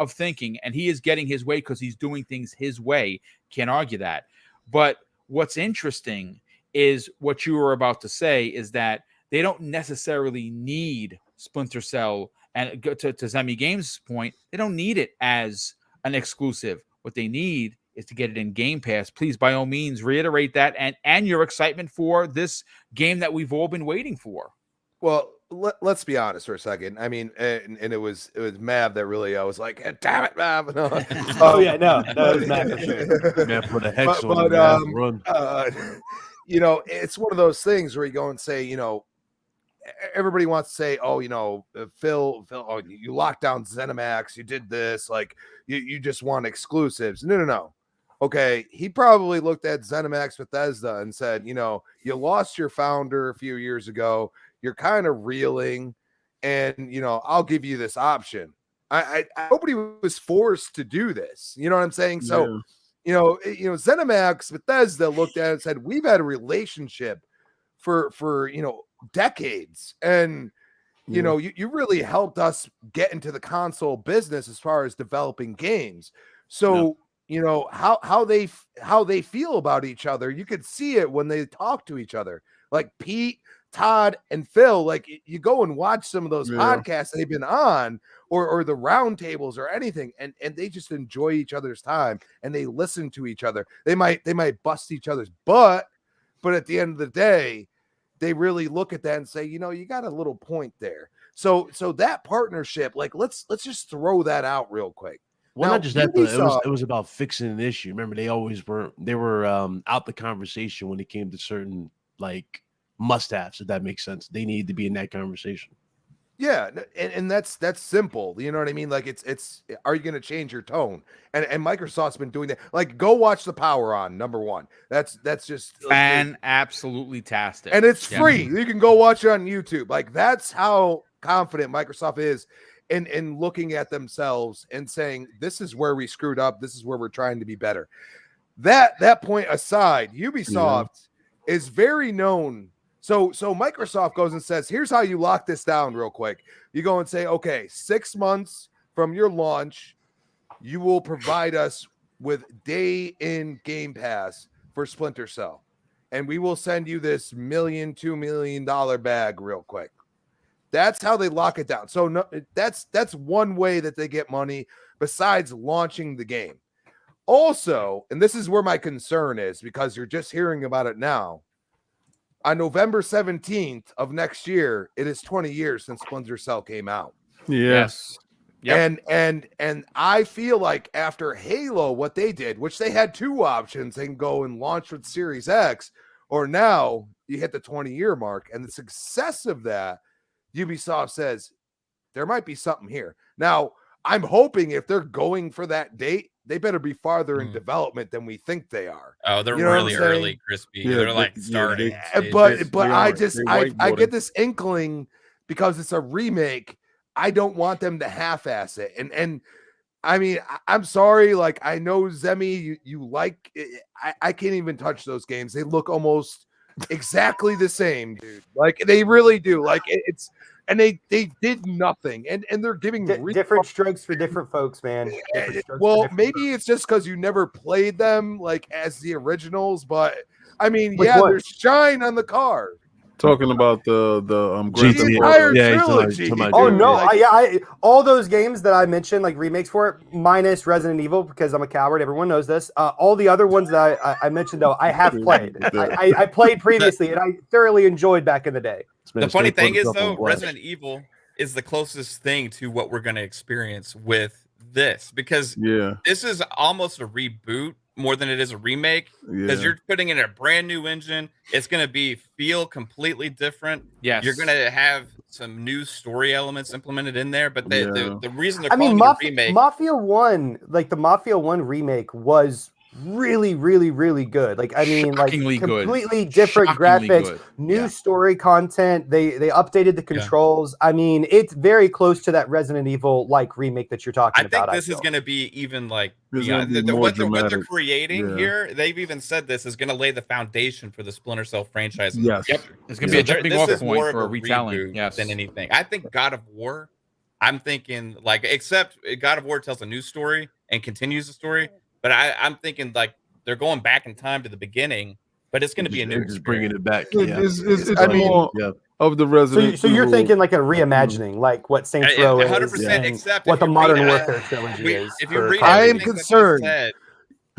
thinking, and he is getting his way because he's doing things his way. Can't argue that. But what's interesting is what you were about to say is that they don't necessarily need Splinter Cell, and to Zemi Games' point, they don't need it as an exclusive. What they need is to get it in Game Pass. Please, by all means, reiterate that and your excitement for this game that we've all been waiting for. Well, let's be honest for a second. I mean, and it was Mav that really, I was like, damn it, Mav. No. It was Mav for sure. Mav for the hex on the run. It's one of those things where you go and say, everybody wants to say, oh, Phil, oh, you locked down ZeniMax, you did this, like you just want exclusives. No. Okay, he probably looked at ZeniMax Bethesda and said, you lost your founder a few years ago. You're kind of reeling, and I'll give you this option. I nobody was forced to do this. You know what I'm saying? So, ZeniMax Bethesda looked at it and said, we've had a relationship for decades, and you really helped us get into the console business as far as developing games. So how they feel about each other, you could see it when they talk to each other. Like Pete, Todd, and Phil, like you go and watch some of those podcasts they've been on, or the round tables or anything, and they just enjoy each other's time and they listen to each other. They might bust each other's butt, but at the end of the day, they really look at that and say, you got a little point there. So that partnership, like let's just throw that out real quick. Well, not just that, but it was about fixing an issue. Remember, they were out the conversation when it came to certain like must-haves, if that makes sense. They needed to be in that conversation. Yeah, and that's simple. You know what I mean? Like it's are you going to change your tone? And Microsoft's been doing that. Like go watch The Power On, number one. That's just absolutely tastic. And it's free. You can go watch it on YouTube. Like that's how confident Microsoft is in looking at themselves and saying, this is where we screwed up. This is where we're trying to be better. That point aside, Ubisoft is very known. So Microsoft goes and says, here's how you lock this down real quick. You go and say, okay, 6 months from your launch, you will provide us with day in Game Pass for Splinter Cell. And we will send you this $2 million bag real quick. That's how they lock it down. So no, that's one way that they get money besides launching the game. Also, and this is where my concern is, because you're just hearing about it now. On November 17th of next year, it is 20 years since Splinter Cell came out. Yes. Yep. And I feel like after Halo, what they did, which they had two options, they can go and launch with Series X, or now you hit the 20-year mark, and the success of that, Ubisoft says there might be something here. Now, I'm hoping if they're going for that date, they better be farther in development than we think they are. Oh, they're You know what really I'm saying? early, Crispy. Yeah, They're they- like yeah, starting. they- But They I are. just They're I whiteboarding. get this inkling because it's a remake. I don't want them to half-ass it. And I mean, I'm sorry. Like, I know Zemi, you like. I can't even touch those games. They look almost exactly the same, dude. Like they really do. Like it's, and they did nothing, and they're giving different strokes for different folks, man. Different strokes for well, different maybe it's just because you never played them like as the originals, but I mean, Which yeah, one? there's shine on the car. Talking about the Grand Theft entire Auto. trilogy. Oh dude. no! Like, I all those games that I mentioned, like remakes for it, minus Resident Evil, because I'm a coward. Everyone knows this. All the other ones that I mentioned, though, I have played. I played previously, and I thoroughly enjoyed back in the day. The funny thing is, though, Resident Evil is the closest thing to what we're going to experience with this, because this is almost a reboot more than it is a remake, because you're putting in a brand new engine. It's going to feel completely different. Yes, you're going to have some new story elements implemented in there, but the reason they're I mean, calling it a remake, Mafia 1, like the Mafia 1 remake was really, really, really good. Like, I mean, like completely different graphics, new story content. They updated the controls. I mean, it's very close to that Resident Evil like remake that you're talking about. I think this is going to be even like gonna be what more they're dramatic. creating here. They've even said this is going to lay the foundation for the Splinter Cell franchise. Yes. Yep. It's going to be a jumping off point for a retelling. Yes. Than anything. I think God of War, I'm thinking like, except God of War tells a new story and continues the story. But I'm thinking like they're going back in time to the beginning, but it's going to be a new just bringing it back. It's more of the Resident. So you're thinking like a reimagining, like what Saints Row is, 100%. Except what the Modern Warfare trilogy is. If you read, I am concerned.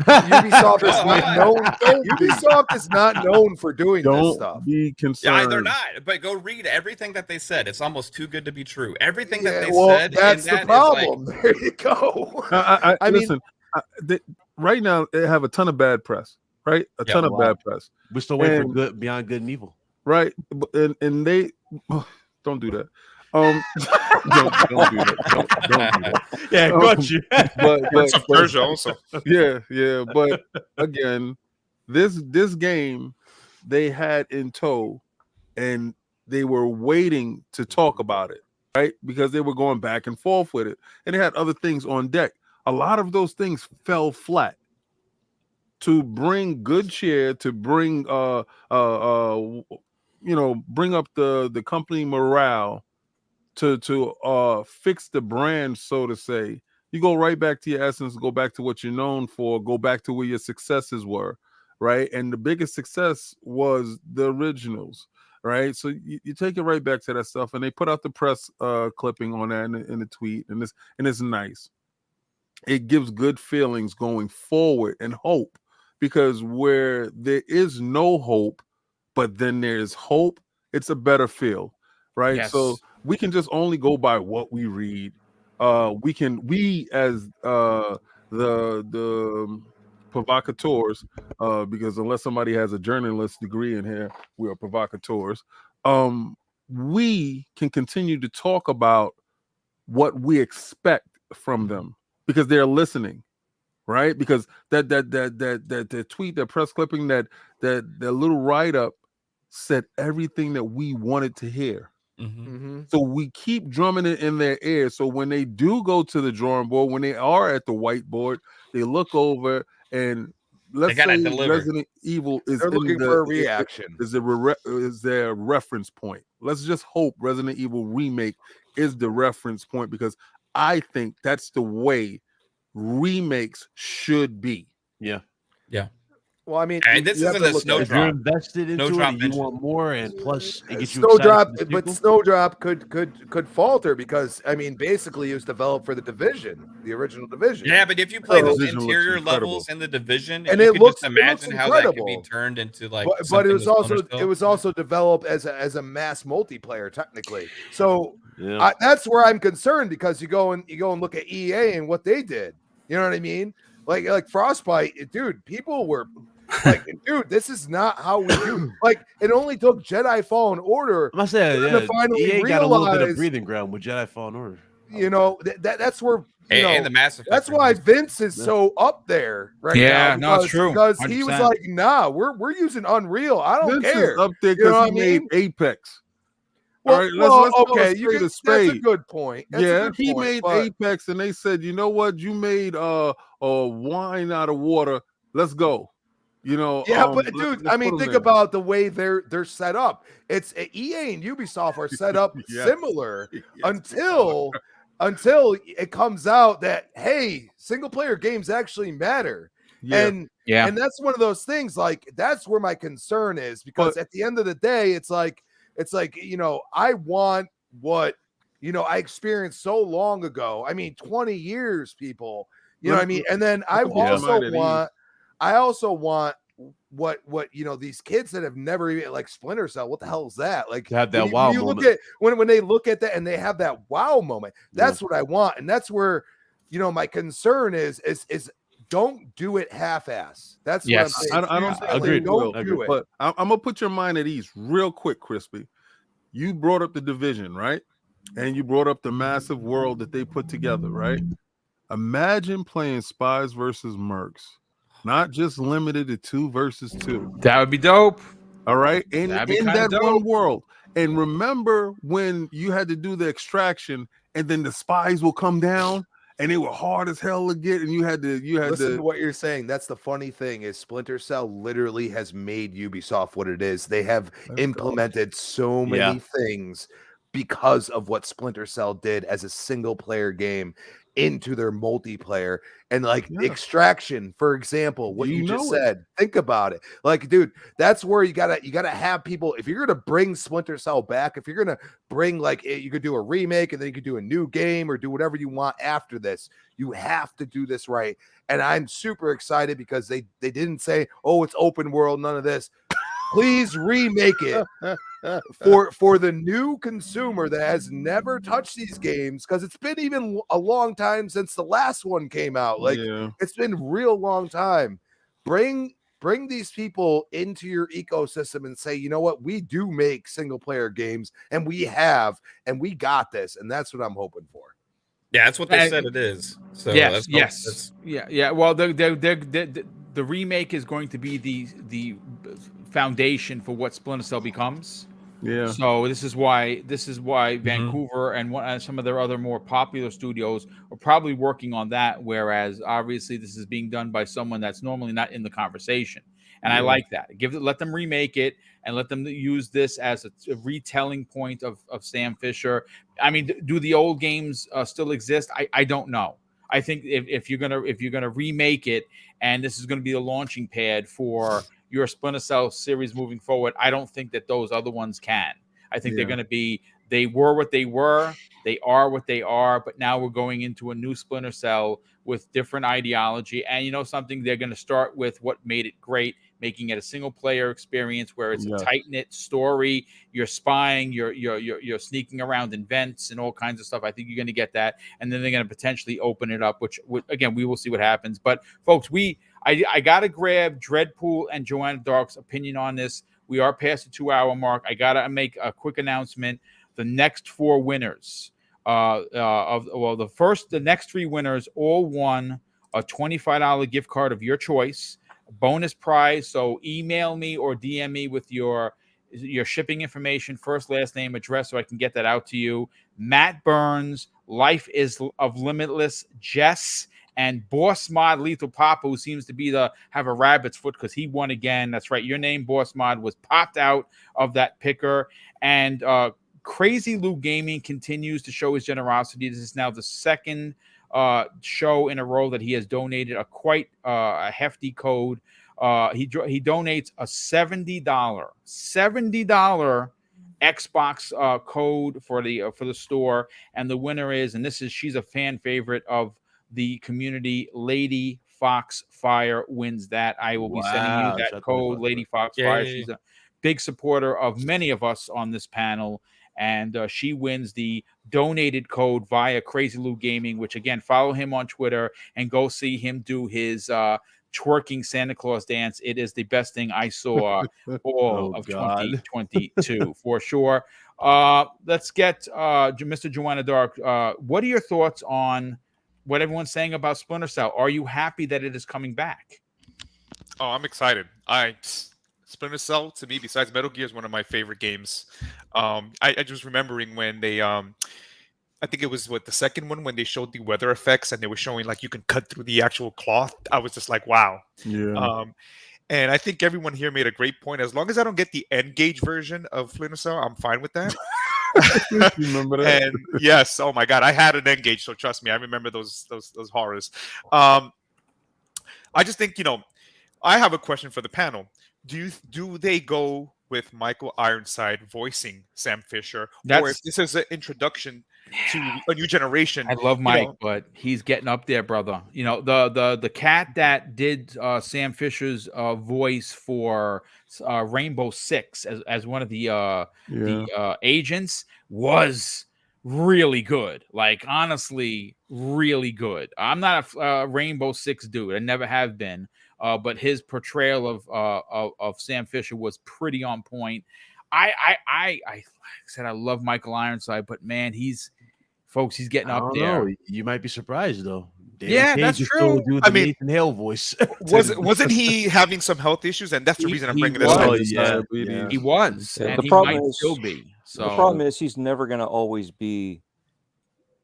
Ubisoft is not known. Ubisoft is not known for doing this stuff. Be concerned. Yeah, they're not. But go read everything that they said. It's almost too good to be true. Everything that they said. That's the problem. Like, there you go. I mean, right now they have a ton of bad press. Right, a ton of bad press. We're still waiting for good beyond good and evil. Right, and they don't do that. Don't do that. Don't do that. Yeah, got you. But Persia also. Yeah. But again, this game they had in tow, and they were waiting to talk about it, right? Because they were going back and forth with it, and they had other things on deck. A lot of those things fell flat. To bring good cheer, to bring bring up the company morale, to fix the brand, so to say. You go right back to your essence, go back to what you're known for, go back to where your successes were, right? And the biggest success was the originals, right? So you take it right back to that stuff, and they put out the press clipping on that in the tweet, and it's nice. It gives good feelings going forward and hope. Because where there is no hope, but then there's hope, it's a better feel, right? Yes. So we can just only go by what we read. We as the provocateurs, because unless somebody has a journalist degree in here, we are provocateurs. We can continue to talk about what we expect from them because they're listening. Right, because that tweet, that press clipping, that little write up said everything that we wanted to hear. So we keep drumming it in their ears. So when they do go to the drawing board, when they are at the whiteboard, they look over and let's say Resident Evil is looking for a reaction. Is their reference point? Let's just hope Resident Evil Remake is the reference point, because I think that's the way remakes should be. Yeah. Well, I mean, this isn't a Snowdrop. If you're invested into it, you want more, and plus it gets you Snowdrop, excited. but Snowdrop could falter because I mean, basically, it was developed for the Division, the original Division. Yeah, but if you play those Division interior looks incredible. levels in the Division, And you it could looks- just it looks imagine how that could be incredible. turned into like. But it was something also developed as a mass multiplayer technically. So Yeah. that's where I'm concerned, because you go and look at EA and what they did. You know what I mean? Like Frostbite, dude. People were like, dude, this is not how we do. Like, it only took Jedi Fallen Order I say, to finally EA got a little bit of realize, breathing ground with Jedi Fallen Order. you know, that's where and the Mass Effect. That's why Vince is so up there right now. No, it's true. Because he was 100%. like, nah, we're using Unreal. I don't Vince care. is up there because he made Apex. Well, all right, let's okay, that's a good point. He made Apex, and they said, you know what? You made a wine out of water. Let's go. But dude, I mean, think about the way they're set up. It's EA and Ubisoft are set up similar until it comes out that hey, single player games actually matter. And that's one of those things. Like that's where my concern is, because at the end of the day, it's like I want what I experienced so long ago. I mean, 20 years, people. You know what I mean? And then I also want what these kids that have never even like Splinter Cell. What the hell is that? Like to have that wow moment. When they look at that and they have that wow moment. That's what I want, and that's where my concern is don't do it half-ass. That's what I'm saying. I don't agree. Don't do it. But I'm gonna put your mind at ease real quick, Crispy. You brought up the Division, right? And you brought up the massive world that they put together, right? Imagine playing Spies versus Mercs, not just limited to 2 versus 2. That would be dope. All right, in that one world. And remember when you had to do the extraction, and then the spies will come down, and they were hard as hell to get, and you had to listen to what you're saying. That's the funny thing is Splinter Cell literally has made Ubisoft what it is. They have implemented so many things because of what Splinter Cell did as a single player game into their multiplayer. And like extraction, for example, what you just said, think about it. Like, dude, that's where you gotta have people. If you're gonna bring Splinter Cell back, if you're gonna bring, like, you could do a remake and then you could do a new game or do whatever you want after this, you have to do this right. And I'm super excited because they didn't say, oh, it's open world, none of this. Please remake it for the new consumer that has never touched these games, because it's been even a long time since the last one came out. Like it's been real long time. Bring these people into your ecosystem and say, you know what, we do make single player games, and we got this, and that's what I'm hoping for. Yeah, that's what they said it is. So yeah. Well, the remake is going to be the foundation for what Splinter Cell becomes. Yeah. So this is why Vancouver and some of their other more popular studios are probably working on that. Whereas obviously this is being done by someone that's normally not in the conversation. And I like that. Let them remake it and let them use this as a retelling point of Sam Fisher. I mean, do the old games still exist? I don't know. I think if you're gonna remake it and this is gonna be the launching pad for your Splinter Cell series moving forward, I don't think that those other ones can. I think they're going to be, they were what they were, they are what they are, but now we're going into a new Splinter Cell with different ideology. And you know something, they're going to start with what made it great, making it a single player experience where it's a tight-knit story. You're spying, you're sneaking around in vents and all kinds of stuff. I think you're going to get that. And then they're going to potentially open it up, which again, we will see what happens. But folks, I got to grab Dreadpool and Joanna Dark's opinion on this. We are past the 2-hour mark. I got to make a quick announcement. The next 4 winners the next 3 winners all won a $25 gift card of your choice, bonus prize. So email me or DM me with your shipping information, first, last name, address, so I can get that out to you. Matt Burns, Life is of Limitless, Jess, and Boss Mod Lethal Papa, who seems to have a rabbit's foot because he won again. That's right. Your name, Boss Mod, was popped out of that picker. And Crazy Lou Gaming continues to show his generosity. This is now the second show in a row that he has donated a hefty code. He donates a $70 Xbox code for the store, and the winner is, and she's a fan favorite of the community, Lady Foxfire wins that. I will be sending you that code, Lady Foxfire. She's a big supporter of many of us on this panel, and she wins the donated code via Crazy Lou Gaming, which again, follow him on Twitter and go see him do his twerking Santa Claus dance. It is the best thing I saw all of 2022 for sure. Let's get Mr. Joanna Dark. What are your thoughts on what everyone's saying about Splinter Cell. Are you happy that it is coming back? Oh, I'm excited. Splinter Cell to me, besides Metal Gear, is one of my favorite games. I just remembering when they I think it was the second one when they showed the weather effects and they were showing like you can cut through the actual cloth. I was just like, wow. Yeah. And I think everyone here made a great point. As long as I don't get the N-Gage version of Splinter Cell, I'm fine with that. You remember that? And yes, oh my god, I had an N-Gage, so trust me, I remember those horrors. I just think, I have a question for the panel. Do they go with Michael Ironside voicing Sam Fisher, or if this is an introduction to a new generation? I love Mike, but he's getting up there, brother. The cat that did Sam Fisher's voice for Rainbow Six as one of the agents was really good. Like, honestly, really good. I'm not a Rainbow Six dude. I never have been. But his portrayal of Sam Fisher was pretty on point. I said I love Michael Ironside, but man, he's getting up there. Know. You might be surprised though. That's true. I mean, Nathan Hale voice. Wasn't he having some health issues, and that's the reason I'm bringing this up. He was, and he might still be. So the problem is he's never going to always be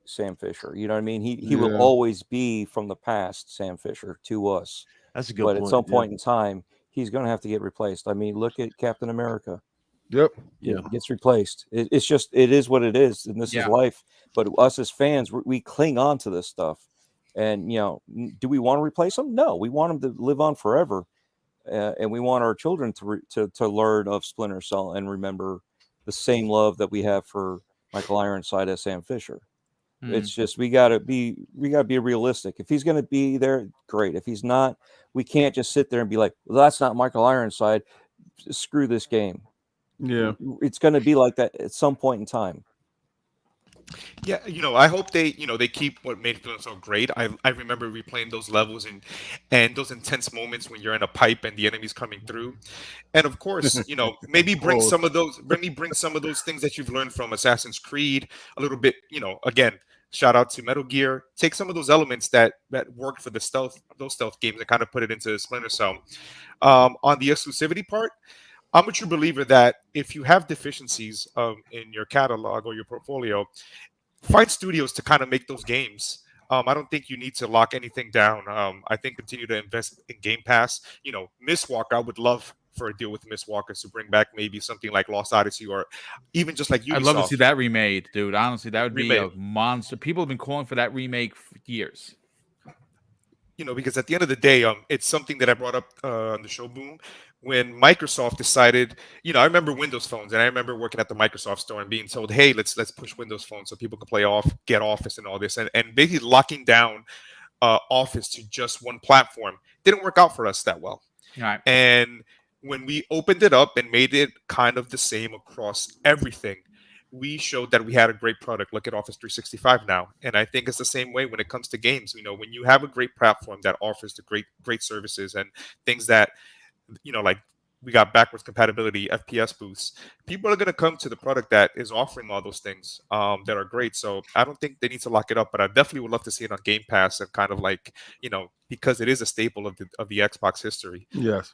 Sam Fisher. You know what I mean? He will always be from the past Sam Fisher to us. That's a good point. But at some point in time, he's going to have to get replaced. I mean, look at Captain America. Yep. Yeah. It gets replaced. It's just, it is what it is. And this is life. But us as fans, we cling on to this stuff. And, do we want to replace him? No, we want him to live on forever. And we want our children to learn of Splinter Cell and remember the same love that we have for Michael Ironside as Sam Fisher. It's just, we gotta be realistic. If he's going to be there, great. If he's not, we can't just sit there and be like, well, that's not Michael Ironside. Screw this game. Yeah. It's going to be like that at some point in time. Yeah, I hope they keep what made Splinter Cell great. I remember replaying those levels and those intense moments when you're in a pipe and the enemy's coming through. And of course, maybe bring some of those things that you've learned from Assassin's Creed a little bit, again, shout out to Metal Gear. Take some of those elements that worked for those stealth games and kind of put it into Splinter Cell. On the exclusivity part, I'm a true believer that if you have deficiencies in your catalog or your portfolio, find studios to kind of make those games. I don't think you need to lock anything down. I think continue to invest in Game Pass. Mistwalker, I would love for a deal with Mistwalker to bring back maybe something like Lost Odyssey or even just like Ubisoft. I'd love to see that remade, dude. Honestly, that would be a monster. People have been calling for that remake for years. Because at the end of the day, it's something that I brought up on the show, Boom, when Microsoft decided, I remember Windows phones, and I remember working at the Microsoft store and being told, hey, let's push Windows phones so people can get Office and all this, and basically locking down Office to just one platform didn't work out for us that well. Right. And when we opened it up and made it kind of the same across everything, we showed that we had a great product. Look at Office 365 now. And I think it's the same way when it comes to games. When you have a great platform that offers the great services and things that, like we got backwards compatibility, FPS boosts, people are going to come to the product that is offering all those things that are great. So I don't think they need to lock it up, but I definitely would love to see it on Game Pass and kind of like, because it is a staple of the Xbox history. Yes.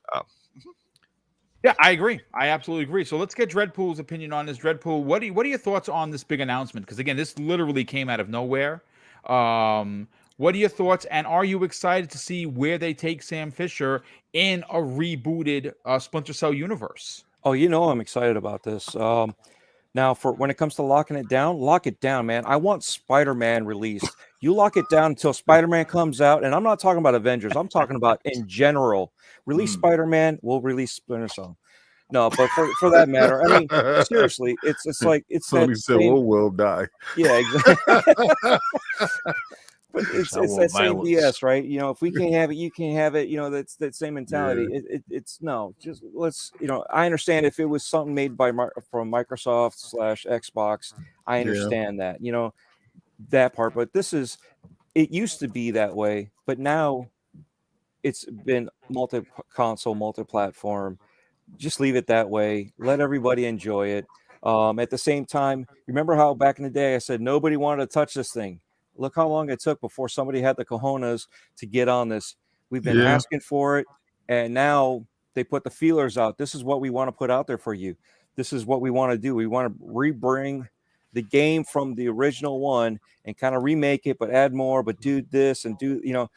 Yeah, I agree. I absolutely agree. So let's get Dreadpool's opinion on this. Dreadpool, what are your thoughts on this big announcement? Because again, this literally came out of nowhere. What are your thoughts? And are you excited to see where they take Sam Fisher in a rebooted Splinter Cell universe? Oh, I'm excited about this. Now, for when it comes to locking it down, lock it down, man. I want Spider-Man released. You lock it down until Spider-Man comes out, and I'm not talking about Avengers. I'm talking about in general. Release Spider-Man, we'll release Splinter Cell. No, but for that matter, I mean, seriously, it's like it's Sony said, "We'll die." Yeah, exactly. But it's that same BS, right? If we can't have it, you can't have it. That's that same mentality. Yeah. It's no, just let's. I understand if it was something made from Microsoft / Xbox, I understand that. That part. But it used to be that way, but now it's been multi-console, multi-platform. Just leave it that way. Let everybody enjoy it. At the same time, remember how back in the day I said nobody wanted to touch this thing. Look how long it took before somebody had the cojones to get on this. We've been asking for it, and now they put the feelers out. This is what we want to put out there for you. This is what we want to do. We want to rebring the game from the original one and kind of remake it, but add more, but do this and do,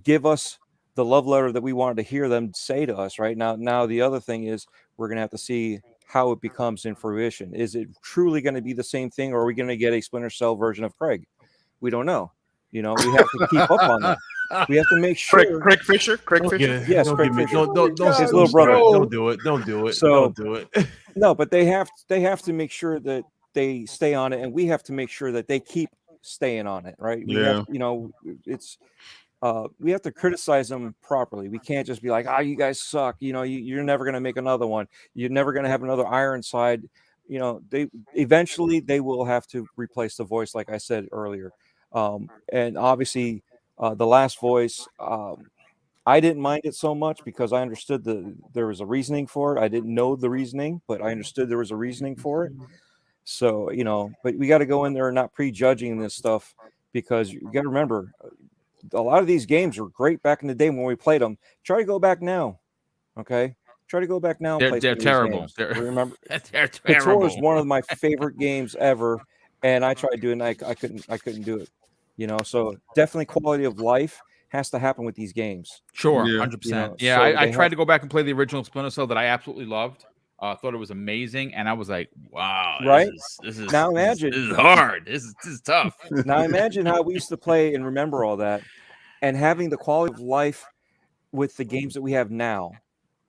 give us the love letter that we wanted to hear them say to us right now. Now, the other thing is we're going to have to see how it becomes in fruition. Is it truly going to be the same thing, or are we going to get a Splinter Cell version of Craig? We don't know. We have to keep up on that. We have to make sure. Craig Fisher. Yes, Craig Fisher. Don't his little brother. Don't do it. Don't do it. So, don't do it. No, but they have to make sure that they stay on it, and we have to make sure that they keep staying on it, right? We have, it's we have to criticize them properly. We can't just be like, you guys suck. You're never going to make another one. You're never going to have another Ironside. They eventually they will have to replace the voice, like I said earlier. And obviously the last voice, I didn't mind it so much because I understood there was a reasoning for it. I didn't know the reasoning, but I understood there was a reasoning for it. So, but we got to go in there and not prejudging this stuff, because you got to remember, a lot of these games were great back in the day when we played them. Try to go back now. Okay. Try to go back now. And they're terrible. Remember, they're terrible. Kotor is one of my favorite games ever. And I tried doing it. I couldn't do it. So definitely quality of life has to happen with these games. Sure. 100%. Yeah. I tried to go back and play the original Splinter Cell that I absolutely loved. Thought it was amazing, and I was like, "Wow, right? This is now imagine this is hard. This is tough." Now imagine how we used to play and remember all that, and having the quality of life with the games that we have now,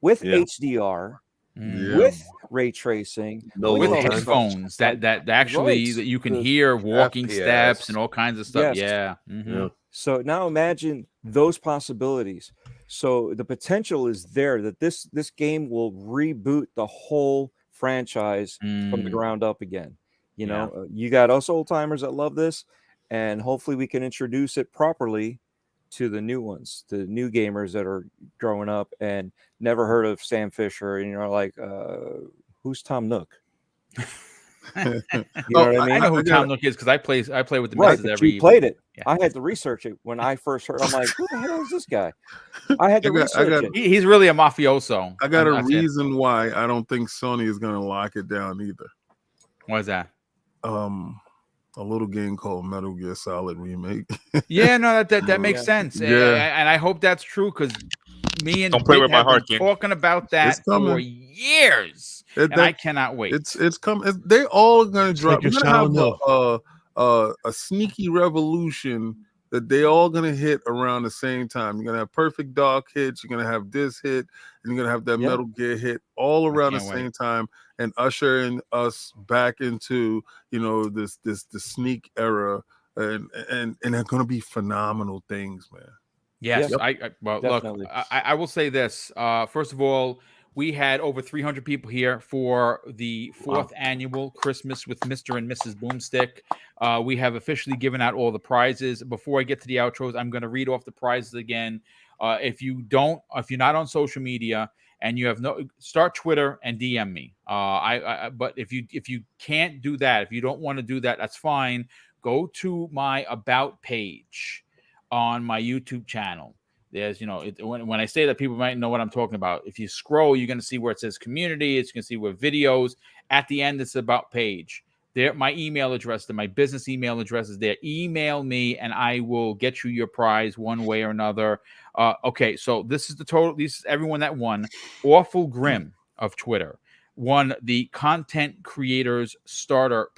with HDR, with ray tracing, with headphones that actually that you can hear walking FPS. steps and all kinds of stuff. Yes. Yeah. Mm-hmm. So now imagine those possibilities. So the potential is there that this game will reboot the whole franchise from the ground up again. You got us old timers that love this, and hopefully we can introduce it properly to the new ones, the new gamers that are growing up and never heard of Sam Fisher, and like, who's Tom Nook? You know what I mean? I know who Tom Nook is because I play with the missus every evening. Played it. Yeah. I had to research it when I first heard. I'm like, who the hell is this guy? I had to research it. He's really a mafioso. I got a reason why I don't think Sony is going to lock it down either. Why is that? A little game called Metal Gear Solid Remake. Yeah, no, that makes sense. Yeah. And I hope that's true, because me and don't play with my heart, talking about that for years, and I cannot wait. It's coming. They all going to drop. We're going to have a sneaky revolution that they all going to hit around the same time. You're going to have Perfect Dark hits. You're going to have this hit, and you're going to have that Metal Gear hit all around the same time, and ushering us back into the sneak era, and they're going to be phenomenal things, man. Yes, yeah. Look, I will say this. First of all, we had over 300 people here for the 4th annual Christmas with Mr. and Mrs. Boomstick. We have officially given out all the prizes. Before I get to the outros, I'm going to read off the prizes again. If you're not on social media and you have start Twitter and DM me. But if you can't do that, if you don't want to do that, that's fine. Go to my About page on my YouTube channel. There's, when I say that, people might know what I'm talking about. If you scroll, you're going to see where it says community. It's going to see where videos. At the end, it's About page. There, my email address, my business email address is there. Email me, and I will get you your prize one way or another. Okay, so this is the total. This is everyone that won. Awful Grim of Twitter won the Content Creators Starter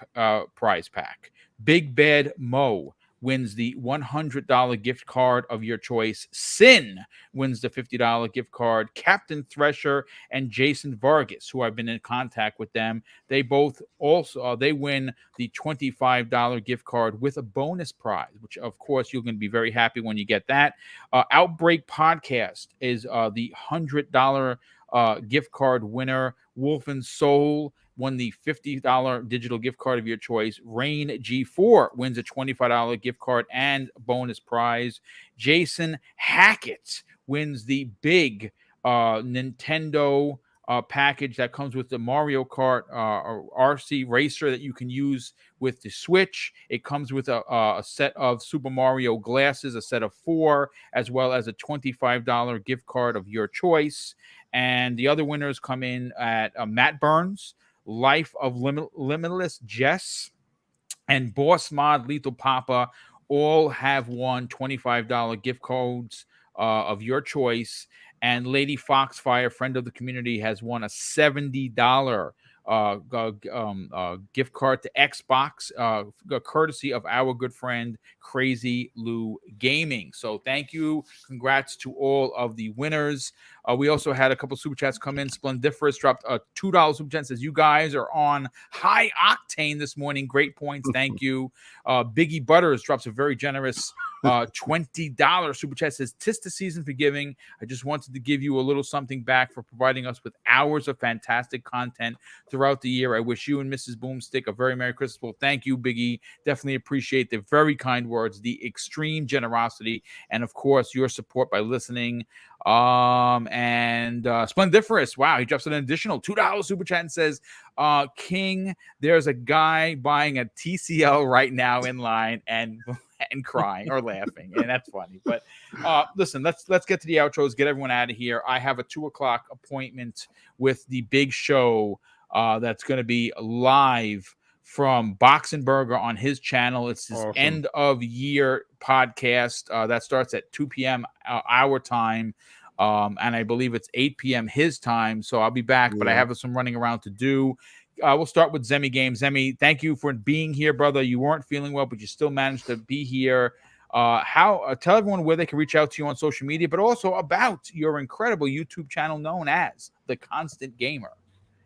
prize pack. Big Bad Mo wins the $100 gift card of your choice. Sin wins the $50 gift card. Captain Thresher and Jason Vargas, who I've been in contact with them, they both also they win the $25 gift card with a bonus prize, which of course you're going to be very happy when you get that. Outbreak Podcast is the $100 gift card winner. Wolf and Soul won the $50 digital gift card of your choice. Rain G4 wins a $25 gift card and bonus prize. Jason Hackett wins the big Nintendo package that comes with the Mario Kart RC Racer that you can use with the Switch. It comes with a set of Super Mario glasses, a set of 4, as well as a $25 gift card of your choice. And the other winners come in at Matt Burns, Life of Limitless Jess, and Boss Mod Lethal Papa. All have won $25 gift codes of your choice. And Lady Foxfire, friend of the community, has won a $70 gift card to Xbox, courtesy of our good friend Crazy Lou Gaming. So thank you. Congrats to all of the winners. We also had a couple super chats come in. Splendiferous dropped a $2 super chat. Says, you guys are on high octane this morning. Great points. Thank you. Biggie Butters drops a very generous $20 super chat. Says, 'tis the season for giving. I just wanted to give you a little something back for providing us with hours of fantastic content throughout the year. I wish you and Mrs. Boomstick a very Merry Christmas. Well, thank you, Biggie. Definitely appreciate the very kind words, the extreme generosity, and of course your support by listening. And Splendiferous, wow, he drops an additional $2 super chat and says, King, there's a guy buying a TCL right now in line and crying or laughing, and that's funny. But listen, let's get to the outros, get everyone out of here. I have a 2:00 appointment with the big show that's going to be live from Boxenberger on his channel. It's his end of year podcast that starts at 2 p.m. Our time. And I believe it's 8 p.m. his time. So I'll be back, but I have some running around to do. We'll start with Zemi Games. Zemi, thank you for being here, brother. You weren't feeling well, but you still managed to be here. Tell everyone where they can reach out to you on social media, but also about your incredible YouTube channel known as The Constant Gamer.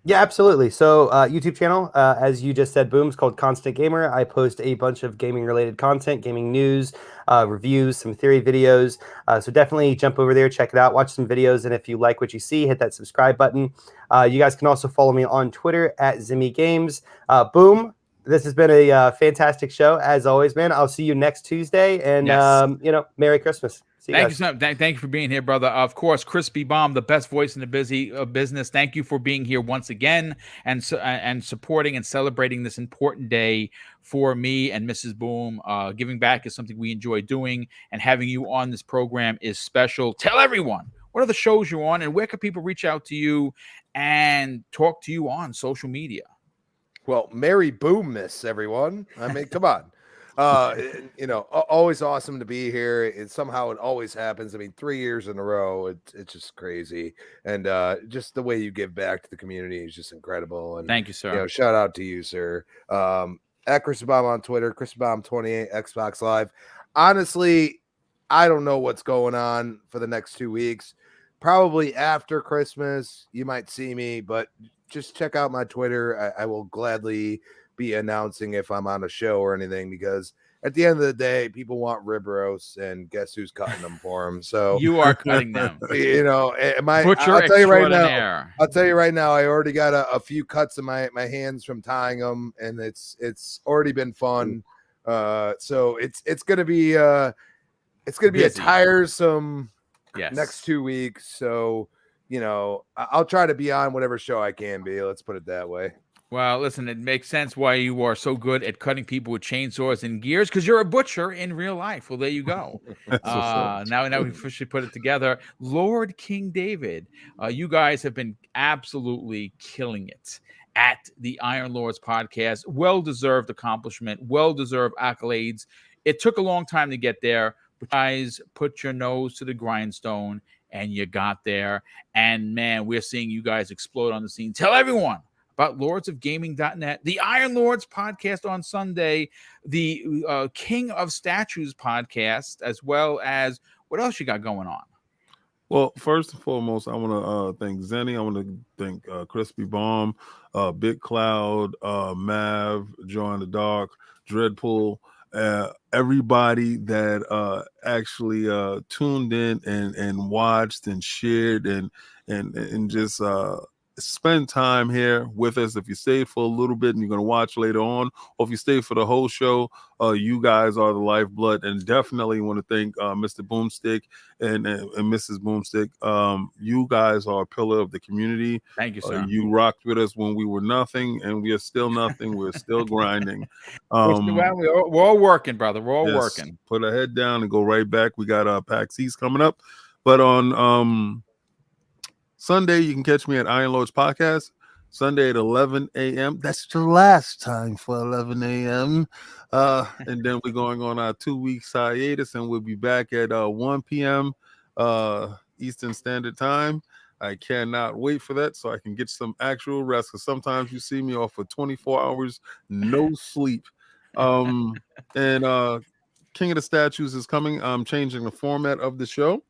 Yeah, absolutely. So YouTube channel, as you just said, Boom, is called Constant Gamer. I post a bunch of gaming related content, gaming news, reviews, some theory videos. So definitely jump over there, check it out, watch some videos. And if you like what you see, hit that subscribe button. You guys can also follow me on Twitter at Zimmy Games. Boom, this has been a fantastic show. As always, man, I'll see you next Tuesday. And, Merry Christmas. Thank you so much. Thank you for being here, brother. Of course, Crispy Bomb, the best voice in the business. Thank you for being here once again and supporting and celebrating this important day for me and Mrs. Boom. Giving back is something we enjoy doing, and having you on this program is special. Tell everyone, what are the shows you're on, and where can people reach out to you and talk to you on social media? Well, Merry Boom-miss, everyone. I mean, come on. Always awesome to be here. It always happens. I mean, 3 years in a row, it's just crazy. And just the way you give back to the community is just incredible. And thank you, sir. Shout out to you, sir. At Chris Bomb on Twitter, Chris Bomb 28, Xbox Live. Honestly, I don't know what's going on for the next 2 weeks. Probably after Christmas, you might see me, but just check out my Twitter. I will gladly be announcing if I'm on a show or anything, because at the end of the day, people want rib roasts, and guess who's cutting them for them? So you are cutting them. I'll tell you right now, I already got a few cuts in my hands from tying them, and it's already been fun. So it's gonna be a tiresome next 2 weeks. So I'll try to be on whatever show I can be. Let's put it that way. Well, listen, it makes sense why you are so good at cutting people with chainsaws and gears, because you're a butcher in real life. Well, there you go. Now we officially put it together. Lord King David, you guys have been absolutely killing it at the Iron Lords podcast. Well-deserved accomplishment, well-deserved accolades. It took a long time to get there, but guys, put your nose to the grindstone, and you got there. And, man, we're seeing you guys explode on the scene. Tell everyone about lordsofgaming.net, the Iron Lords podcast on Sunday, the King of Statues podcast, as well as what else you got going on? Well, first and foremost, I want to thank Zenny. I want to thank Crispy Bomb, Big Cloud, Mav, Joe in the Dark, Dreadpool, everybody that actually tuned in and watched and shared and just spend time here with us. If you stayed for a little bit and you're going to watch later on, or if you stay for the whole show, you guys are the lifeblood. And definitely want to thank Mr. BoomStick and Mrs. BoomStick. You guys are a pillar of the community. Thank you, sir. You rocked with us when we were nothing, and we are still nothing. We're still grinding. We're all working, brother. We're all working. Put our head down and go right back. We got PAX East coming up. But on Sunday, you can catch me at Iron Lords Podcast, Sunday at 11 a.m. That's the last time for 11 a.m. And then we're going on our 2-week hiatus, and we'll be back at 1 p.m. Eastern Standard Time. I cannot wait for that so I can get some actual rest, because sometimes you see me off for 24 hours, no sleep. And King of the Statues is coming. I'm changing the format of the show.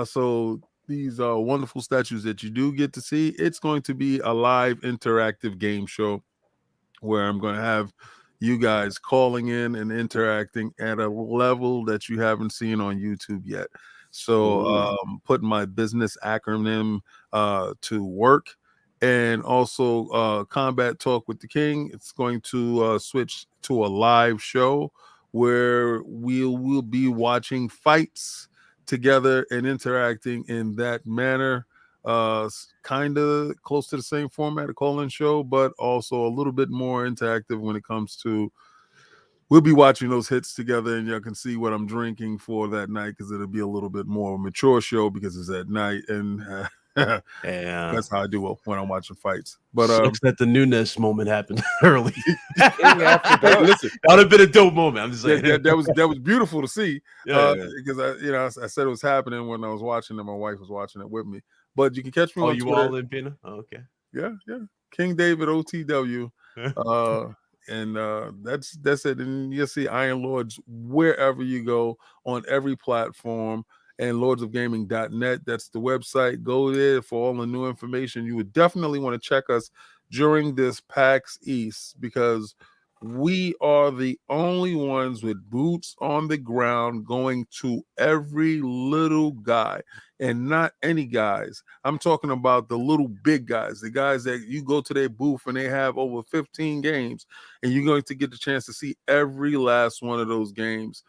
So these wonderful statues that you do get to see, it's going to be a live interactive game show where I'm going to have you guys calling in and interacting at a level that you haven't seen on YouTube yet. So putting my business acronym to work, and also Combat Talk with the King. It's going to switch to a live show where we'll be watching fights together and interacting in that manner, kind of close to the same format, a call-in show, but also a little bit more interactive when it comes to, we'll be watching those hits together, and y'all can see what I'm drinking for that night, because it'll be a little bit more mature show because it's at night, and that's how I do when I'm watching fights. But sucks that the newness moment happened early. Listen, that would have been a dope moment. I'm just saying that was beautiful to see, because I said it was happening when I was watching it. My wife was watching it with me. But you can catch me on Twitter. All in Pina? Oh, okay. Yeah. King David OTW. And that's it. And you'll see Iron Lords wherever you go, on every platform, and lordsofgaming.net. That's the website. Go there for all the new information. You would definitely want to check us during this PAX East, because we are the only ones with boots on the ground going to every little guy, and not any guys. I'm talking about the little big guys, the guys that you go to their booth and they have over 15 games, and you're going to get the chance to see every last one of those games.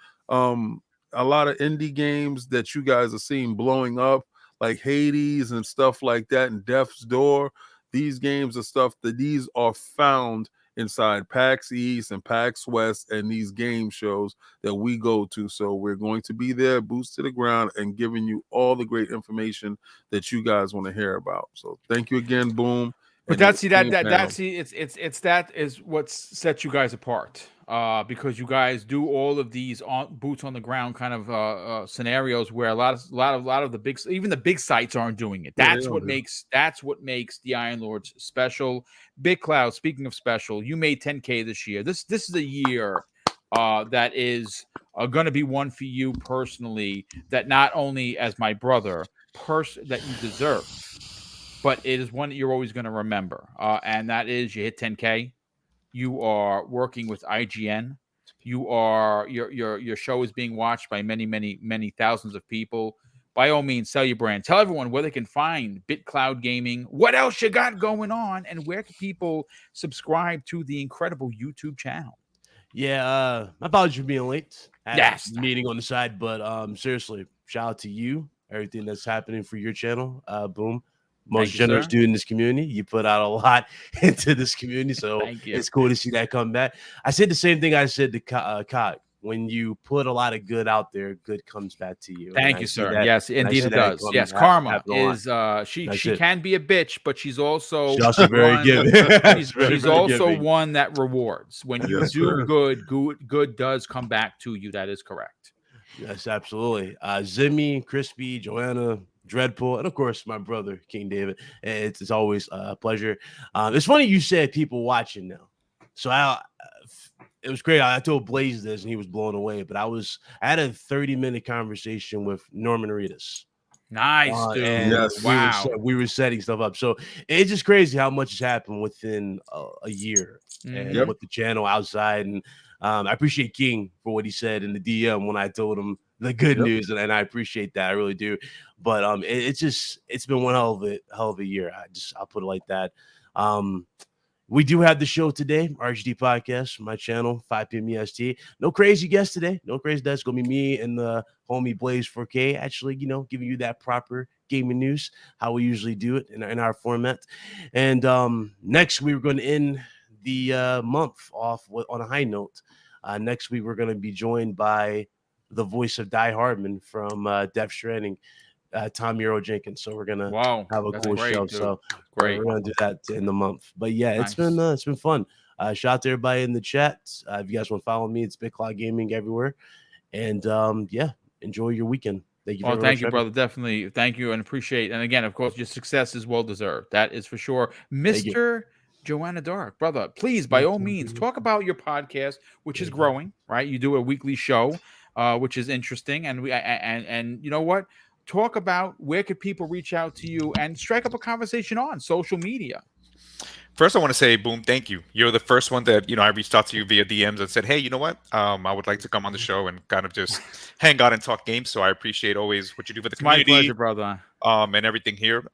A lot of indie games that you guys are seeing blowing up, like Hades and stuff like that, and Death's Door. These games are stuff that these are found inside PAX East and PAX West and these game shows that we go to. So we're going to be there, boots to the ground, and giving you all the great information that you guys want to hear about. So thank you again, Boom. But that is what sets you guys apart, because you guys do all of these boots on the ground kind of scenarios where a lot of the big, even the big sites aren't doing it. That's what makes the Iron Lords special. Big Cloud, speaking of special, you made 10K this year. This is a year that is going to be one for you personally, that not only as my brother that you deserve, but it is one that you're always going to remember. And that is, you hit 10K. You are working with IGN. Your show is being watched by many thousands of people. By all means, sell your brand. Tell everyone where they can find BitCloud Gaming, what else you got going on, and where can people subscribe to the incredible YouTube channel. Yeah, my apologies for being late. Yes, meeting on the side, but seriously, shout out to you. Everything that's happening for your channel, Boom. Most generous dude in this community. You put out a lot into this community, so it's cool to see that come back. I said the same thing I said to Cod. When you put a lot of good out there, good comes back to you. Thank you, sir. Yes, indeed it does. Yes, karma is she can be a bitch, but she's also very giving. She's also one that rewards. When you do good does come back to you. That is correct. Yes, absolutely. Zimmy, Crispy, Joanna, Dreadpool, and of course my brother King David. It's always a pleasure. It's funny you said people watching now. So it was great. I told Blaze this and he was blown away. But I had a 30-minute conversation with Norman Reedus. Nice, dude. Yes, wow. We were setting stuff up. So it's just crazy how much has happened within a year and with the channel outside. And I appreciate King for what he said in the DM when I told him the good news, and I appreciate that. I really do. But it's been one hell of a year. I'll put it like that. We do have the show today, RHD Podcast, my channel, 5 p.m. EST. No crazy guests today. No crazy guests. It's going to be me and the homie Blaze 4K, actually, giving you that proper gaming news, how we usually do it in our format. And next, we're going to end the month off on a high note. Next week, we're going to be joined by the voice of Die Hardman from Death Stranding, Tom Euro Jenkins. So we're gonna have a cool show. Dude. So great. We're gonna do that in the month. But yeah, Nice. it's been fun. Shout out to everybody in the chat. If you guys want to follow me, it's Big Cloud Gaming everywhere. And yeah, enjoy your weekend. Thank you. Well, thank you, brother. Definitely, thank you and appreciate. And again, of course, your success is well deserved. That is for sure, Mr. Joanna Dark, brother. Please, by all means, talk about your podcast, which is growing. Right, you do a weekly show, which is interesting, and and you know what? Talk about where could people reach out to you and strike up a conversation on social media. First, I want to say, Boom, thank you. You're the first one that, I reached out to you via DMs and said, hey, you know what? I would like to come on the show and kind of just hang out and talk games. So I appreciate always what you do for the community. My pleasure, brother. And everything here.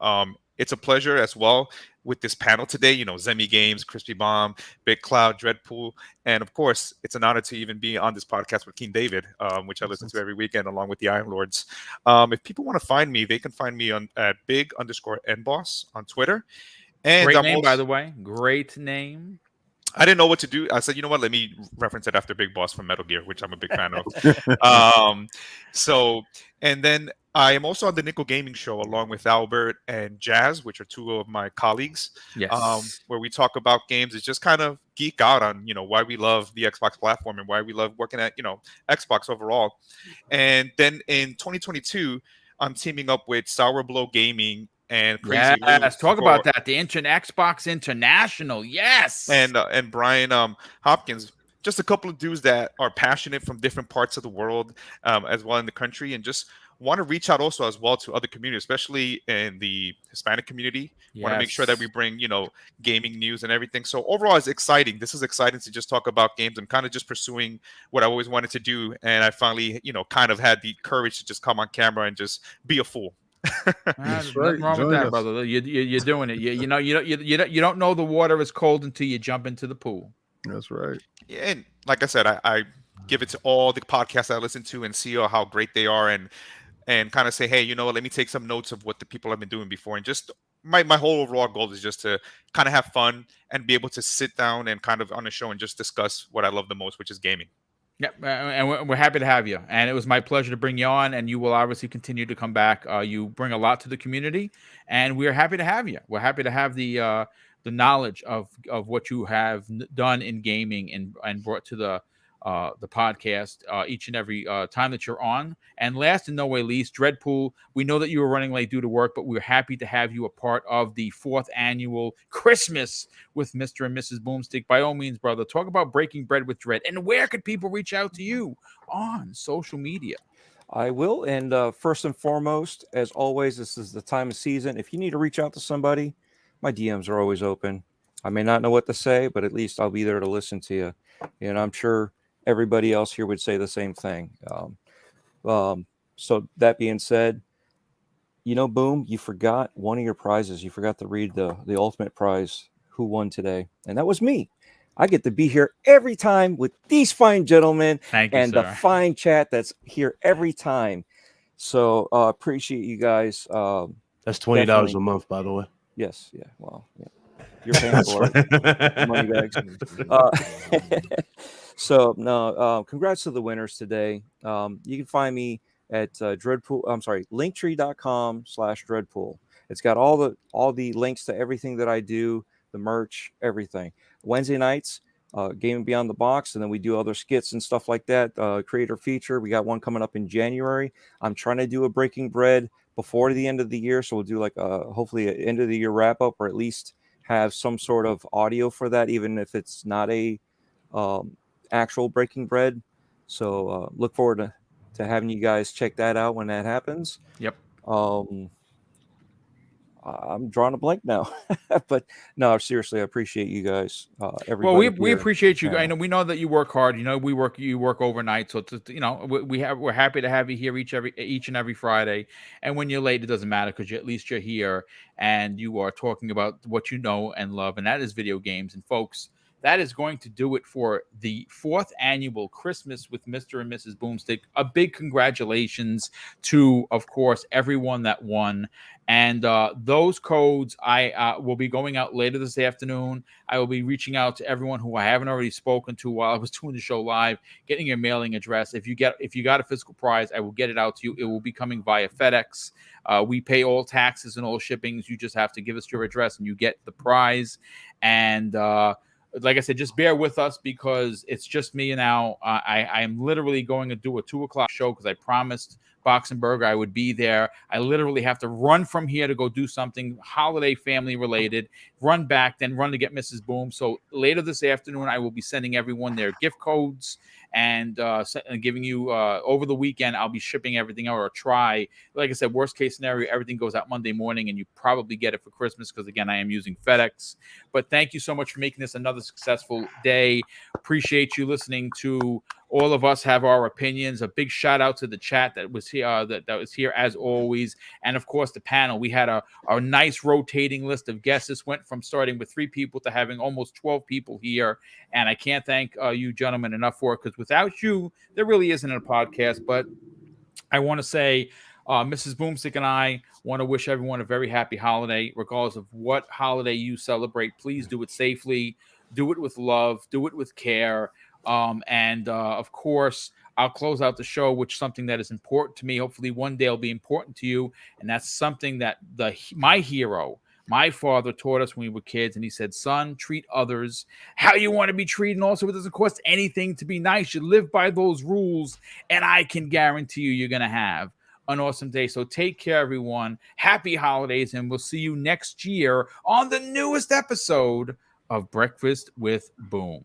It's a pleasure as well with this panel today. Zemi Games, Crispy Bomb, Big Cloud, Dreadpool. And of course, it's an honor to even be on this podcast with King David, which I listen to every weekend along with the Iron Lords. If people want to find me, they can find me at big_nboss on Twitter. And great name, by the way. Great name. I didn't know what to do. I said, you know what? Let me reference it after Big Boss from Metal Gear, which I'm a big fan of. And then I am also on the Nickel Gaming Show along with Albert and Jazz, which are two of my colleagues. Yes. Where we talk about games. It's just kind of geek out on, why we love the Xbox platform and why we love working at, Xbox overall. And then in 2022, I'm teaming up with Sour Blow Gaming and Crazy Yes, talk about that. The Xbox International. Yes. And Brian Hopkins, just a couple of dudes that are passionate from different parts of the world, as well in the country, and just want to reach out also as well to other communities, especially in the Hispanic community. Yes. Want to make sure that we bring, gaming news and everything. So overall, it's exciting. This is exciting to just talk about games. I'm kind of just pursuing what I always wanted to do. And I finally, kind of had the courage to just come on camera and just be a fool. That's right. Nothing wrong with that, brother. You're doing it. You don't know the water is cold until you jump into the pool. That's right. Yeah, and like I said, I give it to all the podcasts I listen to and see how great they are, and kind of say, hey, you know what? Let me take some notes of what the people have been doing before, and just my whole overall goal is just to kind of have fun and be able to sit down and kind of on a show and just discuss what I love the most, which is gaming. Yeah, and we're happy to have you. And it was my pleasure to bring you on, and you will obviously continue to come back. You bring a lot to the community, and we're happy to have you. We're happy to have the knowledge of what you have done in gaming and brought to the podcast each and every time that you're on. And last and no way least, Dreadpool, we know that you were running late due to work, but we're happy to have you a part of the 4th annual Christmas with Mr. and Mrs. Boomstick. By all means, brother, talk about breaking bread with Dread, and where could people reach out to you on social media? I will. And first and foremost, as always, this is the time of season. If you need to reach out to somebody, my DMs are always open. I may not know what to say, but at least I'll be there to listen to you. And I'm sure everybody else here would say the same thing. So that being said, Boom, you forgot one of your prizes. You forgot to read the ultimate prize, who won today. And that was me. I get to be here every time with these fine gentlemen. Thank you, and sir. The fine chat that's here every time. So appreciate you guys. That's $20 a month, by the way. Yes. Yeah. Well, yeah. You're paying for it. Money bags. So no, congrats to the winners today. You can find me at linktree.com/Dreadpool. It's got all the links to everything that I do, the merch, everything. Wednesday nights, Gaming Beyond the Box, and then we do other skits and stuff like that. Creator feature. We got one coming up in January. I'm trying to do a Breaking Bread before the end of the year, so we'll do like hopefully an end of the year wrap up, or at least have some sort of audio for that, even if it's not a actual Breaking Bread. So look forward to having you guys check that out when that happens. Yep. I'm drawing a blank now. But no, seriously, I appreciate you guys. Well, Everybody we appreciate you. I know panel. we know that you work hard. You know, you work overnight, so we're happy to have you here each and every Friday. And when you're late, it doesn't matter because at least you're here and you are talking about what you know and love, and that is video games. And folks, that is going to do it for the 4th annual Christmas with Mr. and Mrs. Boomstick. A big congratulations to, of course, everyone that won. And those codes I will be going out later this afternoon. I will be reaching out to everyone who I haven't already spoken to while I was doing the show live, getting your mailing address. If you got a physical prize, I will get it out to you. It will be coming via FedEx. We pay all taxes and all shippings. You just have to give us your address and you get the prize. And like I said, just bear with us because it's just me now. I am literally going to do a 2:00 show because I promised Boxenberger I would be there. I literally have to run from here to go do something holiday family related, run back, then run to get Mrs. Boom. So later this afternoon, I will be sending everyone their gift codes and giving you over the weekend. I'll be shipping everything out or try. Like I said, worst case scenario, everything goes out Monday morning and you probably get it for Christmas because, again, I am using FedEx. But thank you so much for making this another successful day. Appreciate you listening to all of us have our opinions. A big shout out to the chat that was here, that was here as always, and of course the panel. We had a nice rotating list of guests. This went from starting with 3 people to having almost 12 people here, and I can't thank you gentlemen enough for it because without you, there really isn't a podcast. But I want to say, Mrs. Boomstick and I want to wish everyone a very happy holiday, regardless of what holiday you celebrate. Please do it safely, do it with love, do it with care. And of course, I'll close out the show with something that is important to me. Hopefully one day it'll be important to you. And that's something that my hero, my father, taught us when we were kids. And he said, son, treat others how you want to be treated. And also, it doesn't cost anything to be nice. You live by those rules. And I can guarantee you're going to have an awesome day. So take care, everyone. Happy holidays. And we'll see you next year on the newest episode of Breakfast with Boom.